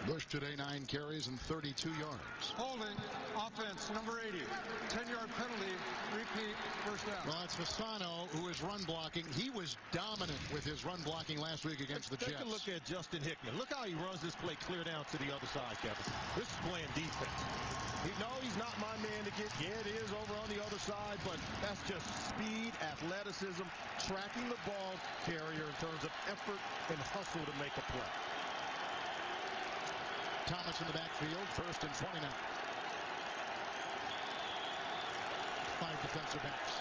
Bush today 9 carries and 32 yards. Holding, offense, number 80. 10-yard penalty, repeat, 1st down. Well, it's Fasano who is run blocking. He was dominant with his run blocking last week against the Jets. Take a look at Justin Hickman. Look how he runs this play clear down to the other side, Kevin. This is playing defense. He's not my man to get. Yeah, it is over on the other side, but that's just speed, athleticism, tracking the ball carrier in terms of effort and hustle to make a play. Thomas in the backfield, 1st and 20 now. 5 defensive backs.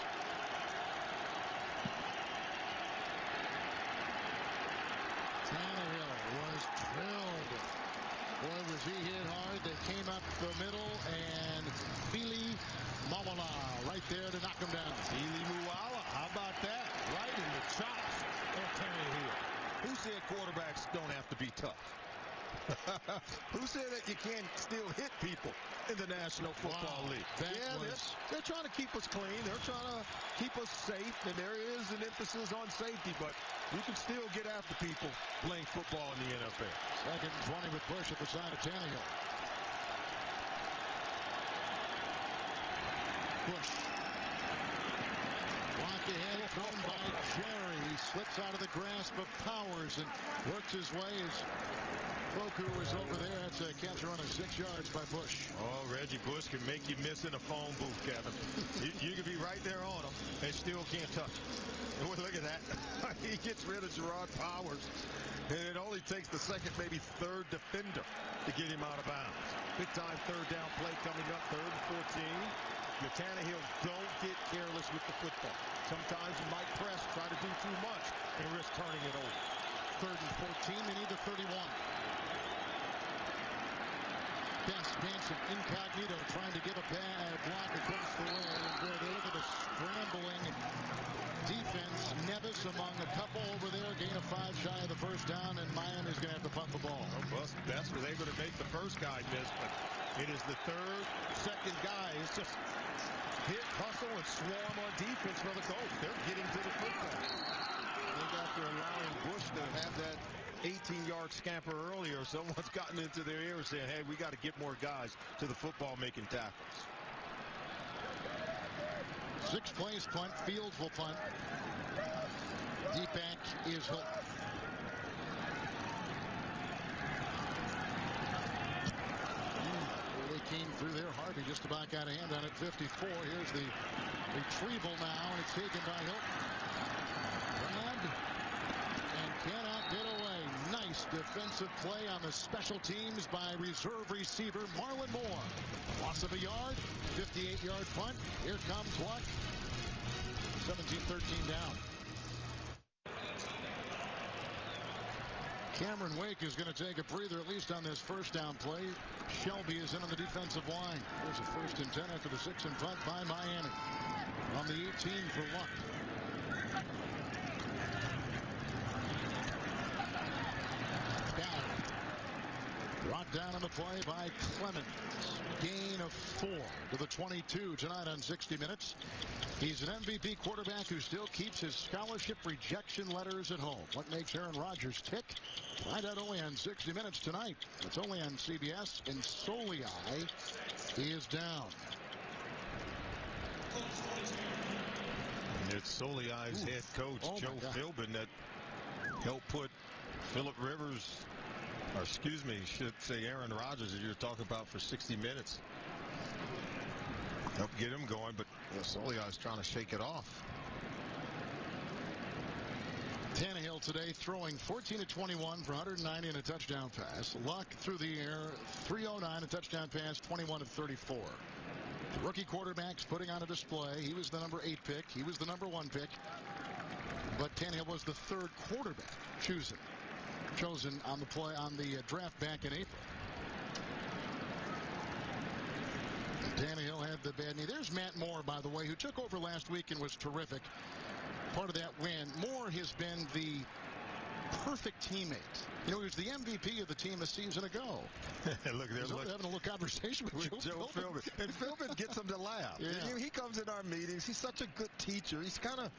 Tannehill was drilled. Boy, was as he hit hard. They came up the middle, and Fili Mawala right there to knock him down. Fili Mawala, how about that? Right in the chops of Tannehill. Who said quarterbacks don't have to be tough? Who said that you can't still hit people in the National Football League? They're trying to keep us clean. They're trying to keep us safe, and there is an emphasis on safety, but you can still get after people playing football in the NFL. 2nd and 20 with Bush at the side of Tannehill. Bush. Block ahead, thrown by Jerry. He slips out of the grasp of Powers and works his way as Boku is over there. That's a catch run of 6 yards by Bush. Oh, Reggie Bush can make you miss in a phone booth, Kevin. you can be right there on him and still can't touch him. And look at that. He gets rid of Gerard Powers. And it only takes the second, maybe third defender to get him out of bounds. Big time 3rd down play coming up, 3rd and 14. Your Tannehill, don't get careless with the football. Sometimes you might press, try to do too much, and risk turning it over. 3rd and 14, they need the 31. Best Benson incognito trying to give a bad block across the way. They look at the scrambling defense. Nevis among a couple over there. Gain of 5 shy of the 1st down, and Miami's going to have to punt the ball. Best was able to make the first guy miss, but it is the 2nd guy. It's just hit, hustle, and swarm on defense for the Colts. They're getting to the football. I think after allowing Bush to have that 18-yard scamper earlier, someone's gotten into their ear saying, hey, we got to get more guys to the football making tackles. 6 plays punt. Fields will punt. Deep back is Hilton. They came through there. Harvey just about got a hand on it. 54. Here's the retrieval now, and it's taken by Hilton. Grabbed and cannot get away. Nice defensive play on the special teams by reserve receiver Marlon Moore. Loss of a yard, 58-yard punt. Here comes Luck. 17-13 down. Cameron Wake is going to take a breather, at least on this 1st down play. Shelby is in on the defensive line. There's a 1st and 10 after the 6 and punt by Miami. On the 18 for Luck. Brought down on the play by Clemens. Gain of 4 to the 22 tonight on 60 Minutes. He's an MVP quarterback who still keeps his scholarship rejection letters at home. What makes Aaron Rodgers tick? Find out only on 60 Minutes tonight. It's only on CBS, and Solei is down. It's Solei's head coach, Joe Philbin, that helped put Phillip Rivers, or excuse me, should say Aaron Rodgers, that you're talking about for 60 minutes. Help get him going, but Solei's trying to shake it off. Tannehill today throwing 14 of 21 for 190 and a touchdown pass. Luck through the air, 309, a touchdown pass, 21 of 34. The rookie quarterbacks putting on a display. He was the number 8 pick. He was the number 1 pick. But Tannehill was the 3rd quarterback chosen on the play on the draft back in April. Tannehill had the bad knee. There's Matt Moore, by the way, who took over last week and was terrific. Part of that win. Moore has been the perfect teammate. You know, he was the MVP of the team a season ago. Look, they're having a little conversation with Joe Philbin. And Philbin gets him to laugh. Yeah. He comes in our meetings. He's such a good teacher. He's kind of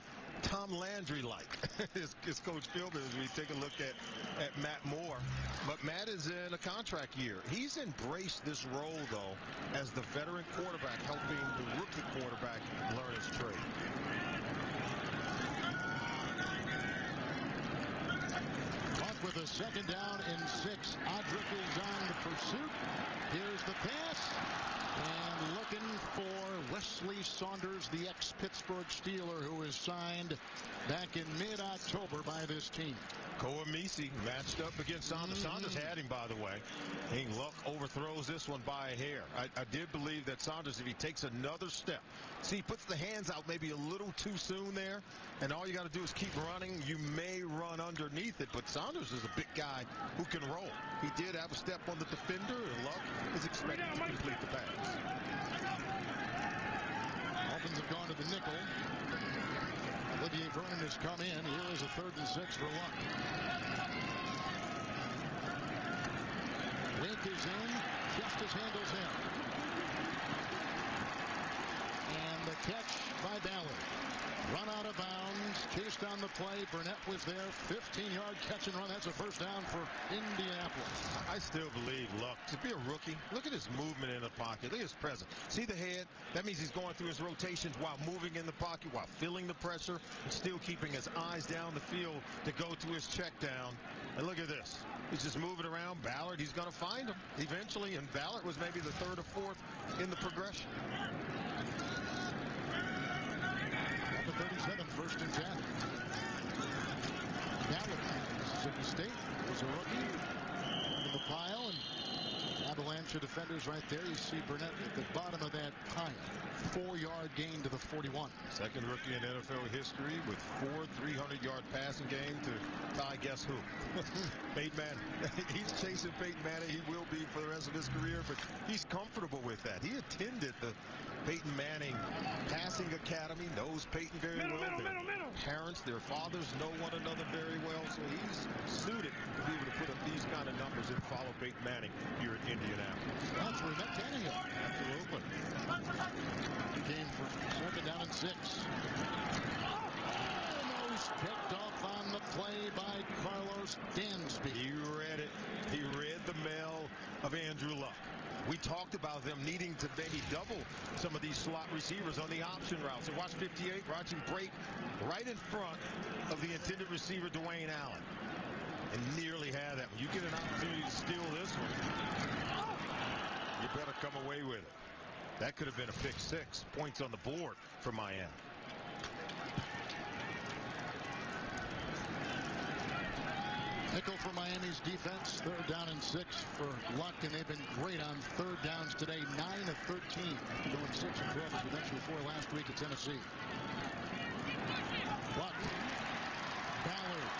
Tom Landry-like, is Coach Philbin, as we take a look at Matt Moore. But Matt is in a contract year. He's embraced this role, though, as the veteran quarterback, helping the rookie quarterback learn his trade. With a 2nd down and 6. Odrick is on the pursuit. Here's the pass. And looking for Wesley Saunders, the ex-Pittsburgh Steeler, who was signed back in mid-October by this team. Koamisi matched up against Saunders. Saunders had him, by the way. And Luck overthrows this one by a hair. I did believe that Saunders, if he takes another step, see, he puts the hands out maybe a little too soon there, and all you got to do is keep running. You may run underneath it, but Saunders is a big guy who can roll. He did have a step on the defender, and Luck is expected to complete the pass. Dolphins have gone to the nickel. Olivier Vernon has come in. Here is a 3rd and 6 for Luck. Wake is in. Justice handles him. And the catch by Ballard. Run out of bounds. Chased on the play. Burnett was there. 15-yard catch and run. That's a first down for Indianapolis. I still believe Luck to be a rookie. Look at his movement in the pocket. Look at his presence. See the head? That means he's going through his rotations while moving in the pocket, while feeling the pressure, and still keeping his eyes down the field to go to his check down. And look at this. He's just moving around. Ballard, he's going to find him eventually, and Ballard was maybe the 3rd or 4th in the progression. Number 37, 1st and 10. Ballard, Mississippi State, was a rookie. Into the pile, and avalanche of defenders right there. You see Burnett at the bottom of that pile. 4-yard gain to the 41. Second rookie in NFL history with 4 300-yard passing game to tie guess who? Peyton Manning. He's chasing Peyton Manning. He will be for the rest of his career, but he's comfortable with that. He attended the Peyton Manning Passing Academy, knows Peyton very well. Their parents, their fathers know one another very well, so he's suited to be able to put up these kind of numbers and follow Peyton Manning here at Indianapolis. That's where Matt Tannehill. Absolutely. Game for 2nd down and 6. Almost picked off on the play by Carlos Dansby. He read it. He read the mail of Andrew Luck. We talked about them needing to maybe double some of these slot receivers on the option routes. And watch 58, watch him break right in front of the intended receiver, Dwayne Allen. And nearly had that. When you get an opportunity to steal this one, you better come away with it. That could have been a pick 6. Points on the board for Miami. Nickel for Miami's defense. 3rd down and 6 for Luck, and they've been great on 3rd downs today. 9 of 13. After going 6 and 12, as we mentioned before, last week at Tennessee. Luck. Ballard.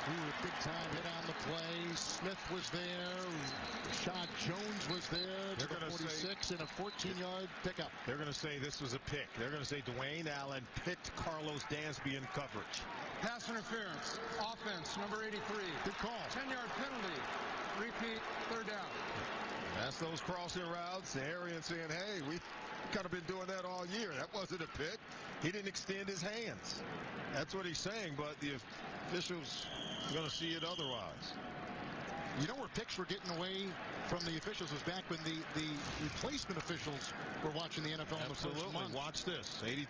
Ooh, a big time hit on the play. Smith was there. Rashad Jones was there. They're going to 46 and a 14-yard pickup. They're going to say this was a pick. They're going to say Dwayne Allen picked Carlos Dansby in coverage. Pass interference. Offense, number 83. Good call. 10-yard penalty. Repeat, 3rd down. That's those crossing routes. Arian saying, hey, we've kind of been doing that all year. That wasn't a pick. He didn't extend his hands. That's what he's saying, but the officials are going to see it otherwise. You know where picks were getting away from the officials was back when the replacement officials were watching the NFL in the first month. Watch this. 80,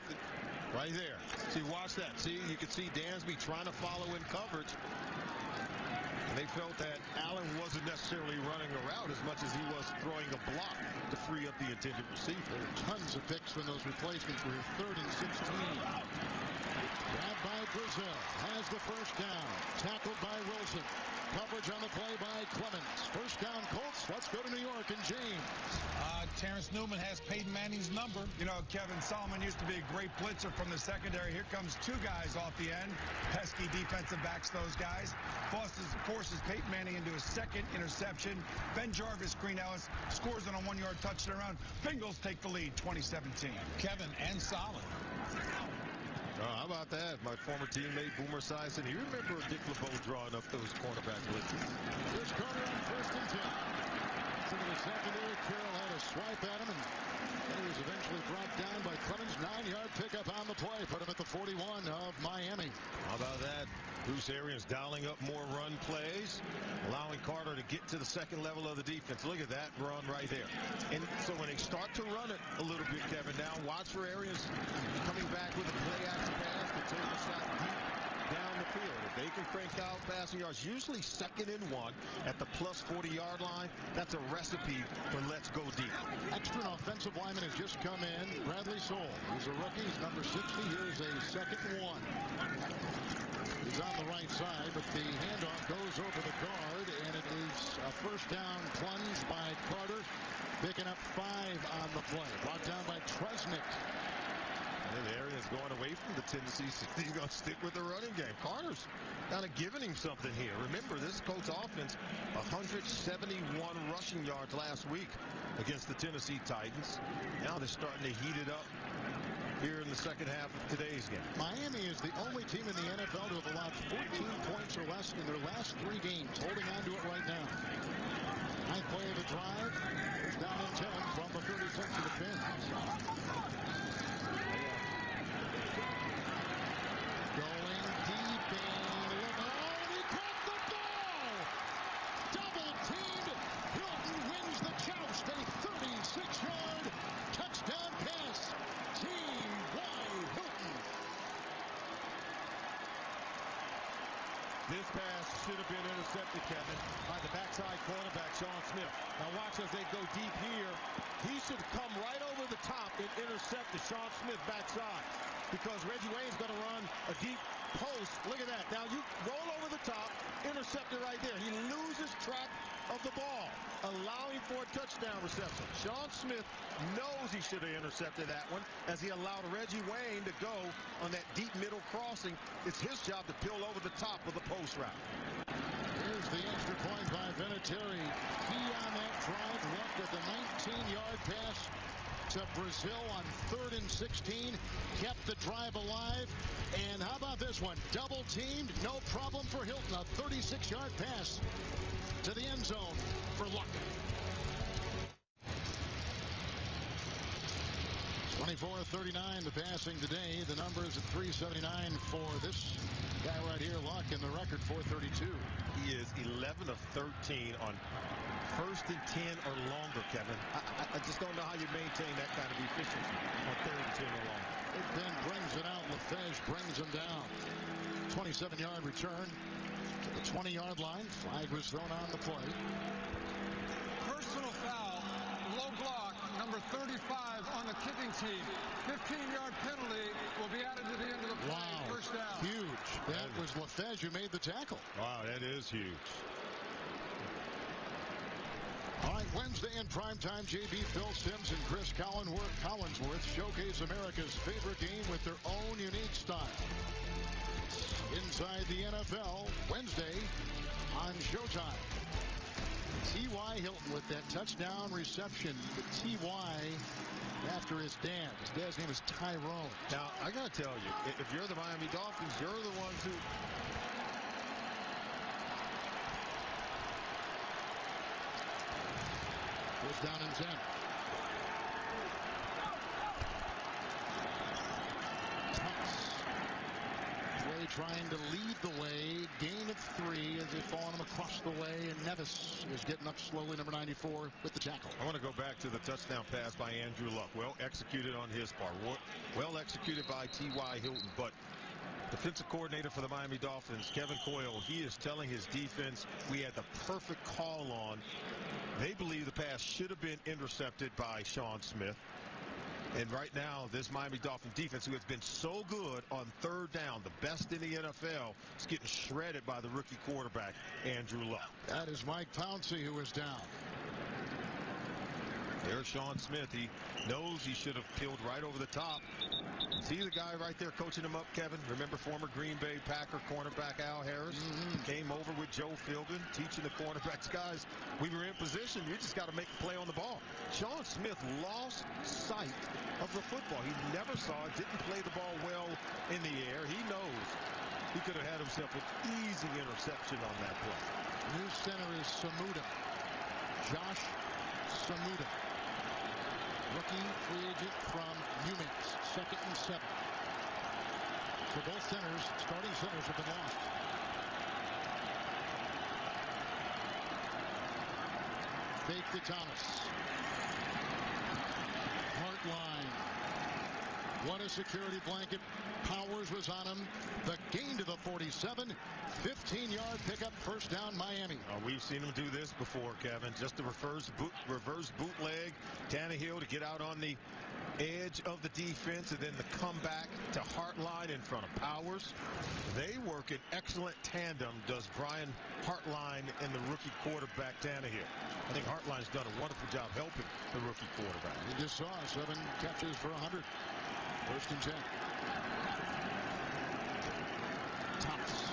right there. See, watch that. See, you can see Dansby trying to follow in coverage. And they felt that Allen wasn't necessarily running a route as much as he was throwing a block to free up the intended receiver. There were tons of picks when those replacements were 3rd and 16. Grabbed by Brazil. Has the first down. Tackled by Wilson. Coverage on the play by Clemens. First down Colts. Let's go to New York and James. Terrence Newman has Peyton Manning's number. You know, Kevin Solomon used to be a great blitzer from the secondary. Here comes 2 guys off the end. Pesky defensive backs, those guys. Forces Peyton Manning into his 2nd interception. Ben Jarvis, Green Ellis scores on a 1-yard touchdown. Bengals take the lead, 2017. Kevin and Solid. Oh, how about that? My former teammate Boomer Esiason. You remember Dick LeBeau drawing up those cornerback blitzes? Here's Carter on 1st and 10. Into the secondary. Carroll had a swipe at him, and he was eventually brought down by Clemens. 9-yard pickup on the play. Put him at the 41 of Miami. How about that? Bruce Arians dialing up more run plays, allowing Carter to get to the 2nd level of the defense. Look at that run right there. And so when they start to run it a little bit, Kevin, now watch for Arians coming back with a play action pass to take a shot deep. down the field. If they can crank out passing yards, usually 2nd and 1 at the plus 40-yard line, that's a recipe for let's go deep. Extra offensive lineman has just come in. Bradley Soul. He's a rookie. He's number 60. Here's a 2nd and 1. He's on the right side, but the handoff goes over the guard, and it is a first down plunge by Carter, picking up 5 on the play. Brought down by Tresnick. And Arians going away from the tendencies. He's going to stick with the running game. Carter's kind of giving him something here. Remember, this Colts offense, 171 rushing yards last week against the Tennessee Titans. Now they're starting to heat it up here in the second half of today's game. Miami is the only team in the NFL to have allowed 14 points or less in their last 3 games, holding on to it right now. Ninth play of the drive. First down and 10 from the 36 of the Fins. Going deep and he caught the ball! Double teamed. Hilton wins the joust. A 36-yard touchdown pass. T.Y. Hilton. This pass should have been intercepted, Kevin, by the backside quarterback, Sean Smith. Now watch as they go deep here. He should come right over the top and intercept the Sean Smith backside, because Reggie Wayne's going to run a deep post. Look at that. Now you roll over the top, intercept it right there. He loses track of the ball, allowing for a touchdown reception. Sean Smith knows he should have intercepted that one, as he allowed Reggie Wayne to go on that deep middle crossing. It's his job to peel over the top of the post route. Here's the extra point by Vinatieri. Key on that drive, left with a 19-yard pass to Brazil on 3rd and 16. Kept the drive alive. And how about this one? Double teamed, no problem for Hilton. A 36-yard pass to the end zone for Luck. 24-39 the passing today. The numbers at 379 for this guy right here, Luck, and the record 432. He is 11 of 13 on 1st and 10 or longer, Kevin. I just don't know how you maintain that kind of efficiency on 3rd and 10 or longer. It then brings it out. LaFege brings him down. 27-yard return to the 20-yard line. Flag was thrown on the play. Personal foul, low block, number 35 on the kicking team. 15-yard penalty will be added to the end of the play. Wow. First down. Huge. That was LaFege who made the tackle. Wow, that is huge. All right, Wednesday in primetime, JB, Phil Simms, and Chris Collinsworth showcase America's favorite game with their own unique style. Inside the NFL, Wednesday on Showtime. T.Y. Hilton with that touchdown reception. T.Y. after his dad. His dad's name is Tyrone. Now, I got to tell you, if you're the Miami Dolphins, you're the ones who... First down and 10. Way trying to lead the way. Gain of 3 as they fall on him across the way. And Nevis is getting up slowly, number 94, with the tackle. I want to go back to the touchdown pass by Andrew Luck. Well executed on his part. Well executed by T.Y. Hilton. But defensive coordinator for the Miami Dolphins, Kevin Coyle, he is telling his defense we had the perfect call on. They believe the pass should have been intercepted by Sean Smith. And right now, this Miami Dolphins defense, who has been so good on 3rd down, the best in the NFL, is getting shredded by the rookie quarterback, Andrew Luck. That is Mike Pouncey, who is down. There's Sean Smith. He knows he should have peeled right over the top. See the guy right there coaching him up, Kevin? Remember former Green Bay Packer cornerback Al Harris? Came over with Joe Philbin, teaching the cornerbacks, guys, we were in position. You just got to make a play on the ball. Sean Smith lost sight of the football. He never saw it, didn't play the ball well in the air. He knows he could have had himself an easy interception on that play. New center is Samuda. Josh Samuda. Rookie free agent from UMass. 2nd and 7. So both centers, starting centers, have been lost. Fake to Thomas. Hartline. What a security blanket. Powers was on him. The gain to the 47. 15-yard pickup, first down, Miami. We've seen him do this before, Kevin. Just the reverse bootleg. Tannehill to get out on the edge of the defense, and then the comeback to Hartline in front of Powers. They work in excellent tandem, does Brian Hartline and the rookie quarterback Tannehill. I think Hartline's done a wonderful job helping the rookie quarterback. You just saw 7 catches for 100. First and 10. Thomas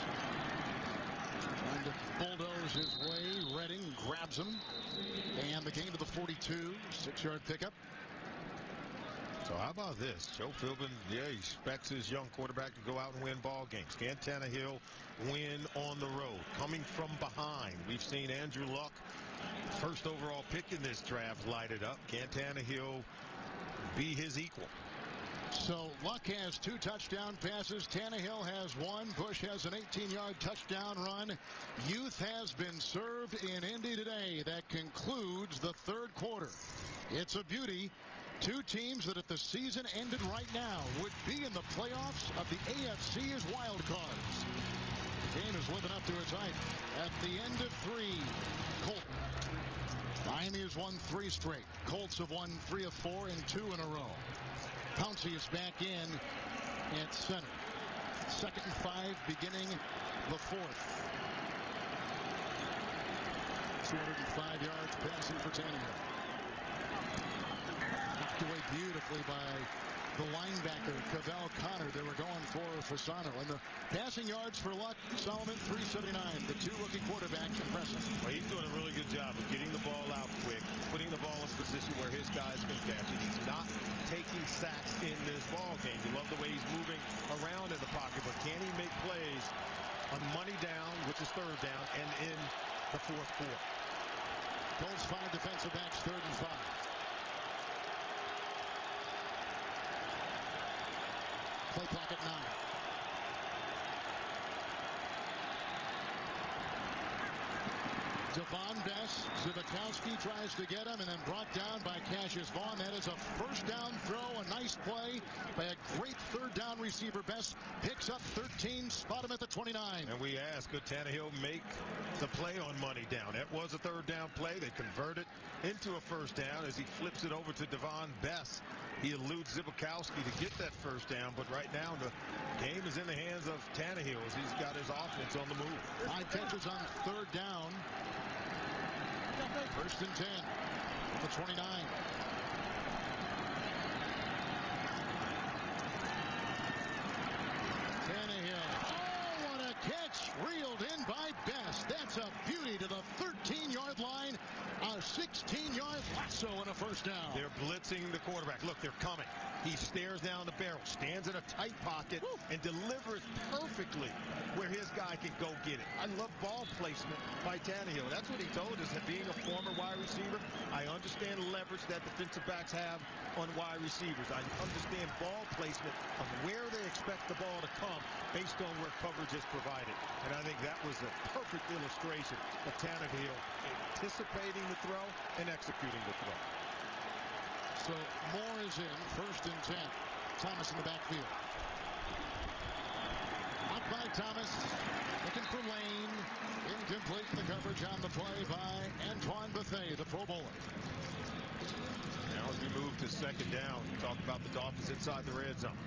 trying to bulldoze his way. Redding grabs him. And the gain to the 42. 6-yard pickup. So how about this? Joe Philbin, he expects his young quarterback to go out and win ball games. Can Tannehill win on the road? Coming from behind. We've seen Andrew Luck, first overall pick in this draft, light it up. Can Tannehill be his equal? So Luck has 2 touchdown passes. Tannehill has 1. Bush has an 18-yard touchdown run. Youth has been served in Indy today. That concludes the third quarter. It's a beauty. 2 teams that if the season ended right now would be in the playoffs of the AFC as wild cards. The game is living up to its hype. At the end of 3, Colts. Miami has won 3 straight. Colts have won 3 of 4 and 2 in a row. Pouncey is back in at center. 2nd and 5, beginning the 4th. 205 yards passing for Tannehill. Knocked away beautifully by the linebacker, Cavell Connor. They were going for Fasano. And the passing yards for Luck, Solomon, 379. The 2 rookie quarterbacks impressive. Well, he's doing a really good job of getting the ball out quick, putting the ball in position where his guys can catch it. He's not taking sacks in this ball game. You love the way he's moving around in the pocket, but can he make plays on money down, which is 3rd down, and in the 4th quarter? Colts 5 defensive backs, 3rd and 5. Play clock at 9. Devon Bess, Zibikowski tries to get him and then brought down by Cassius Vaughn. That is a first down throw, a nice play by a great 3rd down receiver. Bess picks up 13, spot him at the 29. And we ask, could Tannehill make the play on money down? That was a 3rd down play. They convert it into a first down as he flips it over to Devon Bess. He eludes Zibikowski to get that first down, but right now the game is in the hands of Tannehill as he's got his offense on the move. 5 catches on 3rd down. First and 10 at the 29. Tannehill. Oh, what a catch. Reeled in by Best. That's a beauty to the 13-yard line. A 16-yard lasso and a first down. They're blitzing the quarterback. Look, they're coming. He stares down the barrel, stands in a tight pocket, and delivers perfectly where his guy can go get it. I love ball placement by Tannehill. That's what he told us, that being a former wide receiver, I understand the leverage that defensive backs have on wide receivers. I understand ball placement of where they expect the ball to come based on where coverage is provided. And I think that was a perfect illustration of Tannehill anticipating the throw and executing the throw. So Moore is in, first and 10. Thomas in the backfield. Out by Thomas. Looking for Lane. Incomplete in the coverage on the play by Antoine Bethea, the Pro Bowler. Now as we move to 2nd down, we talk about the Dolphins inside the red zone.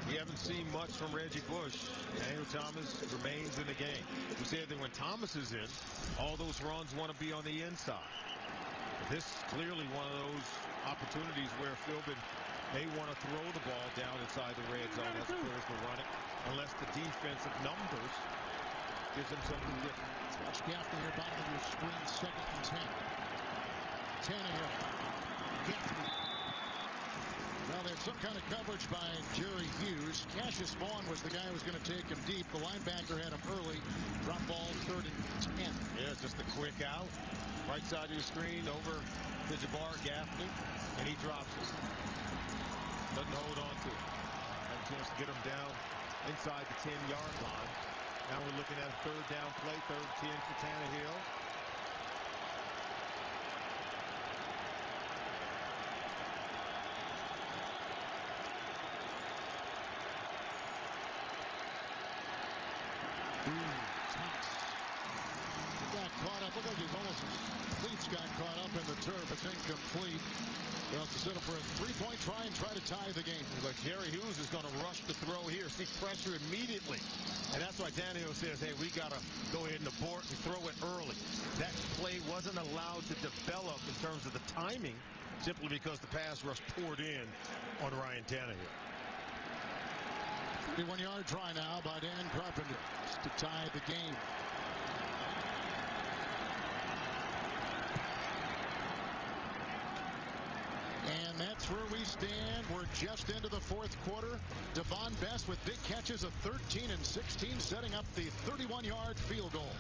We haven't seen much from Reggie Bush. Daniel Thomas remains in the game. We said that when Thomas is in, all those runs want to be on the inside. But this is clearly one of those opportunities where Philbin may want to throw the ball down inside the red zone as opposed to run it, unless the defensive numbers gives them something different. Watch gap there, bottom of your screen, 2nd and 10. Tannehill. Gaffney. Well, there's some kind of coverage by Jerry Hughes. Cassius Vaughn was the guy who was going to take him deep. The linebacker had him early. Drop ball, 3rd and 10. Yeah, just a quick out. Right side of your screen over to Jabbar Gaffney, and he drops it. Doesn't hold on to it. Had a chance to get him down inside the 10-yard line. Now we're looking at a 3rd down play, 3rd and 10 for Tannehill. got caught up in the turf. It's incomplete. They'll have to settle for a three-point try and try to tie the game. But Jerry Hughes is going to rush the throw here. See pressure immediately. And that's why Tannehill says, hey, we got to go ahead and abort and throw it early. That play wasn't allowed to develop in terms of the timing simply because the pass rush poured in on Ryan Tannehill. 51-yard try now by Dan Carpenter to tie the game. And that's where we stand. We're just into the fourth quarter. Devon Best with big catches of 13 and 16, setting up the 31-yard field goal.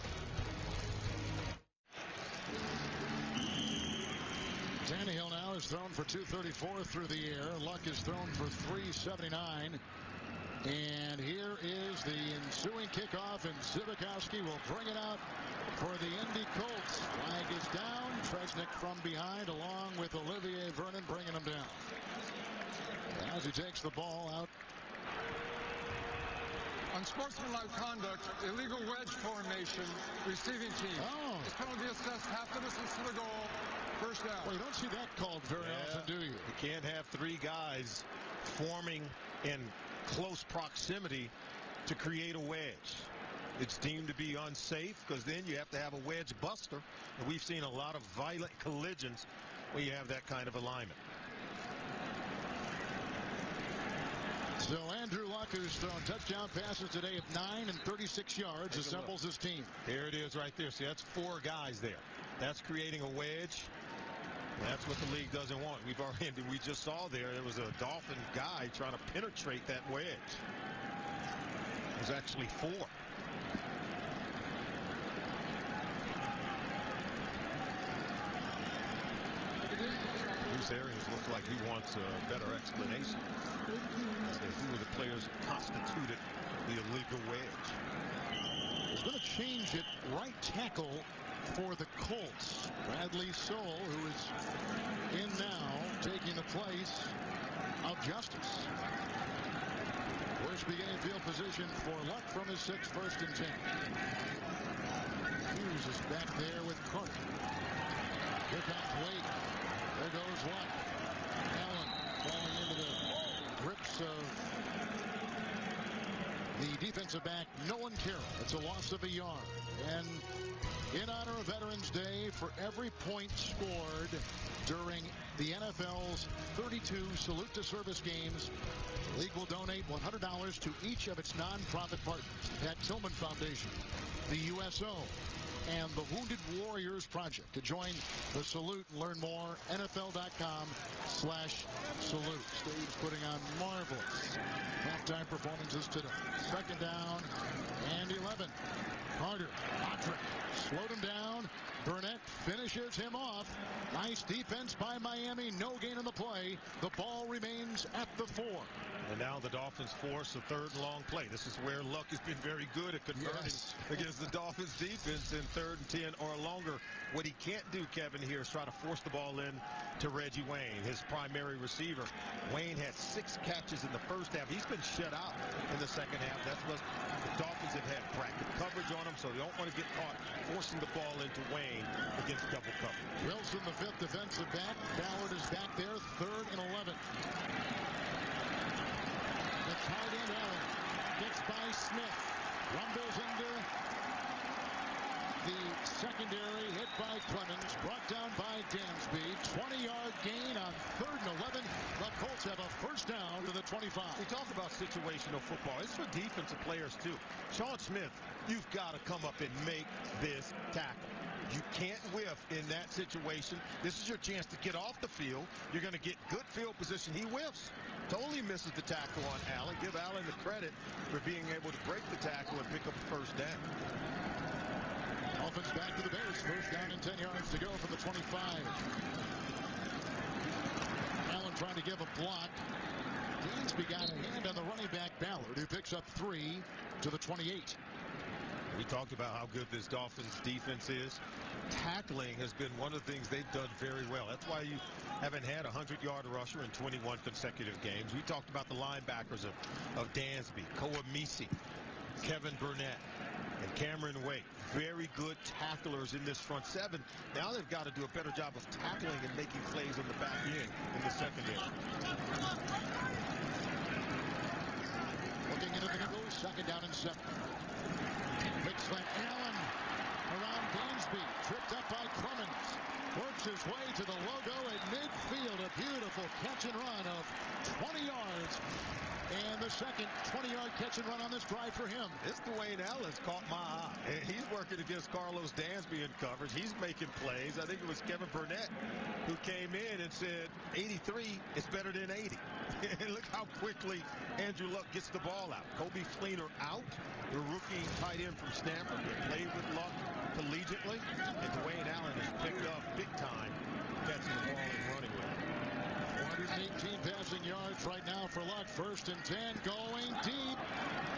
Tannehill now is thrown for 234 through the air. Luck is thrown for 379. And here is the ensuing kickoff, and Zibikowski will bring it out for the Indy Colts. Flag is down. Tresnick from behind, along with Olivier Vernon, bringing him down. As he takes the ball out. Unsportsmanlike conduct, illegal wedge formation, receiving team. Oh. This penalty assessed half the distance to the goal. First down. Well, you don't see that called very often, do you? You can't have three guys forming in close proximity to create a wedge. It's deemed to be unsafe because then you have to have a wedge buster. And we've seen a lot of violent collisions when you have that kind of alignment. So Andrew Luck, who's thrown touchdown passes today of 9 and 36 yards, assembles his team. There it is right there. See, that's four guys there. That's creating a wedge. That's what the league doesn't want. We just saw there was a Dolphin guy trying to penetrate that wedge. It was actually four. Bruce Arians looks like he wants a better explanation as to who are the players who constituted the illegal wedge. He's going to change it. Right tackle for the Colts. Bradley Soul, who is in now, taking the place of Justice. Worst beginning field position for Luck from his 6th, 1st and 10. Hughes is back there with Carter. Here comes Wade. There goes Luck. Allen falling into the grips of the defensive back, Nolan Carroll. It's a loss of a yard. And in honor of Veterans Day, for every point scored during the NFL's 32 Salute to Service games, the league will donate $100 to each of its nonprofit partners, the Pat Tillman Foundation, the USO, and the Wounded Warriors Project. To join the Salute and learn more, NFL.com/salute. Steve's putting on marvelous halftime performances today. 2nd down and 11. Carter, Patrick, slowed him down. Burnett finishes him off. Nice defense by Miami. No gain on the play. The ball remains at the 4. And now the Dolphins force a 3rd and long play. This is where Luck has been very good at converting against the Dolphins defense in 3rd and 10 or longer. What he can't do, Kevin, here is try to force the ball in to Reggie Wayne, his primary receiver. Wayne had 6 catches in the first half. He's been shut out in the second half. That's what the Dolphins have had bracket coverage on him, so they don't want to get caught forcing the ball into Wayne against double coverage. Wilson, the 5th defensive back. Ballard is back there, 3rd and 11. The tight end Allen gets by Smith. Rumbles into the secondary, hit by Clemens, brought down by Dansby. 20-yard gain on 3rd and 11. The Colts have a first down to the 25. We talk about situational football. It's for defensive players, too. Sean Smith, you've got to come up and make this tackle. You can't whiff in that situation. This is your chance to get off the field. You're going to get good field position. He whiffs. Totally misses the tackle on Allen. Give Allen the credit for being able to break the tackle and pick up the first down. Dolphins back to the Bears. First down and 10 yards to go for the 25. Allen trying to give a block. Dansby got a hand on the running back Ballard, who picks up 3 to the 28. We talked about how good this Dolphins defense is. Tackling has been one of the things they've done very well. That's why you haven't had a 100-yard rusher in 21 consecutive games. We talked about the linebackers of Dansby, Koa Misi, Kevin Burnett. and Cameron Wake, very good tacklers in this front seven. Now they've got to do a better job of tackling and making plays on the back end in the secondary. Looking into the Eagles, second down and 7. Quick slant, Allen around Dansby, tripped up by Clemens. Works his way to the logo at midfield. A beautiful catch and run of 20 yards. And the second 20-yard catch and run on this drive for him. This Dwayne Allen's caught my eye. He's working against Carlos Dansby in coverage. He's making plays. I think it was Kevin Burnett who came in and said 83 is better than 80. Look how quickly Andrew Luck gets the ball out. Kobe Fleener out, the rookie tight end from Stanford, that played with Luck collegiately. And Dwayne Allen has picked up big time, catching the ball and running with it. 118 passing yards right now for Luck. First and 10, going deep.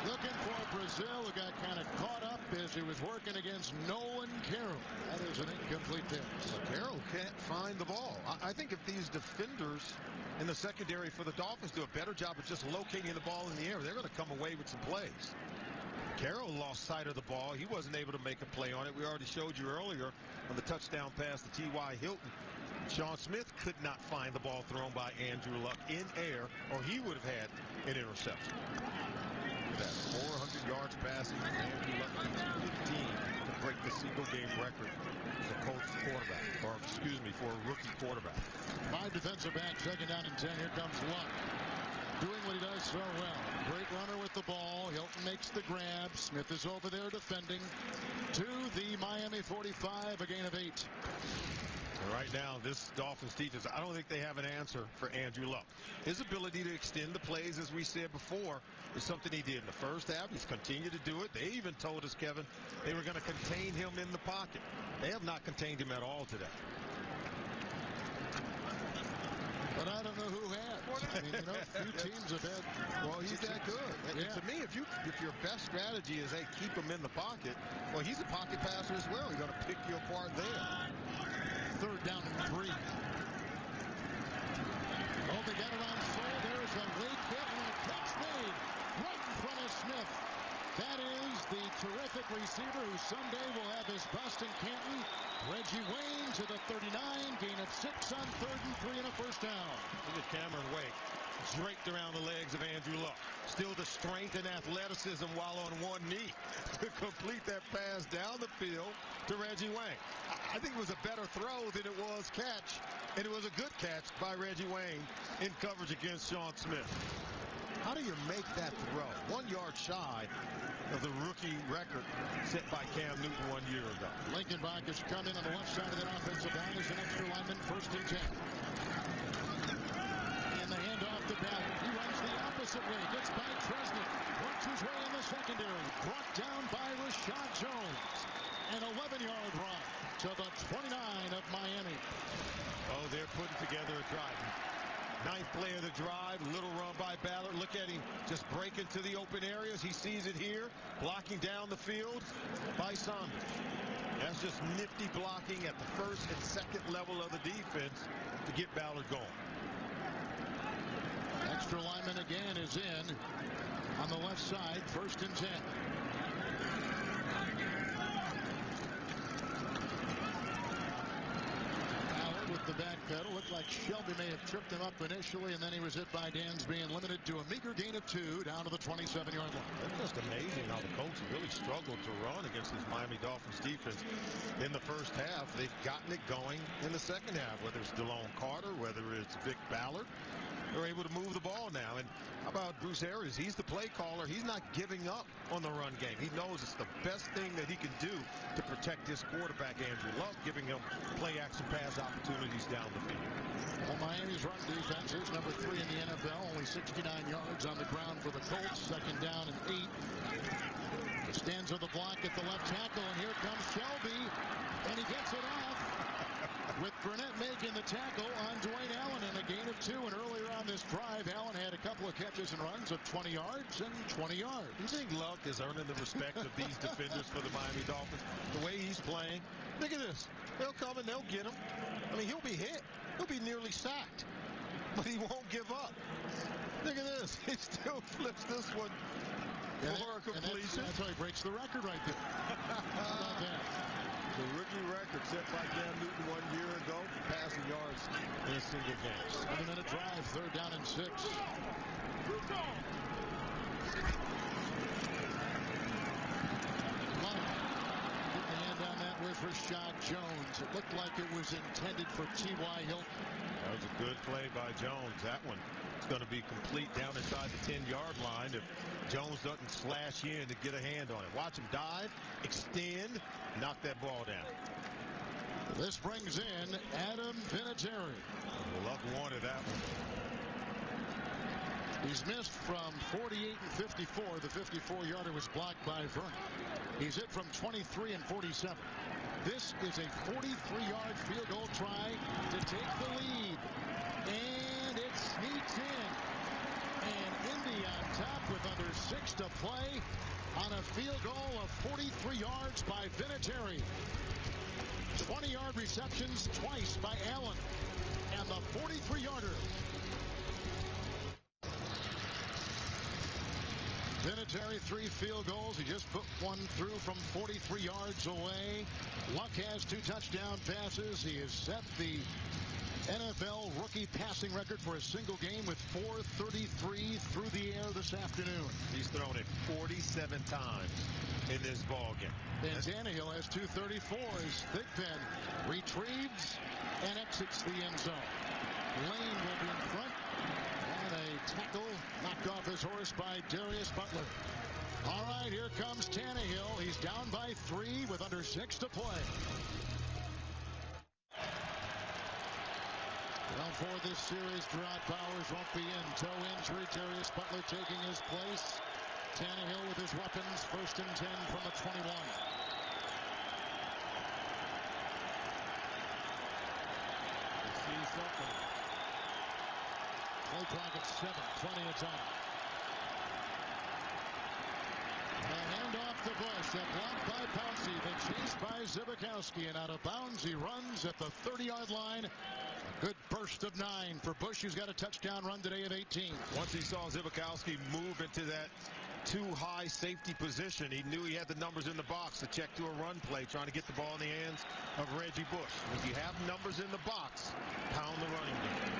Looking for Brazil, who got kind of caught up as he was working against Nolan Carroll. That is an incomplete pass. Carroll can't find the ball. I think if these defenders in the secondary for the Dolphins do a better job of just locating the ball in the air, they're going to come away with some plays. Carroll lost sight of the ball. He wasn't able to make a play on it. We already showed you earlier on the touchdown pass to T.Y. Hilton. Sean Smith could not find the ball thrown by Andrew Luck in air, or he would have had an interception. That 400 yards passing, Andrew Luck 15 to break the single game record for Colts quarterback, or excuse me, for a rookie quarterback. 5 defensive backs, second down and 10. Here comes Luck, doing what he does so well. Great runner with the ball. Hilton makes the grab. Smith is over there defending to the Miami 45, a gain of 8. Right now, this Dolphins defense, I don't think they have an answer for Andrew Luck. His ability to extend the plays, as we said before, is something he did in the first half. He's continued to do it. They even told us, Kevin, they were going to contain him in the pocket. They have not contained him at all today. But I don't know who has. I mean, you know, few teams have had. Well, he's that good. Yeah. To me, if your best strategy is, hey, keep him in the pocket, well, he's a pocket passer as well. He's going to pick you apart there. Third down and 3. Oh, they got it on full. There's a late hit and a catch made right in front of Smith. That is the terrific receiver who someday will have his bust in Canton. Reggie Wayne to the 39, gain of 6 on 3rd and 3 and a first down. Look at Cameron Wake, draped around the legs of Andrew Luck. Still the strength and athleticism while on one knee to complete that pass down the field to Reggie Wayne. I think it was a better throw than it was catch, and it was a good catch by Reggie Wayne in coverage against Sean Smith. How do you make that throw? 1 yard shy of the rookie record set by Cam Newton 1 year ago. Lincoln Bach has come in on the left side of that offensive line as an extra lineman, first and 10. And the handoff to Ballard. He runs the opposite way, gets by Tresnick, works his way in the secondary, brought down by Rashad Jones. An 11-yard run to the 29 of Miami. Oh, they're putting together a drive. 9th play of the drive, little run by Ballard. Look at him just break into the open areas. He sees it here, blocking down the field by Saunders. That's just nifty blocking at the first and second level of the defense to get Ballard going. Extra lineman again is in on the left side, first and 10. The back pedal looked like Shelby may have tripped him up initially, and then he was hit by Dansby and limited to a meager gain of 2 down to the 27-yard line. It's just amazing how the Colts have really struggled to run against this Miami Dolphins defense in the first half. They've gotten it going in the second half, whether it's DeLone Carter, whether it's Vic Ballard. They're able to move the ball now. And how about Bruce Arians? He's the play caller. He's not giving up on the run game. He knows it's the best thing that he can do to protect his quarterback, Andrew Luck, giving him play-action pass opportunities down the field. Well, Miami's run defense is number 3 in the NFL. Only 69 yards on the ground for the Colts. Second down and 8. Stands on the block at the left tackle, and here comes Shelby, and he gets it off. With Burnett making the tackle on Dwayne Allen in a gain of 2. And earlier on this drive, Allen had a couple of catches and runs of 20 yards and 20 yards. You think Luck is earning the respect of these defenders for the Miami Dolphins? The way he's playing. Look at this. They'll come and they'll get him. I mean, he'll be hit. He'll be nearly sacked. But he won't give up. Look at this. He still flips this one for a completion. That's how he breaks the record right there. How about that? The rookie record set by Cam Newton 1 year ago, passing yards in a single game. 7-minute drive, 3rd down and 6. Rashad Jones. It looked like it was intended for T.Y. Hilton. That was a good play by Jones. That one is going to be complete down inside the 10-yard line if Jones doesn't slash in to get a hand on it. Watch him dive, extend, knock that ball down. This brings in Adam Vinatieri. Luck wanted that one. He's missed from 48 and 54. The 54-yarder was blocked by Vernon. He's hit from 23 and 47. This is a 43-yard field goal try to take the lead. And it sneaks in. And Indy on top with under 6 to play on a field goal of 43 yards by Vinatieri. 20-yard receptions twice by Allen. And the 43-yarder. Vinatieri 3 field goals. He just put one through from 43 yards away. Luck has 2 touchdown passes. He has set the NFL rookie passing record for a single game with 433 through the air this afternoon. He's thrown it 47 times in this ball game. And Tannehill has 234 as Thigpen retrieves and exits the end zone. Lane will be in front. And a tackle knocked off his horse by Darius Butler. All right, here comes Tannehill. He's down by 3 with under 6 to play. Well, for this series, Gerard Bowers won't be in. Toe injury. Darius Butler taking his place. Tannehill with his weapons. 1st and 10 from the 21. See something. Play clock at 7. Plenty of time. A handoff to Bush. A block by Pouncey. The chase by Zbikowski. And out of bounds, he runs at the 30-yard line. A good burst of 9 for Bush, who's got a touchdown run today of 18. Once he saw Zbikowski move into that too high safety position, he knew he had the numbers in the box to check to a run play, trying to get the ball in the hands of Reggie Bush. If you have numbers in the box, pound the running game.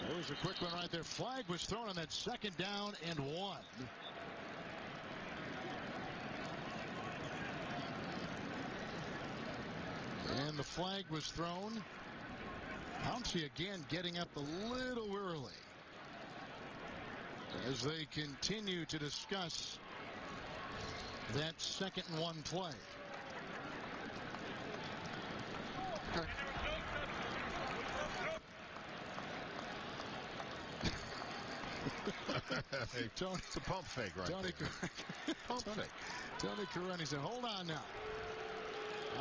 There's a quick one right there. Flag was thrown on that 2nd down and 1. And the flag was thrown. Pouncey again getting up a little early as they continue to discuss that 2nd and 1 play. Hey, Tony, it's a pump fake right Tony there. Pump fake. Tony Caroni said, hold on now.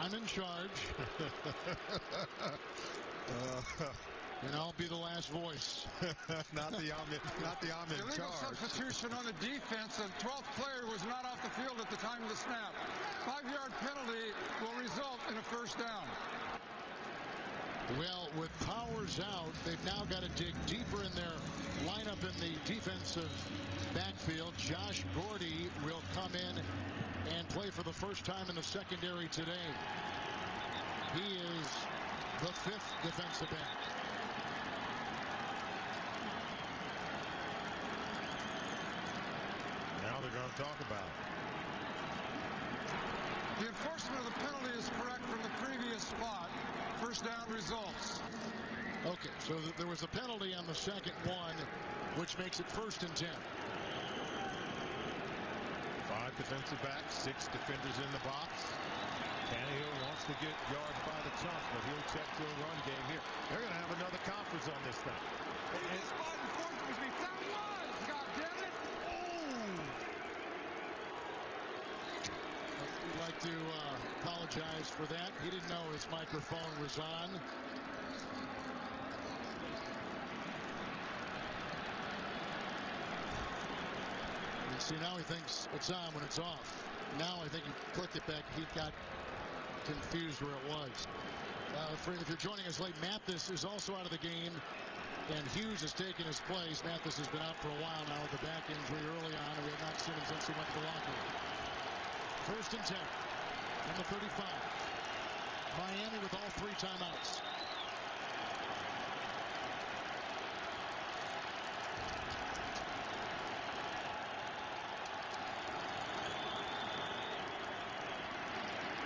I'm in charge. And I'll be the last voice. not the I'm in Illegal charge. Substitution on the defense. The 12th player was not off the field at the time of the snap. 5-yard penalty will result in a 1st down. Well, with Powers out, they've now got to dig deeper in their lineup in the defensive backfield. Josh Gordy will come in and play for the first time in the secondary today. He is the 5th defensive back. Now they're going to talk about it. The enforcement of the penalty is correct from the previous spot. 1st down results. Okay, so there was a penalty on the 2nd one, which makes it 1st and 10. 5 defensive backs, 6 defenders in the box. Tannehill wants to get yards by the chunk, but he'll check to a run game here. They're going to have another conference on this thing. We'd like to apologize for that. He didn't know his microphone was on. And see, now he thinks it's on when it's off. Now I think he clicked it back. He got confused where it was. If you're joining us late, Mathis is also out of the game And Hughes has taken his place. Mathis has been out for a while now with a back injury early on, and we have not seen him since he went to the locker room. 1st and 10 from the 35. Miami with all 3 timeouts.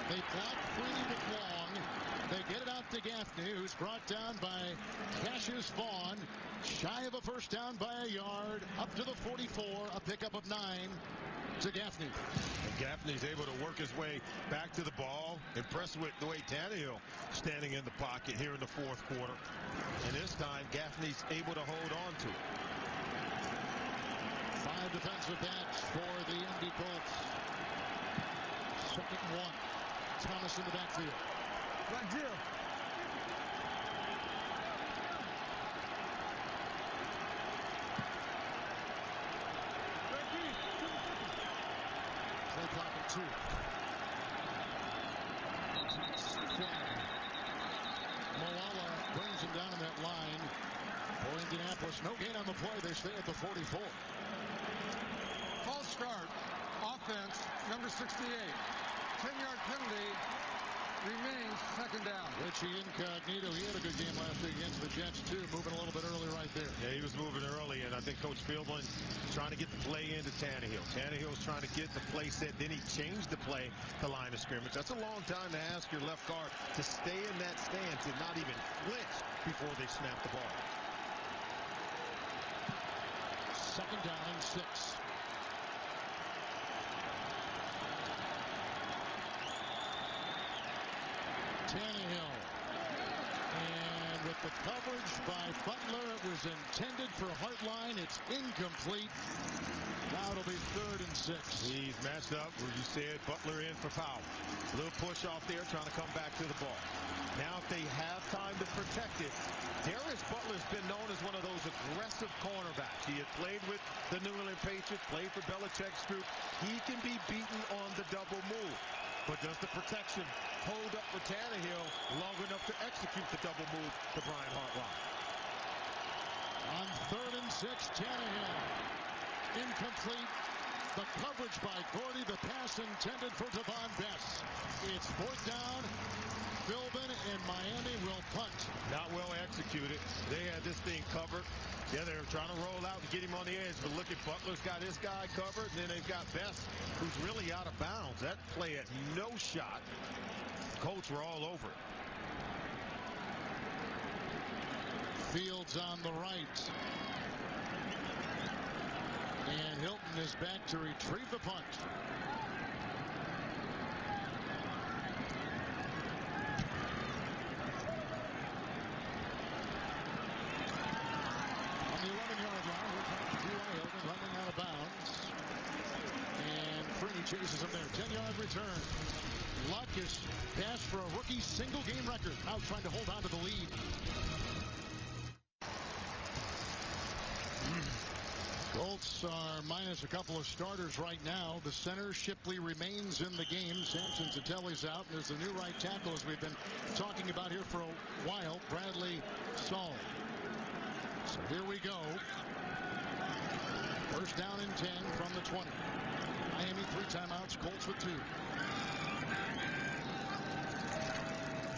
They block free but long. They get it out to Gaffney, who's brought down by Cassius Vaughn. Shy of a first down by a yard. Up to the 44. A pickup of 9 to Gaffney. And Gaffney's able to work his way back to the ball. Impressed with the way Tannehill standing in the pocket here in the 4th quarter. And this time, Gaffney's able to hold on to it. 5 defensive backs for the Indy Colts. 2nd and 1. Thomas in the backfield. Right deal. Play clock at 2. Moala brings him down in that line for Indianapolis. No gain on the play. They stay at the 44. False start. Offense, number 68. 10-yard penalty. Remains 2nd down. Richie Incognito, he had a good game last week against the Jets, too. Moving a little bit early right there. Yeah, he was moving early, and I think Coach Philbin trying to get the play into Tannehill. Tannehill's trying to get the play set. Then he changed the play to line of scrimmage. That's a long time to ask your left guard to stay in that stance and not even flinch before they snap the ball. 2nd down and 6. Tannehill. And with the coverage by Butler, it was intended for Hartline. It's incomplete. Now it'll be 3rd and 6. He's matched up where you said Butler in for Powell. A little push off there, trying to come back to the ball. Now if they have time to protect it, Darius Butler's been known as one of those aggressive cornerbacks. He had played with the New England Patriots, played for Belichick's group. He can be beaten on the double move. But does the protection hold up for Tannehill long enough to execute the double move to Brian Hartline? On 3rd and 6, Tannehill. Incomplete. The coverage by Gordy. The pass intended for Devon Bess. It's 4th down. Philbin and Miami will punt. Not well executed. They had this thing covered. Yeah, they were trying to roll out and get him on the edge. But look at Butler's got his guy covered. And then they've got Bess, who's really out of bounds. That play had no shot. Colts were all over it. Fields on the right. And Hilton is back to retrieve the punt. On the 11-yard line, we're talking to Hilton running out of bounds. And Freeney chases him there. 10-yard return. Luck is passed for a rookie single-game record. Now trying to hold on to the lead. Colts are minus a couple of starters right now. The center, Shipley, remains in the game. Samson Zatelli's out. There's the new right tackle, as we've been talking about here for a while, Bradley Saul. So here we go. 1st down and 10 from the 20. Miami 3 timeouts, Colts with 2.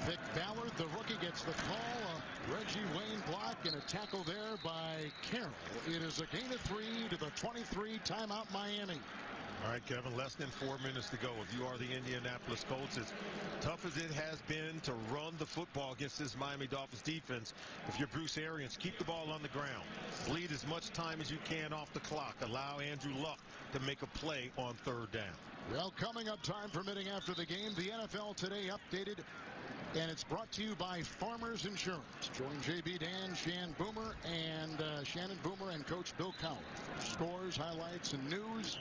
Vic Ballard, the rookie, gets the call. Reggie Wayne block and a tackle there by Carroll. It is a gain of 3 to the 23. Timeout, Miami. All right, Kevin, less than 4 minutes to go. If you are the Indianapolis Colts, as tough as it has been to run the football against this Miami Dolphins defense, if you're Bruce Arians, keep the ball on the ground. Bleed as much time as you can off the clock. Allow Andrew Luck to make a play on 3rd down. Well, coming up, time permitting after the game, the NFL Today updated, and it's brought to you by Farmers Insurance. Join JB, Dan, Shannon Boomer, and Coach Bill Cowher. Scores, highlights, and news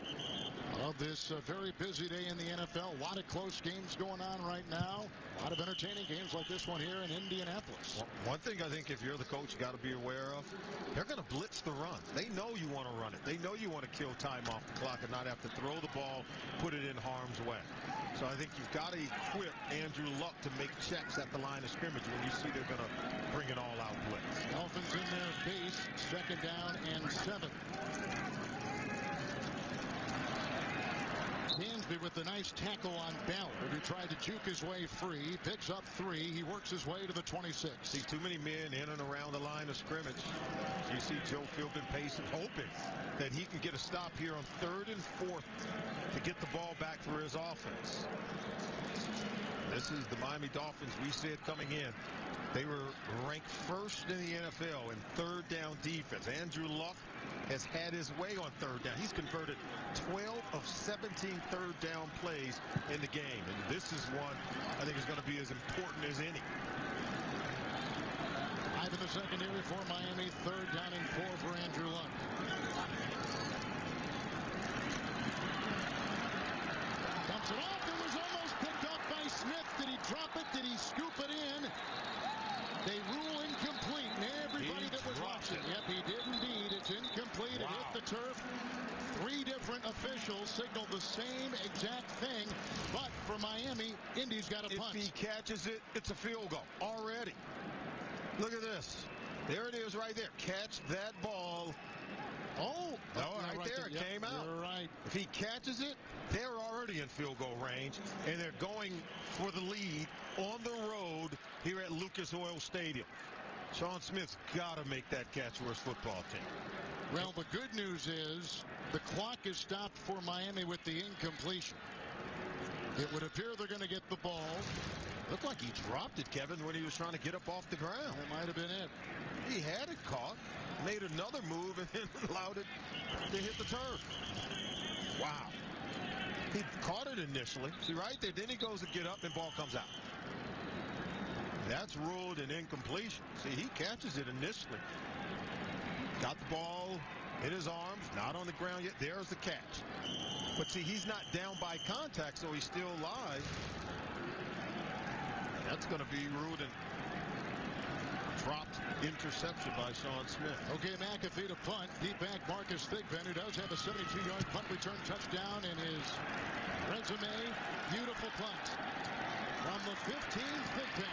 of this very busy day in the NFL. A lot of close games going on right now. A lot of entertaining games like this one here in Indianapolis. One thing I think if you're the coach, you got to be aware of, they're going to blitz the run. They know you want to run it. They know you want to kill time off the clock and not have to throw the ball, put it in harm's way. So I think you've got to equip Andrew Luck to make checks at the line of scrimmage when you see they're going to bring an all-out blitz. Dolphins in their base. second down and 7. Dansby with the nice tackle on Ballard, who tried to juke his way free. Picks up 3. He works his way to the 26. See too many men in and around the line of scrimmage. You see Joe Philbin pacing, hoping that he can get a stop here on 3rd and 4th to get the ball back for his offense. This is the Miami Dolphins we said coming in. They were ranked 1st in the NFL in 3rd down defense. Andrew Luck has had his way on 3rd down. He's converted 12 of 17 3rd down plays in the game. And this is one I think is going to be as important as any. 5 in the secondary for Miami. 3rd down and 4 for Andrew Luck. Dumps it off. It was almost picked up by Smith. Did he drop it? Did he scoop it in? They rule incomplete. And everybody that was watching. Yep, he did indeed. It's incomplete. Wow. It hit the turf. 3 different officials signaled the same exact thing. But for Miami, Indy's got a punt. If he catches it, it's a field goal already. Look at this. There it is right there. Catch that ball. Oh, no, right there. It came out. You're right. If he catches it, they're already in field goal range, and they're going for the lead on the road here at Lucas Oil Stadium. Sean Smith's got to make that catch for his football team. Well, the good news is the clock is stopped for Miami with the incompletion. It would appear they're going to get the ball. Looked like he dropped it, Kevin, when he was trying to get up off the ground. That might have been it. He had it caught, made another move, and then allowed it to hit the turf. Wow. He caught it initially. See, right there. Then he goes to get up, and ball comes out. That's ruled an incompletion. See, he catches it initially. Got the ball in his arms, not on the ground yet. There's the catch. But see, he's not down by contact, so he's still live. That's going to be ruled an dropped interception by Sean Smith. Okay, McAfee to punt. Deep back Marcus Thigpen, who does have a 72-yard punt return touchdown in his resume. Beautiful punt. From the 15, Thigpen.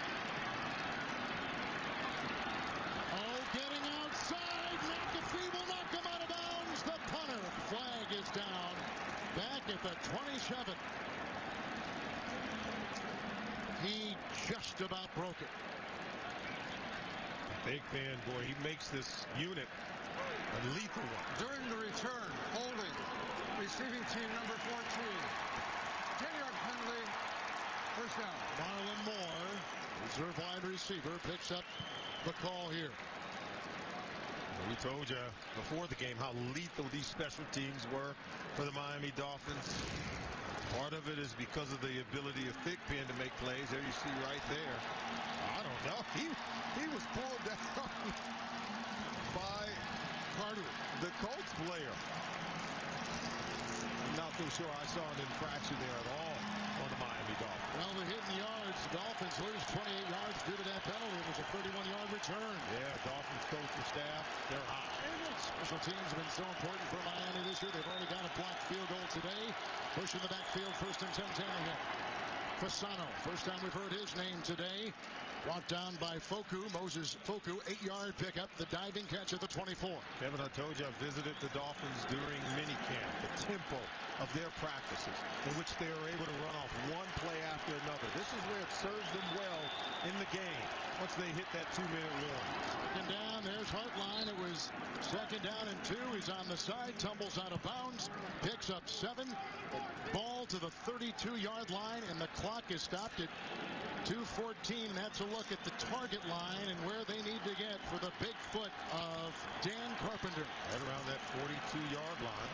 Oh, getting outside. McAfee will not come out of bounds. The punter. Flag is down. Back at the 27. He just about broke it. Big fan, boy, he makes this unit a lethal one. During the return, holding, receiving team number 14. 10-yard penalty, first down. Marlon Moore, reserve wide receiver, picks up the call here. We told you before the game how lethal these special teams were for the Miami Dolphins. Part of it is because of the ability of Thigpen to make plays. There you see right there. I don't know. He was pulled down by Carter, the Colts player. I'm not too sure I saw an infraction there at all on the Miami Dolphins. Well, the hidden yards, the Dolphins lose 28 yards due to that penalty. It was a 31-yard return. Yeah, Dolphins coaching staff, they're hot. Special teams have been so important for Miami this year. They've already got a blocked field goal today. Push in the backfield, 1st and 10 Tannehill. Fasano, first time we've heard his name today. Brought down by Foku. Moses Foku, 8-yard pickup. The diving catch at the 24. Kevin, I told you I visited the Dolphins during minicamp. The tempo of their practices in which they are able to run off one play after another. This is where it serves them well in the game once they hit that 2-minute warning. Second down, there's Hartline. It was 2nd down and 2. He's on the side, tumbles out of bounds, picks up 7. Ball to the 32-yard line, and the clock is stopped at 2:14. That's a look at the target line and where they need to get for the big foot of Dan Carpenter. Right around that 42-yard line.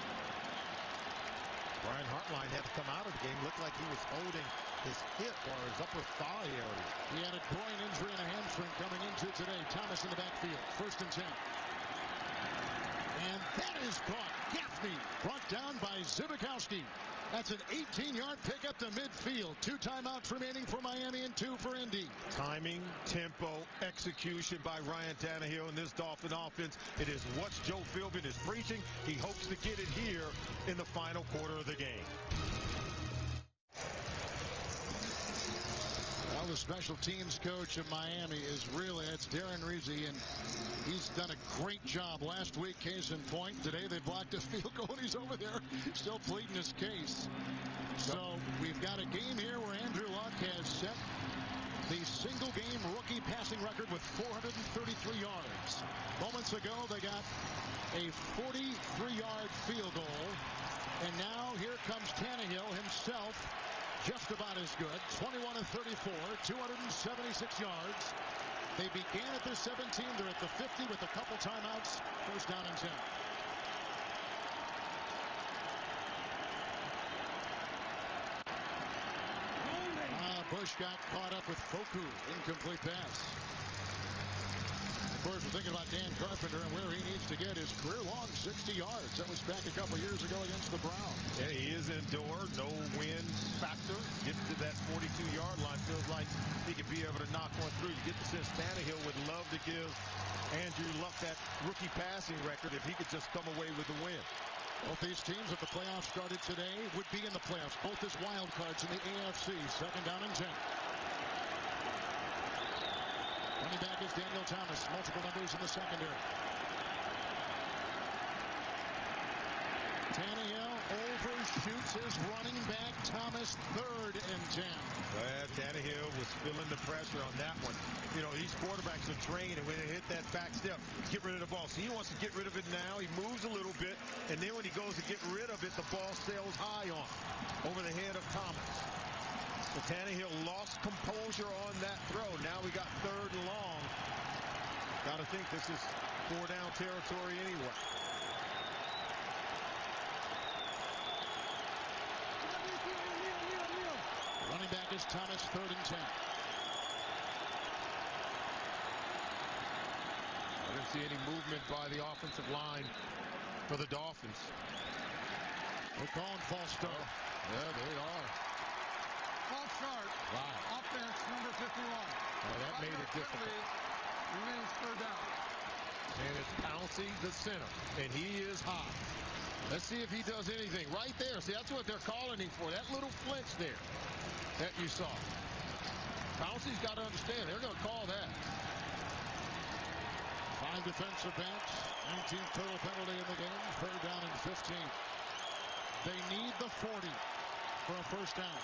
Brian Hartline had to come out of the game. Looked like he was holding his hip or his upper thigh area. He had a groin injury and a hamstring coming into today. Thomas in the backfield. 1st and 10. And that is caught. Gaffney brought down by Zibikowski. That's an 18-yard pickup to midfield. 2 timeouts remaining for Miami and 2 for Indy. Timing, tempo, execution by Ryan Tannehill in this Dolphin offense. It is what Joe Philbin is preaching. He hopes to get it here in the final quarter of the game. Well, the the special teams coach of Miami is really, it's Darren Reese, and he's done a great job last week. Case in point, today they blocked a field goal, and he's over there still pleading his case. So we've got a game here where Andrew Luck has set the single-game rookie passing record with 433 yards. Moments ago, they got a 43-yard field goal. And now here comes Tannehill himself, just about as good. 21 of 34, 276 yards. They began at their 17. They're at the 50 with a couple timeouts. First down and 10. Bush got caught up with Foku. Incomplete pass. Of course, we're thinking about Dan Carpenter and where he needs to get his career-long 60 yards. That was back a couple years ago against the Browns. Yeah, he is indoor, no wind factor. Getting to that 42-yard line feels like he could be able to knock one through. You get the sense Tannehill would love to give Andrew Luck that rookie passing record if he could just come away with the win. Both these teams, if the playoffs started today, would be in the playoffs. Both as wild cards in the AFC. Second down and 10. Running back is Daniel Thomas. Multiple numbers in the secondary. Tannehill overshoots his running back Thomas. Third and 10. Well, Tannehill was feeling the pressure on that one. You know, these quarterbacks are trained, and when they hit that back step, get rid of the ball. So he wants to get rid of it now. He moves a little bit, and then when he goes to get rid of it, the ball sails high on over the head of Thomas. So Tannehill lost composure on that throw. Now we got third and long. Got to think this is 4-down territory anyway. Running back is Thomas. Third and 10. I didn't see any movement by the offensive line for the Dolphins. They're calling false start. Yeah, they are. False start. Wow. Offense number 51. Well, that made it difficult. Remains third down. And it's Pouncey, the center, and he is hot. Let's see if he does anything. Right there. See, that's what they're calling him for. That little flinch there that you saw. Pouncey's got to understand. They're going to call that. 5 defensive backs. 19th total penalty in the game. Third down and 15. They need the 40 for a first down.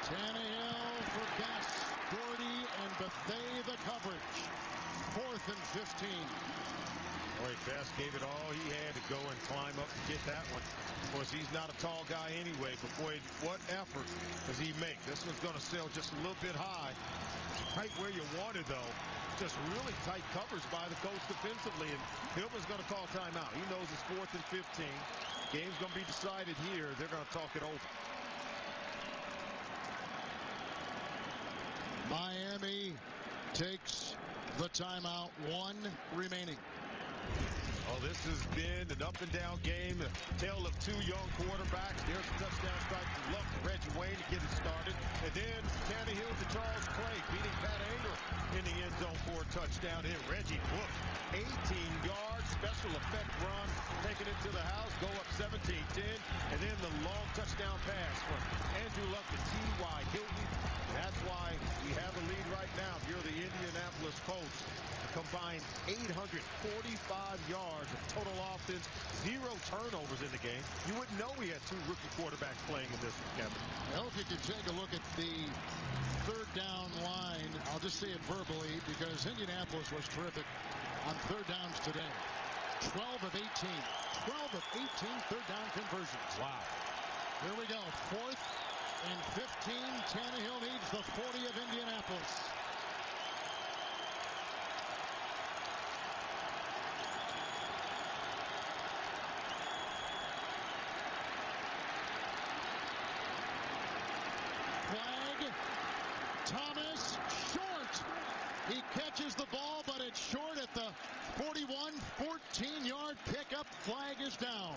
Tannehill for Bess, Doherty, and Bethea the coverage. 4th and 15. Boy, Bess gave it all he had to go and climb up and get that one. Of course, he's not a tall guy anyway, but boy, what effort does he make? This one's going to sail just a little bit high. Right where you want it, though. Just really tight coverage by the Colts defensively, and Hillman's going to call timeout. He knows it's 4th and 15. Game's going to be decided here. They're going to talk it over. Miami takes the timeout. 1 remaining. Oh, this has been an up-and-down game, a tale of 2 young quarterbacks. There's a touchdown strike from Luck to Reggie Wayne to get it started. And then Tannehill to Charles Clay, beating Pat Anger in the end zone for a touchdown. And Reggie booked 18 yards, special effect run, taking it to the house, go up 17-10. And then the long touchdown pass from Andrew Luck to T.Y. Hilton. That's why we have a lead right now. If you're the Indianapolis Colts, combined 845 yards of total offense, 0 turnovers in the game. You wouldn't know we had 2 rookie quarterbacks playing in this one, Kevin. Well, if you could take a look at the third down line, I'll just say it verbally because Indianapolis was terrific on third downs today. 12 of 18. 12 of 18 third down conversions. Wow. Here we go. 4th and 15. Tannehill needs the 40 of Indianapolis. Flag. Thomas short. He catches the ball, but it's short at the 41. 14-yard pickup. Flag is down.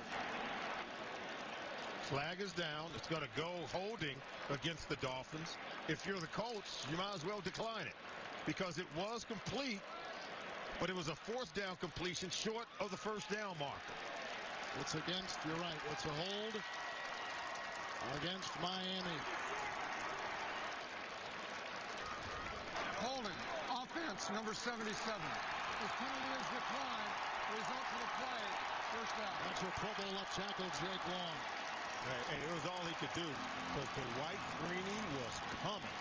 Flag is down. It's going to go holding against the Dolphins. If you're the Colts, you might as well decline it because it was complete, but it was a 4th down completion short of the first down marker. It's against, you're right, it's a hold against Miami. Holding. Offense, number 77. His penalty is declined. Result of the play, first down. That's a Pro Bowl left tackle, Jake Long. And it was all he could do. But the White Greeny was coming.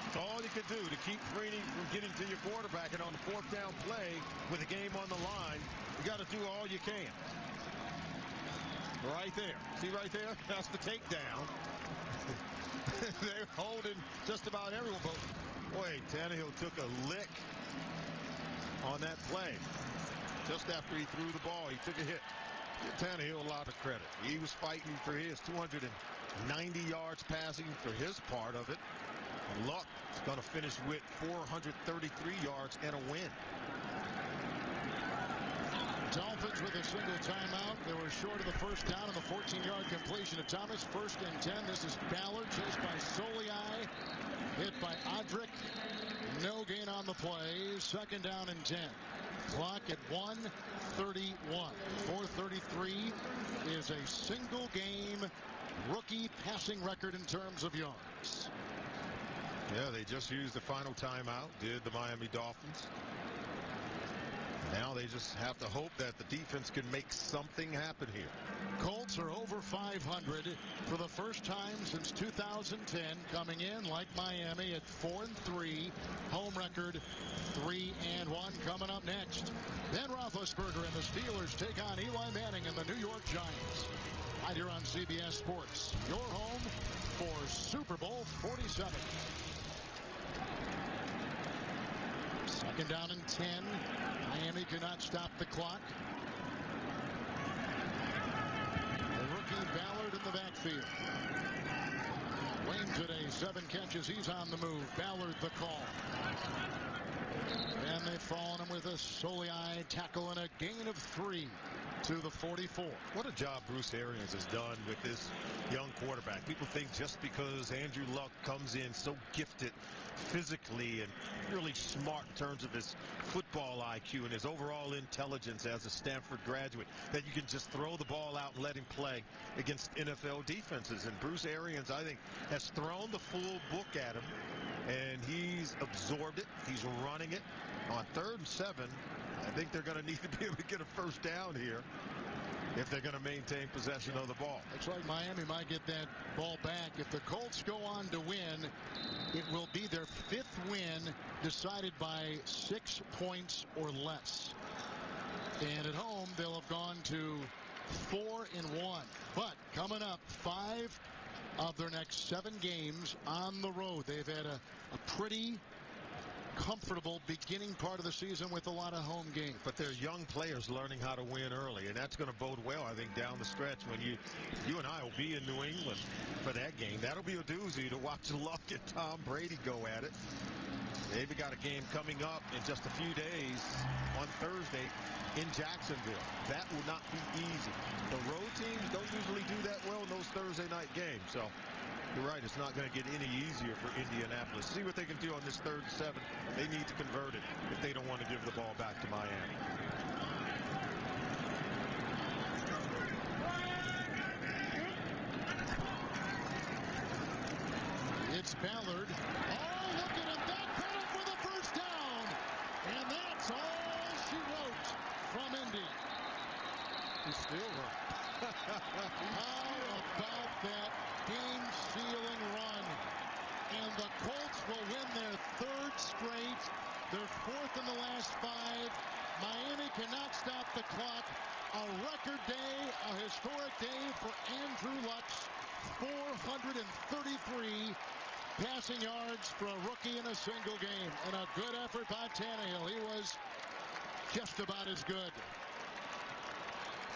It's all he could do to keep Greeny from getting to your quarterback. And on the fourth down play, with the game on the line, you got to do all you can. Right there. See right there? That's the takedown. They're holding just about everyone. But boy, Tannehill took a lick on that play. Just after he threw the ball, he took a hit. Give Tannehill a lot of credit. He was fighting for his 290 yards passing for his part of it. And Luck is going to finish with 433 yards and a win. Dolphins with a single timeout. They were short of the first down on the 14-yard completion of Thomas. 1st and 10. This is Ballard chased by Soliai. Hit by Odrick. No gain on the play. 2nd down and 10. Clock at 1:31. 4:33 is a single game rookie passing record in terms of yards. Yeah, they just used the final timeout, did the Miami Dolphins. Now they just have to hope that the defense can make something happen here. Colts are over 500 for the first time since 2010, coming in like Miami at 4-3. Home record 3-1. Coming up next, Ben Roethlisberger and the Steelers take on Eli Manning and the New York Giants. Right here on CBS Sports, your home for Super Bowl 47. 2nd down and 10. Miami cannot stop the clock. The rookie Ballard in the backfield. Wayne today, 7 catches. He's on the move. Ballard the call. And they've fallen him with a Soliai tackle and a gain of 3 to the 44. What a job Bruce Arians has done with this young quarterback. People think just because Andrew Luck comes in so gifted physically and really smart in terms of his football IQ and his overall intelligence as a Stanford graduate, that you can just throw the ball out and let him play against NFL defenses. And Bruce Arians, I think, has thrown the full book at him, and he's absorbed it. He's running it. On 3rd and 7, I think they're going to need to be able to get a first down here if they're going to maintain possession of the ball. Looks like Miami might get that ball back. If the Colts go on to win, it will be their 5th win decided by 6 points or less. And at home, they'll have gone to 4-1. But coming up, 5 of their next 7 games on the road. They've had a pretty comfortable beginning part of the season with a lot of home games. But they're young players learning how to win early, and that's going to bode well, I think, down the stretch when you and I will be in New England for that game. That'll be a doozy to watch Luck and Tom Brady go at it. They've got a game coming up in just a few days on Thursday in Jacksonville. That will not be easy. The road teams don't usually do that well in those Thursday night games. So you're right, it's not going to get any easier for Indianapolis. See what they can do on this 3rd and 7. They need to convert it if they don't want to give the ball back to Miami. It's Ballard. Oh, look at him. That pedal for the first down. And that's all she wrote from Indy. He's still right. How about that game-sealing run? And the Colts will win their 3rd straight. Their 4th in the last 5. Miami cannot stop the clock. A record day, a historic day for Andrew Luck's 433 passing yards for a rookie in a single game. And a good effort by Tannehill. He was just about as good.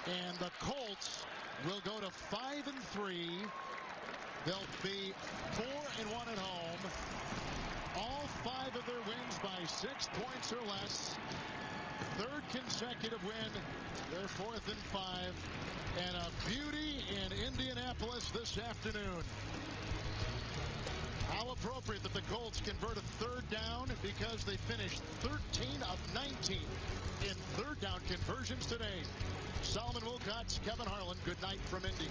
And the Colts will go to 5-3. They'll be 4-1 at home. All 5 of their wins by 6 points or less. 3rd consecutive win. Their 4th and 5. And a beauty in Indianapolis this afternoon. How appropriate that the Colts convert a 3rd down because they finished 13 of 19 in 3rd down. touchdown conversions today. Solomon Wilcott's, Kevin Harlan, good night from Indy.